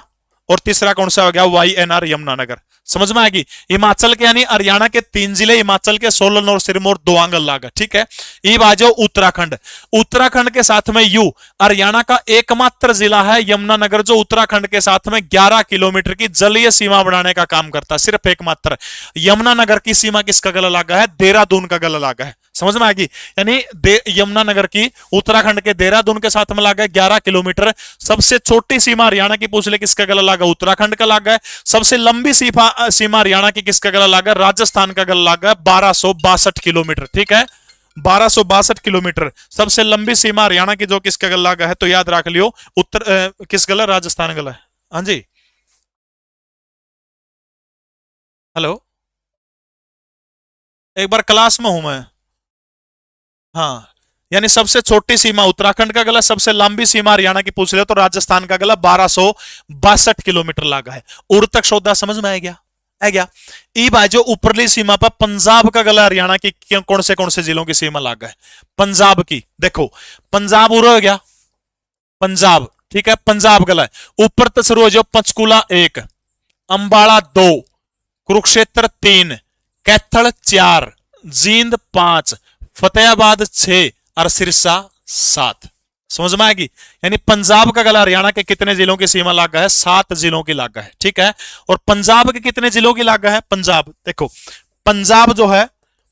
और तीसरा कौन सा हो गया YNR यमुनानगर। समझ में आएगी। हिमाचल के यानी हरियाणा के 3 जिले हिमाचल के सोलन और सिरमौर 2 आंगल लागा। ठीक है ये आ जाओ उत्तराखंड। उत्तराखंड के साथ में यू हरियाणा का एकमात्र जिला है यमुनानगर जो उत्तराखंड के साथ में 11 किलोमीटर की जलीय सीमा बनाने का काम करता है। सिर्फ एकमात्र यमुनानगर की सीमा किसका गला लागा है देहरादून का गला लागा है। समझ में आएगी। यानी यमुनानगर की उत्तराखंड के देहरादून के साथ में लागा है 11 किलोमीटर। सबसे छोटी सीमा हरियाणा की पूछ ले किसका गला लागा उत्तराखंड का लागा है। सबसे लंबी सीमा हरियाणा की किसका गला लागा राजस्थान का गला लागा 1262 किलोमीटर। ठीक है 1262 किलोमीटर सबसे लंबी सीमा हरियाणा की जो किसका गला लागा है। तो याद रख लियो उत्तर किस गला राजस्थान गला है। हाँ जी हेलो एक बार क्लास में हूं मैं। हाँ यानी सबसे छोटी सीमा उत्तराखंड का गला, सबसे लंबी सीमा हरियाणा की पूछ ले तो राजस्थान का गला 1262 किलोमीटर लागा है। उर तक सौदा समझ में आ गया, है क्या। ई भाई जो ऊपरली सीमा पर पंजाब का गला हरियाणा की कौन से जिलों की सीमा लागा है, पंजाब की। देखो पंजाब उर हो गया, पंजाब, ठीक है, पंजाब गला है। ऊपर तो शुरू हो जाओ, पंचकुला 1, अंबाला 2, कुरुक्षेत्र 3, कैथल 4, जींद 5, फतेहाबाद 6 और सिरसा 7। समझ में आएगी। यानी पंजाब का गला हरियाणा के कितने जिलों की सीमा लागा है, 7 जिलों की लागा है, ठीक है। और पंजाब के कितने जिलों की लागा है, पंजाब देखो, पंजाब जो है,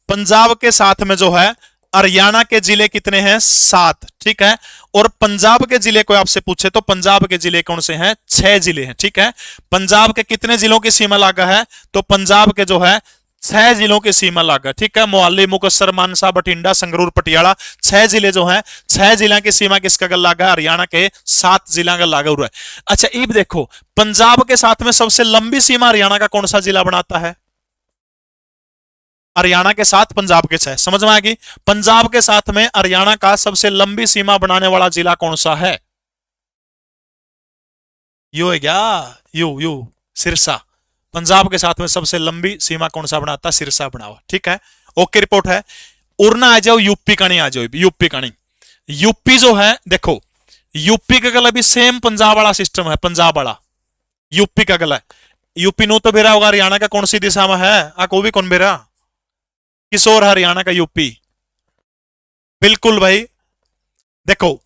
पंजाब के साथ में जो है हरियाणा के जिले कितने हैं, 7, ठीक है। और पंजाब के जिले को आपसे पूछे तो पंजाब के जिले कौन से हैं, 6 जिले हैं, ठीक है। पंजाब के कितने जिलों की सीमा लागा है, तो पंजाब के जो है 6 जिलों की सीमा लागा, ठीक है। मोहाली, मुक्तसर, मानसा, बठिंडा, संगरूर, पटियाला, 6 जिले जो हैं, 6 जिला की सीमा किसका गल लागा, हरियाणा के 7 जिला का लागा हुआ है। अच्छा अब देखो, पंजाब के साथ में सबसे लंबी सीमा हरियाणा का कौन सा जिला बनाता है, हरियाणा के साथ पंजाब के 6, समझ में आएगी। पंजाब के साथ में हरियाणा का सबसे लंबी सीमा बनाने वाला जिला कौन सा है, यू है क्या, यू सिरसा। पंजाब के साथ में सबसे लंबी सीमा कौन सा बनाता, सिरसा बना हुआ, ठीक है। ओके रिपोर्ट है। उड़ना आ जाओ, यूपी का नहीं आ जाओ, यूपी का नहीं। यूपी जो है देखो, यूपी का गला भी सेम पंजाब वाला सिस्टम है, पंजाब वाला यूपी का गला है। यूपी नो तो बेरा होगा, हरियाणा का कौन सी दिशा में है, आ को भी कौन बेरा, किशोर हरियाणा का यूपी, बिल्कुल भाई। देखो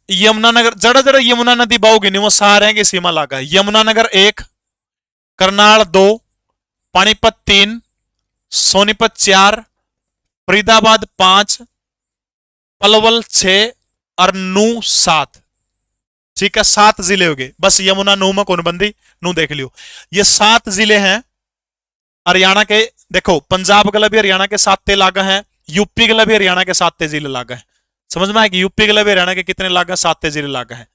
यमुनानगर, जरा जरा यमुना नदी बहोगी नहीं, वो सारे की सीमा लागा है। यमुनानगर 1, करनाल 2, पानीपत 3, सोनीपत 4, फरीदाबाद 5, पलवल 6 और नू 7, ठीक है। 7 जिले हो गए बस, यमुना नू में कौन बंदी, नू देख लियो। ये 7 जिले हैं हरियाणा के। देखो पंजाब गला भी हरियाणा के 7 लागा है, यूपी गला भी हरियाणा के 7 जिले लागा है। समझ में आएगी, यूपी गला भी हरियाणा के कितने लागा, 7 जिले लागा है,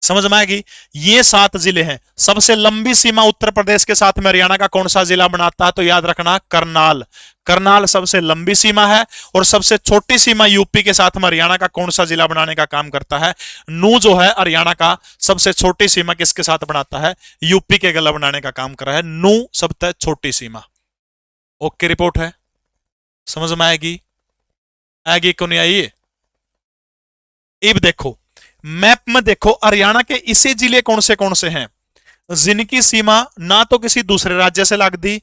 समझ में आएगी। ये 7 जिले हैं। सबसे लंबी सीमा उत्तर प्रदेश के साथ में हरियाणा का कौन सा जिला बनाता है, तो याद रखना करनाल। करनाल सबसे लंबी सीमा है। और सबसे छोटी सीमा यूपी के साथ में हरियाणा का कौन सा जिला बनाने का काम करता है, नू जो है हरियाणा का सबसे छोटी सीमा किसके साथ बनाता है, यूपी के गला बनाने का काम कर रहा है, नू सबसे छोटी सीमा। ओके रिपोर्ट है, समझ में आएगी, आएगी क्यों नहीं आई। अब देखो मैप में देखो, हरियाणा के इसे जिले कौन से हैं जिनकी सीमा ना तो किसी दूसरे राज्य से लगती,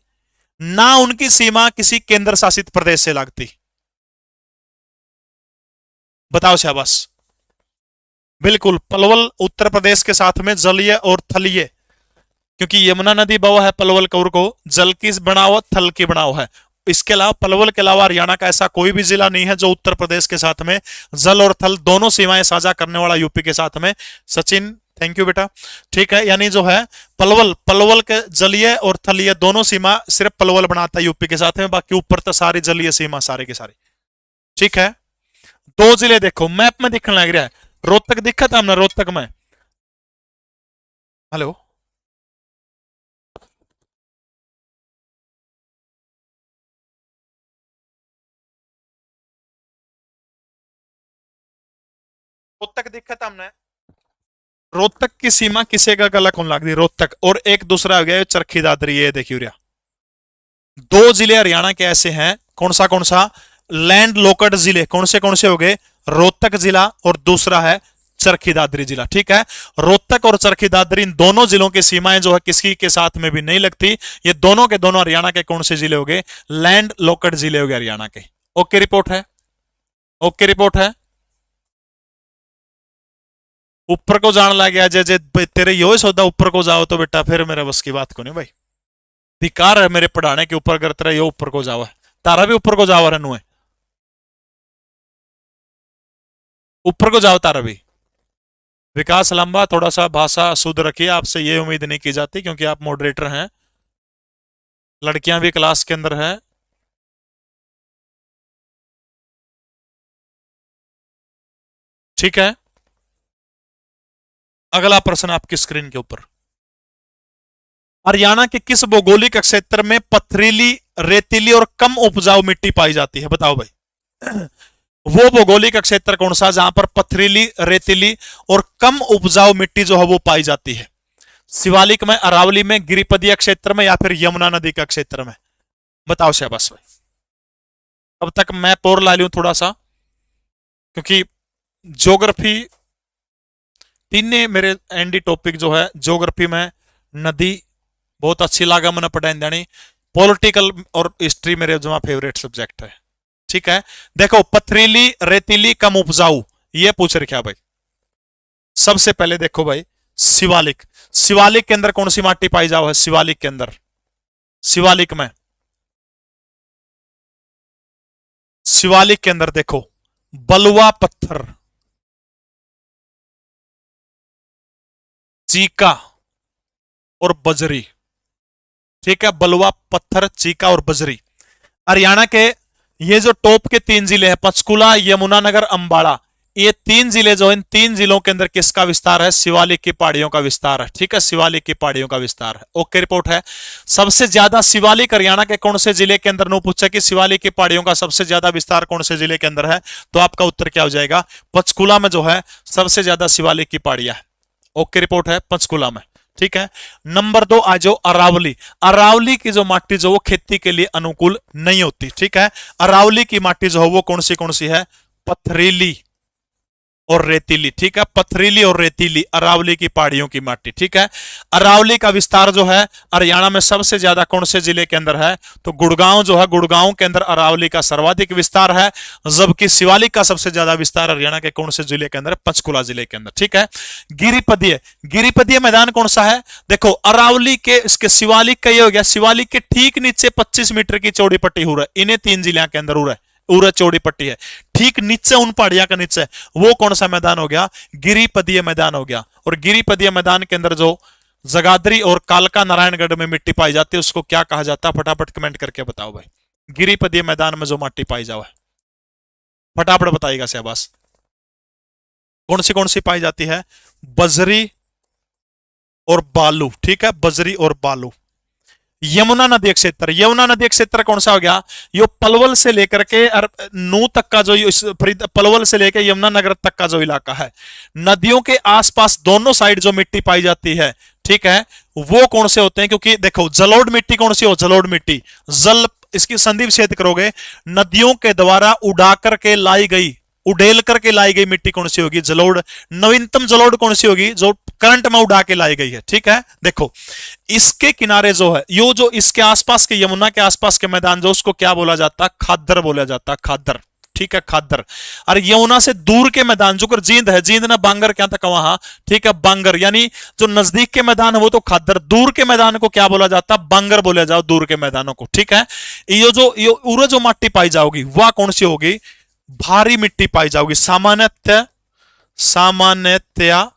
ना उनकी सीमा किसी केंद्र शासित प्रदेश से लगती। बताओ शाबाश। बिल्कुल, पलवल उत्तर प्रदेश के साथ में जलीय और थलीय, क्योंकि यमुना नदी बवा है पलवल कौर को, जल की बनाओ थल की बनाओ है। इसके अलावा पलवल के अलावा हरियाणा का ऐसा कोई भी जिला नहीं है जो उत्तर प्रदेश के साथ में जल और थल दोनों सीमाएं साझा करने वाला यूपी के साथ में। सचिन थैंक यू बेटा, ठीक है। यानी जो है पलवल के जलीय और थलीय दोनों सीमा सिर्फ पलवल बनाता है यूपी के साथ में, बाकी ऊपर तो सारी जलीय सीमा सारे की सारी, ठीक है। 2 जिले देखो मैप में दिखने लग रहा है, रोहतक दिखा था हमने, रोहतक में, हेलो रोहतक दिखा था हमने। रोहतक की सीमा किसे का गला कौन लगती, रोहतक। और एक दूसरा हो गया चरखी दादरी, ये देखियो रिया। 2 जिले हरियाणा के ऐसे हैं, कौन सा लैंड लॉक्ड जिले, कौन से हो गए, रोहतक जिला और दूसरा है चरखी दादरी जिला, ठीक है। रोहतक और चरखी दादरी इन दोनों जिलों की सीमाएं जो है किसी के साथ में भी नहीं लगती। ये दोनों के दोनों हरियाणा के कौन से जिले हो गए, लैंड लॉक्ड जिले हो गए हरियाणा के। ओके रिपोर्ट है, ओके रिपोर्ट है। ऊपर को जान लग गया, जे तेरे यो सौदा ऊपर को जाओ तो बेटा फिर मेरे बस की बात को नहीं भाई, धिकार है मेरे पढ़ाने के ऊपर, करते रहे यो ऊपर को जाओ है, तारा भी ऊपर को जाओ रनु है, ऊपर को जाओ तारा भी। विकास लंबा, थोड़ा सा भाषा शुद्ध रखिए, आपसे ये उम्मीद नहीं की जाती क्योंकि आप मॉडरेटर हैं, लड़कियां भी क्लास के अंदर है। ठीक है, अगला प्रश्न आपकी स्क्रीन के ऊपर, हरियाणा के किस भौगोलिक क्षेत्र में पथरीली, रेतीली और कम उपजाऊ मिट्टी पाई जाती है, बताओ भाई। वो भौगोलिक क्षेत्र कौन सा जहां पर पथरीली, रेतीली और कम उपजाऊ मिट्टी जो है वो पाई जाती है? शिवालिक में, अरावली में, गिरिपदीय क्षेत्र में, या फिर यमुना नदी का क्षेत्र में? बताओ शाबाश भाई। अब तक मैं पोर ला लूं थोड़ा सा, क्योंकि ज्योग्राफी तीन मेरे एनडी टॉपिक जो है, ज्योग्राफी में नदी बहुत अच्छी लागा मैंने पढ़ाई देनी, पॉलिटिकल और हिस्ट्री मेरे जो फेवरेट सब्जेक्ट है। ठीक है, देखो पथरीली, रेतीली, कम उपजाऊ, ये पूछ रखा भाई। सबसे पहले देखो भाई, शिवालिक। शिवालिक के अंदर कौन सी माटी पाई जाओ है? शिवालिक के अंदर, शिवालिक में, शिवालिक के अंदर देखो, बलुआ पत्थर, चीका और बजरी। ठीक है, बलुआ पत्थर, चीका और बजरी। हरियाणा के ये जो टॉप के तीन जिले हैं, पंचकुला, यमुनानगर, अंबाला, ये तीन जिले जो, इन तीन जिलों के अंदर किसका विस्तार है? शिवालिक की पहाड़ियों का विस्तार है। ठीक है, शिवालिक की पहाड़ियों का विस्तार है। ओके, रिपोर्ट है। सबसे ज्यादा शिवालिक हरियाणा के कौन से जिले के अंदर? नो पूछा कि शिवालिक की पहाड़ियों का सबसे ज्यादा विस्तार कौन से जिले के अंदर है, तो आपका उत्तर क्या हो जाएगा? पंचकुला में जो है सबसे ज्यादा शिवालिक की पहाड़ियां है। ओके, रिपोर्ट है, पंचकुला में। ठीक है, नंबर 2 आ जाओ, अरावली। अरावली की जो माटी जो वो खेती के लिए अनुकूल नहीं होती। ठीक है, अरावली की माटी जो है वो कौन सी है? पथरीली और रेतीली। ठीक है, पथरीली और रेतीली, अरावली की पहाड़ियों की माटी। ठीक है, अरावली का विस्तार जो है हरियाणा में सबसे ज्यादा कौन से जिले के अंदर है? तो गुड़गांव जो है, गुड़गांव के अंदर अरावली का सर्वाधिक विस्तार है, जबकि शिवालिक का सबसे ज्यादा विस्तार हरियाणा के कौन से जिले के अंदर? पंचकुला जिले के अंदर। ठीक है, गिरिपदीय, गिरिपदीय मैदान कौन सा है? देखो अरावली के, इसके शिवालिक का ये हो गया, शिवालिक के ठीक नीचे 25 मीटर की चौड़ी पट्टी हो रहा है, इन्हें तीन जिलों के अंदर हो रहा है, उरा चौड़ी पट्टी है। ठीक नीचे, उन पहाड़ियां का नीचे, वो कौन सा मैदान हो गया? गिरिपदीय मैदान हो गया। और गिरिपदीय मैदान के अंदर जो जगाधरी और कालका नारायणगढ़ में मिट्टी पाई जाती है उसको क्या कहा जाता है? फटाफट कमेंट करके बताओ भाई। गिरिपदीय मैदान में जो मिट्टी पाई जाओ है, फटाफट बताइएगा शहबाज। कौन सी पाई जाती है? बजरी और बालू। ठीक है, बजरी और बालू। यमुना नदी क्षेत्र, यमुना नदी क्षेत्र कौन सा हो गया? यो पलवल से लेकर के नू तक का जो, पलवल से लेकर यमुनानगर तक का जो इलाका है, नदियों के आसपास दोनों साइड जो मिट्टी पाई जाती है, ठीक है, वो कौन से होते हैं? क्योंकि देखो जलोढ़ मिट्टी कौन सी हो? जलोढ़ मिट्टी, जल, इसकी संधि विच्छेद करोगे, नदियों के द्वारा उड़ा करके लाई गई, उड़ेल करके लाई गई मिट्टी कौन सी होगी? जलोढ़। नवीनतम जलोढ़ कौन सी होगी? जो करंट में उड़ा के लाई गई है। ठीक है, देखो इसके किनारे जो है, यो जो इसके आसपास के, यमुना के आसपास के मैदान जो, उसको क्या बोला जाता है? खादर बोला जाता है, खादर। ठीक है, खादर। और यमुना से दूर के मैदान जो कर जींद है, जींद ना बांगर क्या तक वहां, ठीक है, बांगर, यानी जो नजदीक के मैदान है वो तो खादर, दूर के मैदान को क्या बोला जाता है? बांगर बोला जाओ, दूर के मैदानों को। ठीक है, ये जो माटी पाई जाओगी वह कौन सी होगी? भारी मिट्टी पाई जाओगी, सामान्यतया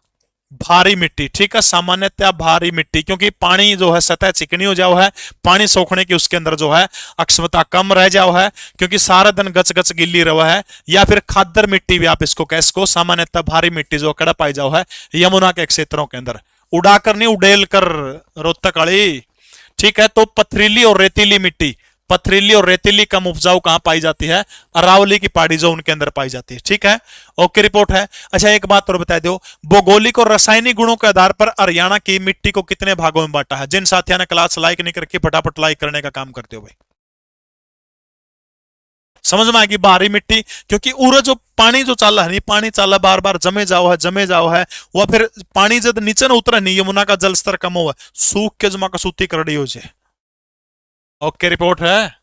भारी मिट्टी। ठीक है, सामान्यतया भारी मिट्टी, क्योंकि पानी जो है सतह चिकनी हो जाओ है, पानी सोखने की उसके अंदर जो है अक्षमता कम रह जाओ है, क्योंकि सारा दिन गच गच गिल्ली रहा है। या फिर खादर मिट्टी भी आप इसको कह सको, सामान्यतः भारी मिट्टी जो कड़ा पाई जाओ है यमुना के क्षेत्रों के अंदर, उड़ाकर नहीं उड़ेल कर, रोहतक वाली। ठीक है, तो पथरीली और रेतीली मिट्टी, पथरीली और रेतीली कम उपजाऊ कहां पाई जाती है? अरावली की पहाड़ी जो उनके अंदर पाई जाती है। ठीक है, ओके, रिपोर्ट है। अच्छा एक बात और बता दो, भौगोलिक और रासायनिक गुणों के आधार पर हरियाणा की मिट्टी को कितने भागों में बांटा है? जिन साथियों ने क्लास लाइक नहीं करके फटाफट लाइक करने का काम करते हो भाई। समझ में आएगी भारी मिट्टी, क्योंकि उरे जो पानी जो चाला है नहीं, पानी चाला बार बार जमे जाओ है, वह फिर पानी जब नीचे न उतरे नहीं, यमुना का जल स्तर कम हुआ, सूख के जमा का सूती करड़ी हो जाए। ओके, रिपोर्ट है।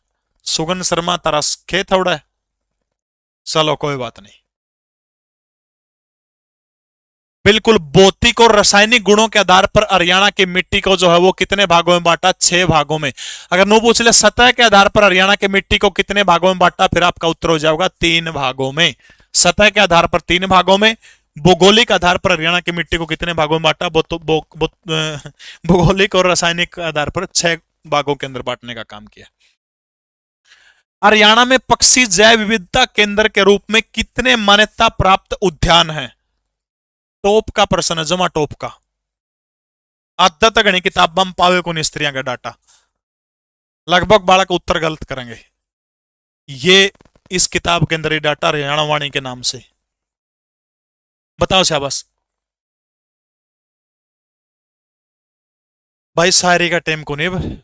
सुगन शर्मा तारा खेत थोड़ा है, चलो कोई बात नहीं। बिल्कुल, भौतिक और रासायनिक गुणों के आधार पर हरियाणा की मिट्टी को जो है वो कितने भागों में बांटा? 6 भागों में। अगर नो पूछ ले सतह के आधार पर हरियाणा की मिट्टी को कितने भागों में बांटा, फिर आपका उत्तर हो जाएगा 3 भागों में। सतह के आधार पर 3 भागों में, भौगोलिक आधार पर हरियाणा की मिट्टी को कितने भागों में बांटा? भौगोलिक और रासायनिक आधार पर 6 भागों के अंदर बांटने का काम किया। हरियाणा में पक्षी जैव विविधता केंद्र के रूप में कितने मान्यता प्राप्त उद्यान हैं? टॉप का प्रश्न है, जमा टॉप का। आदत गणी किताब में पावे को स्त्रियां का डाटा, लगभग बालक उत्तर गलत करेंगे। ये इस किताब के अंदर ये डाटा हरियाणा वाणी के नाम से। बताओ शाबाश भाई। शायरी का टाइम को नहीं,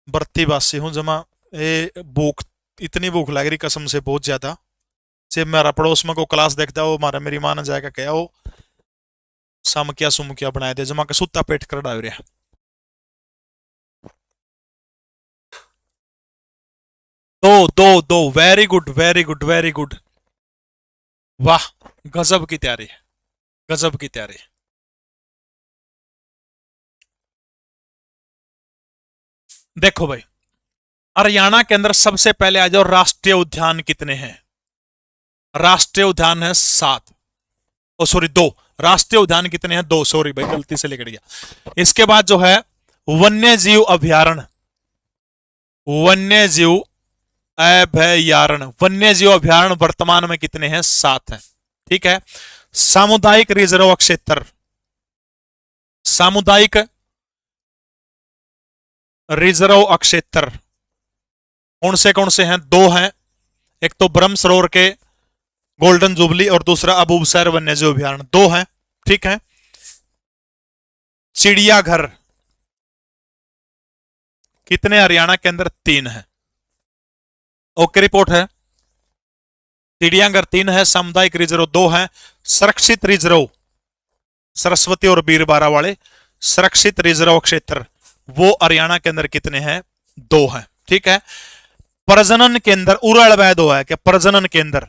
बरती बासी हूं जमा। ये भूख, इतनी भूख लग रही कसम से बहुत ज्यादा। जब मेरा पड़ोस में को क्लास देखता हो मारा मेरी मां ने जाएगा क्या हो सामकिया सुमकिया बनाए दे जमा के सुत्ता पेट कर डाल रहा। दो दो दो, very good very good very good, वाह गजब की तैयारी है, गजब की तैयारी। देखो भाई, हरियाणा के अंदर सबसे पहले आ जाओ, राष्ट्रीय उद्यान कितने हैं? राष्ट्रीय उद्यान है 7, ओ सॉरी 2। राष्ट्रीय उद्यान कितने हैं? 2, सॉरी भाई गलती से लेकर गया। इसके बाद जो है वन्य जीव अभयारण्य, वन्य जीव अभयारण्य, वन्य जीव अभयारण्य वर्तमान में कितने हैं? 7 हैं। ठीक है। सामुदायिक रिजर्व क्षेत्र, सामुदायिक रिजर्व क्षेत्र कौन से हैं? 2 हैं। एक तो ब्रह्म सरोवर के गोल्डन जुबली और दूसरा अबूबसैर वन्यजीव अभयारण्य, 2 हैं। ठीक है। चिड़ियाघर कितने हरियाणा के अंदर? 3 है। ओके रिपोर्ट है। चिड़ियाघर 3 है, सामुदायिक रिजर्व 2 है, सुरक्षित रिजर्व सरस्वती और बीरबारा वाले सुरक्षित रिजर्व क्षेत्र वो हरियाणा के अंदर कितने हैं? 2 हैं। ठीक है। प्रजनन केंद्र उड़ाड़ वैद है कि प्रजनन केंद्र,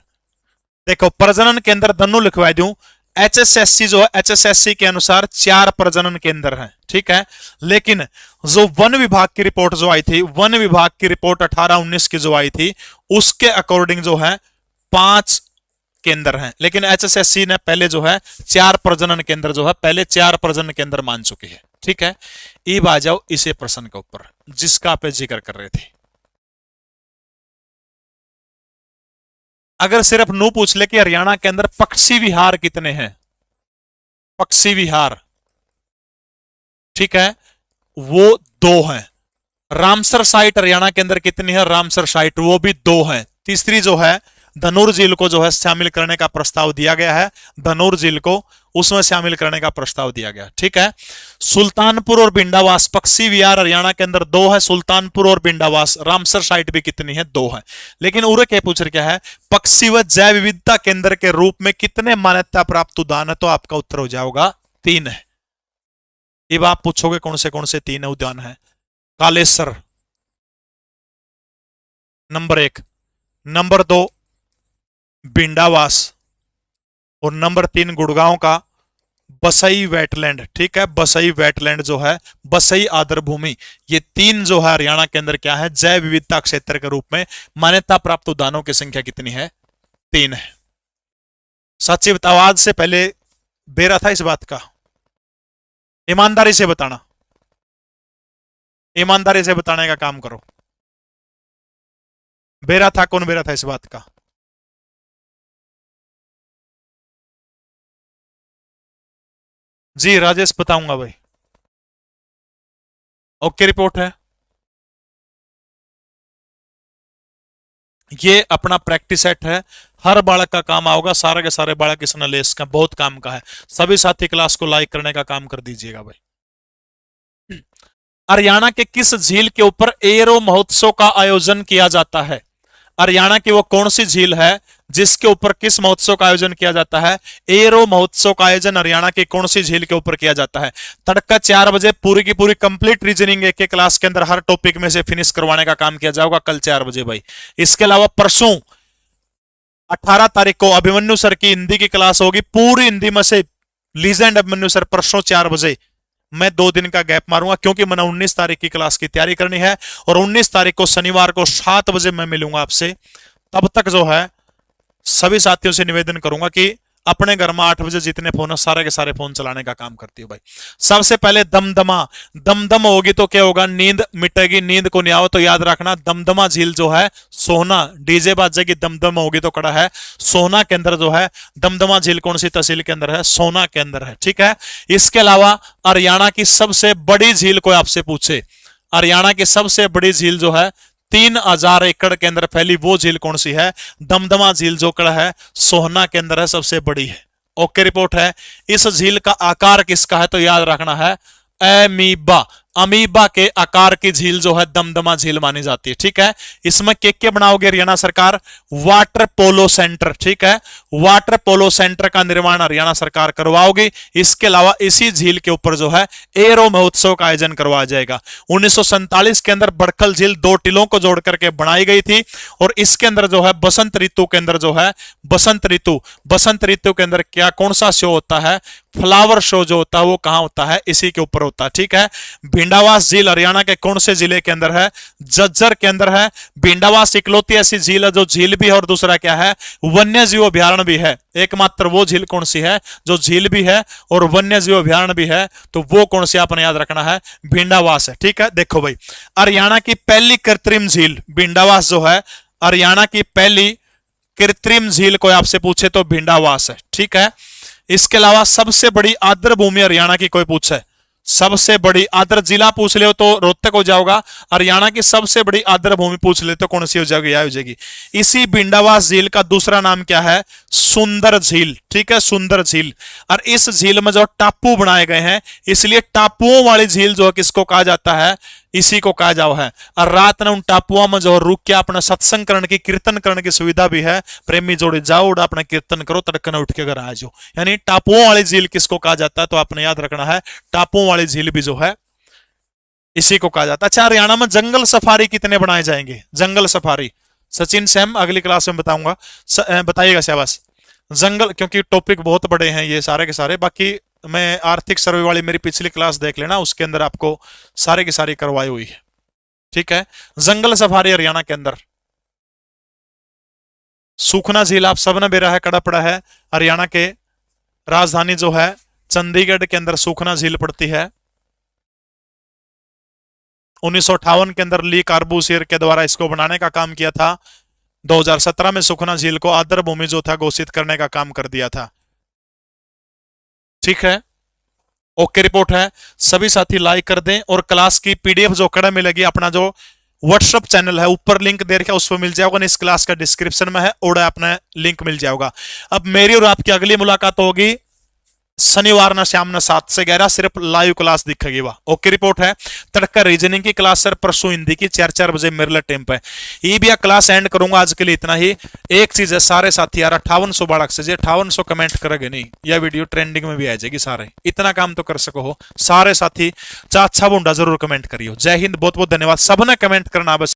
देखो प्रजनन केंद्र धनु लिखवा दूं, एचएसएससी जो है एचएसएससी के अनुसार 4 प्रजनन केंद्र हैं। ठीक है। लेकिन जो वन विभाग की रिपोर्ट जो आई थी, वन विभाग की रिपोर्ट 18-19 की जो आई थी उसके अकॉर्डिंग जो है 5 केंद्र हैं। लेकिन एचएसएससी ने पहले जो है 4 प्रजनन केंद्र जो है पहले 4 प्रजनन केंद्र मान चुके हैं। ठीक है। अब आ जाओ इसे प्रश्न के ऊपर जिसका आप जिक्र कर रहे थे। अगर सिर्फ नू पूछ ले कि हरियाणा के अंदर पक्षी विहार कितने हैं? पक्षी विहार, ठीक है, वो 2 हैं। रामसर साइट हरियाणा के अंदर कितनी है? रामसर साइट वो भी 2 हैं। तीसरी जो है धनौर झील को जो है शामिल करने का प्रस्ताव दिया गया है, धनौर झील को उसमें शामिल करने का प्रस्ताव दिया गया। ठीक है। सुल्तानपुर और बिंडावास पक्षी विहार हरियाणा के अंदर 2 है, सुल्तानपुर और बिंडावास। रामसर साइट भी कितनी है? 2 है। लेकिन उरे क्या पूछ रहे क्या है? पक्षी व जैव विविधता केंद्र के रूप में कितने मान्यता प्राप्त उद्यान है? तो आपका उत्तर हो जाएगा 3 है। अब आप पूछोगे कौन से 3 उद्यान है? कालेसर नंबर 1, नंबर 2 बिंडावास और नंबर 3 गुड़गांव का बसई वेटलैंड। ठीक है। बसई वेटलैंड जो है बसई आदर भूमि, ये 3 जो है हरियाणा के अंदर क्या है? जैव विविधता क्षेत्र के रूप में मान्यता प्राप्त उद्यानों की संख्या कितनी है? 3 है। सच्ची बताओ, आज से पहले बेरा था इस बात का? ईमानदारी से बताना, ईमानदारी से बताने का काम करो। बेरा था? कौन बेरा था इस बात का? जी राजेश बताऊंगा भाई। ओके रिपोर्ट है। ये अपना प्रैक्टिस सेट है, हर बालक का काम आओगा, सारे के सारे बालक इस नलेस का बहुत काम का है। सभी साथी क्लास को लाइक करने का काम कर दीजिएगा भाई। हरियाणा के किस झील के ऊपर एरो महोत्सव का आयोजन किया जाता है? हरियाणा की वो कौन सी झील है जिसके ऊपर किस महोत्सव का आयोजन किया जाता है? एरो महोत्सव का आयोजन हरियाणा की कौन सी झील के ऊपर किया जाता है? तड़का 4 बजे पूरी की पूरी कंप्लीट रीजनिंग एक क्लास के अंदर हर टॉपिक में से फिनिश करवाने का काम किया जाएगा कल 4 बजे भाई। इसके अलावा परसों 18 तारीख को अभिमन्यु सर की हिंदी की क्लास होगी, पूरी हिंदी में से लीजेंड अभिमन्यु सर परसों 4 बजे। मैं 2 दिन का गैप मारूंगा क्योंकि मैंने 19 तारीख की क्लास की तैयारी करनी है और 19 तारीख को शनिवार को 7 बजे मैं मिलूंगा आपसे। तब तक जो है सभी साथियों से निवेदन करूंगा कि अपने घर में 8 बजे जितने फोन है सारे के सारे फोन चलाने का काम करती हो भाई। सबसे पहले दमदमा, दमदम होगी तो क्या होगा? नींद मिटेगी। नींद को नहीं आओ तो याद रखना दमदमा झील जो है सोहना, डीजे बाजे की दमदम होगी तो कड़ा है सोहना के अंदर जो है। दमदमा झील कौन सी तहसील के अंदर है? सोहना के अंदर है। ठीक है। इसके अलावा हरियाणा की सबसे बड़ी झील कोई आपसे पूछे, हरियाणा की सबसे बड़ी झील जो है 3000 एकड़ के अंदर फैली वो झील कौन सी है? दमदमा झील जो कड़ा है सोहना के अंदर है, सबसे बड़ी है। ओके रिपोर्ट है। इस झील का आकार किसका है? तो याद रखना है अमीबा, अमीबा के आकार की झील जो है दमदमा झील मानी जाती है। ठीक है, इसमें क्या बनाओगे हरियाणा सरकार? Water polo centre. ठीक है, वाटर पोलो सेंटर का निर्माण हरियाणा सरकार करवाओगी। इसके अलावा इसी झील के ऊपर जो है एरो महोत्सव का आयोजन करवाया जाएगा। 1947 के अंदर बड़खल झील 2 टिलों को जोड़ करके बनाई गई थी और इसके अंदर जो है बसंत ऋतु के अंदर जो है बसंत ऋतु के अंदर क्या कौन सा शो होता है? फ्लावर शो जो होता है वो कहां होता है? इसी के ऊपर होता है। ठीक है, भिंडावास झील हरियाणा के कौन से जिले के अंदर है? झज्जर के अंदर है। भिंडावास इकलौती ऐसी झील है जो झील भी है और दूसरा क्या है? वन्य जीव अभ्यारण्य भी है। एकमात्र वो झील कौन सी है जो झील भी है और वन्य जीव अभ्यारण्य भी है? तो वो कौन सी आपने याद रखना है? भिंडावास है। ठीक है, देखो भाई, हरियाणा की पहली कृत्रिम झील भिंडावास जो है, हरियाणा की पहली कृत्रिम झील कोई आपसे पूछे तो भिंडावास है। ठीक है, इसके अलावा सबसे बड़ी आर्द्र भूमि हरियाणा की कोई पूछे, सबसे बड़ी आर्द्र जिला पूछ ले तो रोहतक हो जाओगा। हरियाणा की सबसे बड़ी आर्द्र भूमि पूछ ले तो कौन सी हो जाएगी? हो जाएगी। इसी भिंडावास झील का दूसरा नाम क्या है? सुंदर झील। ठीक है, सुंदर झील। और इस झील में जो टापू बनाए गए हैं इसलिए टापुओं वाली झील जो है किसको कहा जाता है? इसी को कहा जाओ है। और रात ने उन टापुओं में जो रुक के अपना सत्संग करने की, कीर्तन करने की सुविधा भी है। प्रेमी जोड़े जाओ और अपना कीर्तन करो, तड़कन उठ के घर आ जाओ। यानी टापुओं वाली झील किसको कहा जाता है? तो आपने याद रखना है टापुओं वाली झील भी जो है इसी को कहा जाता है। अच्छा, हरियाणा में जंगल सफारी कितने बनाए जाएंगे? जंगल सफारी सचिन सैम अगली क्लास में बताऊंगा, बताइएगा शाबाश। जंगल, क्योंकि टॉपिक बहुत बड़े हैं ये सारे के सारे। बाकी मैं आर्थिक सर्वे वाली मेरी पिछली क्लास देख लेना, उसके अंदर आपको सारे की सारी करवाई हुई है। ठीक है, जंगल सफारी हरियाणा के अंदर सूखना झील आप सबने बेरा है, कड़ा पड़ा है। हरियाणा के राजधानी जो है चंडीगढ़ के अंदर सूखना झील पड़ती है। 1958 के अंदर ली कार्बूसियर के द्वारा इसको बनाने का काम किया था। 2017 में सुखना झील को आर्द्र भूमि जो था घोषित करने का काम कर दिया था। ठीक है, ओके रिपोर्ट है। सभी साथी लाइक कर दें और क्लास की पीडीएफ जो कड़ा मिलेगी अपना जो व्हाट्सएप चैनल है ऊपर लिंक दे रखा है उस पर मिल जाएगा, इस क्लास का डिस्क्रिप्शन में है और अपना लिंक मिल जाएगा। अब मेरी और आपकी अगली मुलाकात होगी शनिवार ना शाम ना 7 से 11 सिर्फ लाइव क्लास दिखेगी। वाह, ओके रिपोर्ट है। तड़का रीजनिंग की क्लास सर परसों हिंदी की 4-4 बजे मेरे टाइम पे ये भी क्लास एंड करूंगा। आज के लिए इतना ही। एक चीज है सारे साथी यार 5800 बालक से 5800 कमेंट करोगे नहीं यह वीडियो ट्रेंडिंग में भी आ जाएगी। सारे इतना काम तो कर सको हो सारे साथी। अच्छा बुंडा जरूर कमेंट करियो। जय हिंद, बहुत बहुत धन्यवाद। सबने कमेंट करना बस।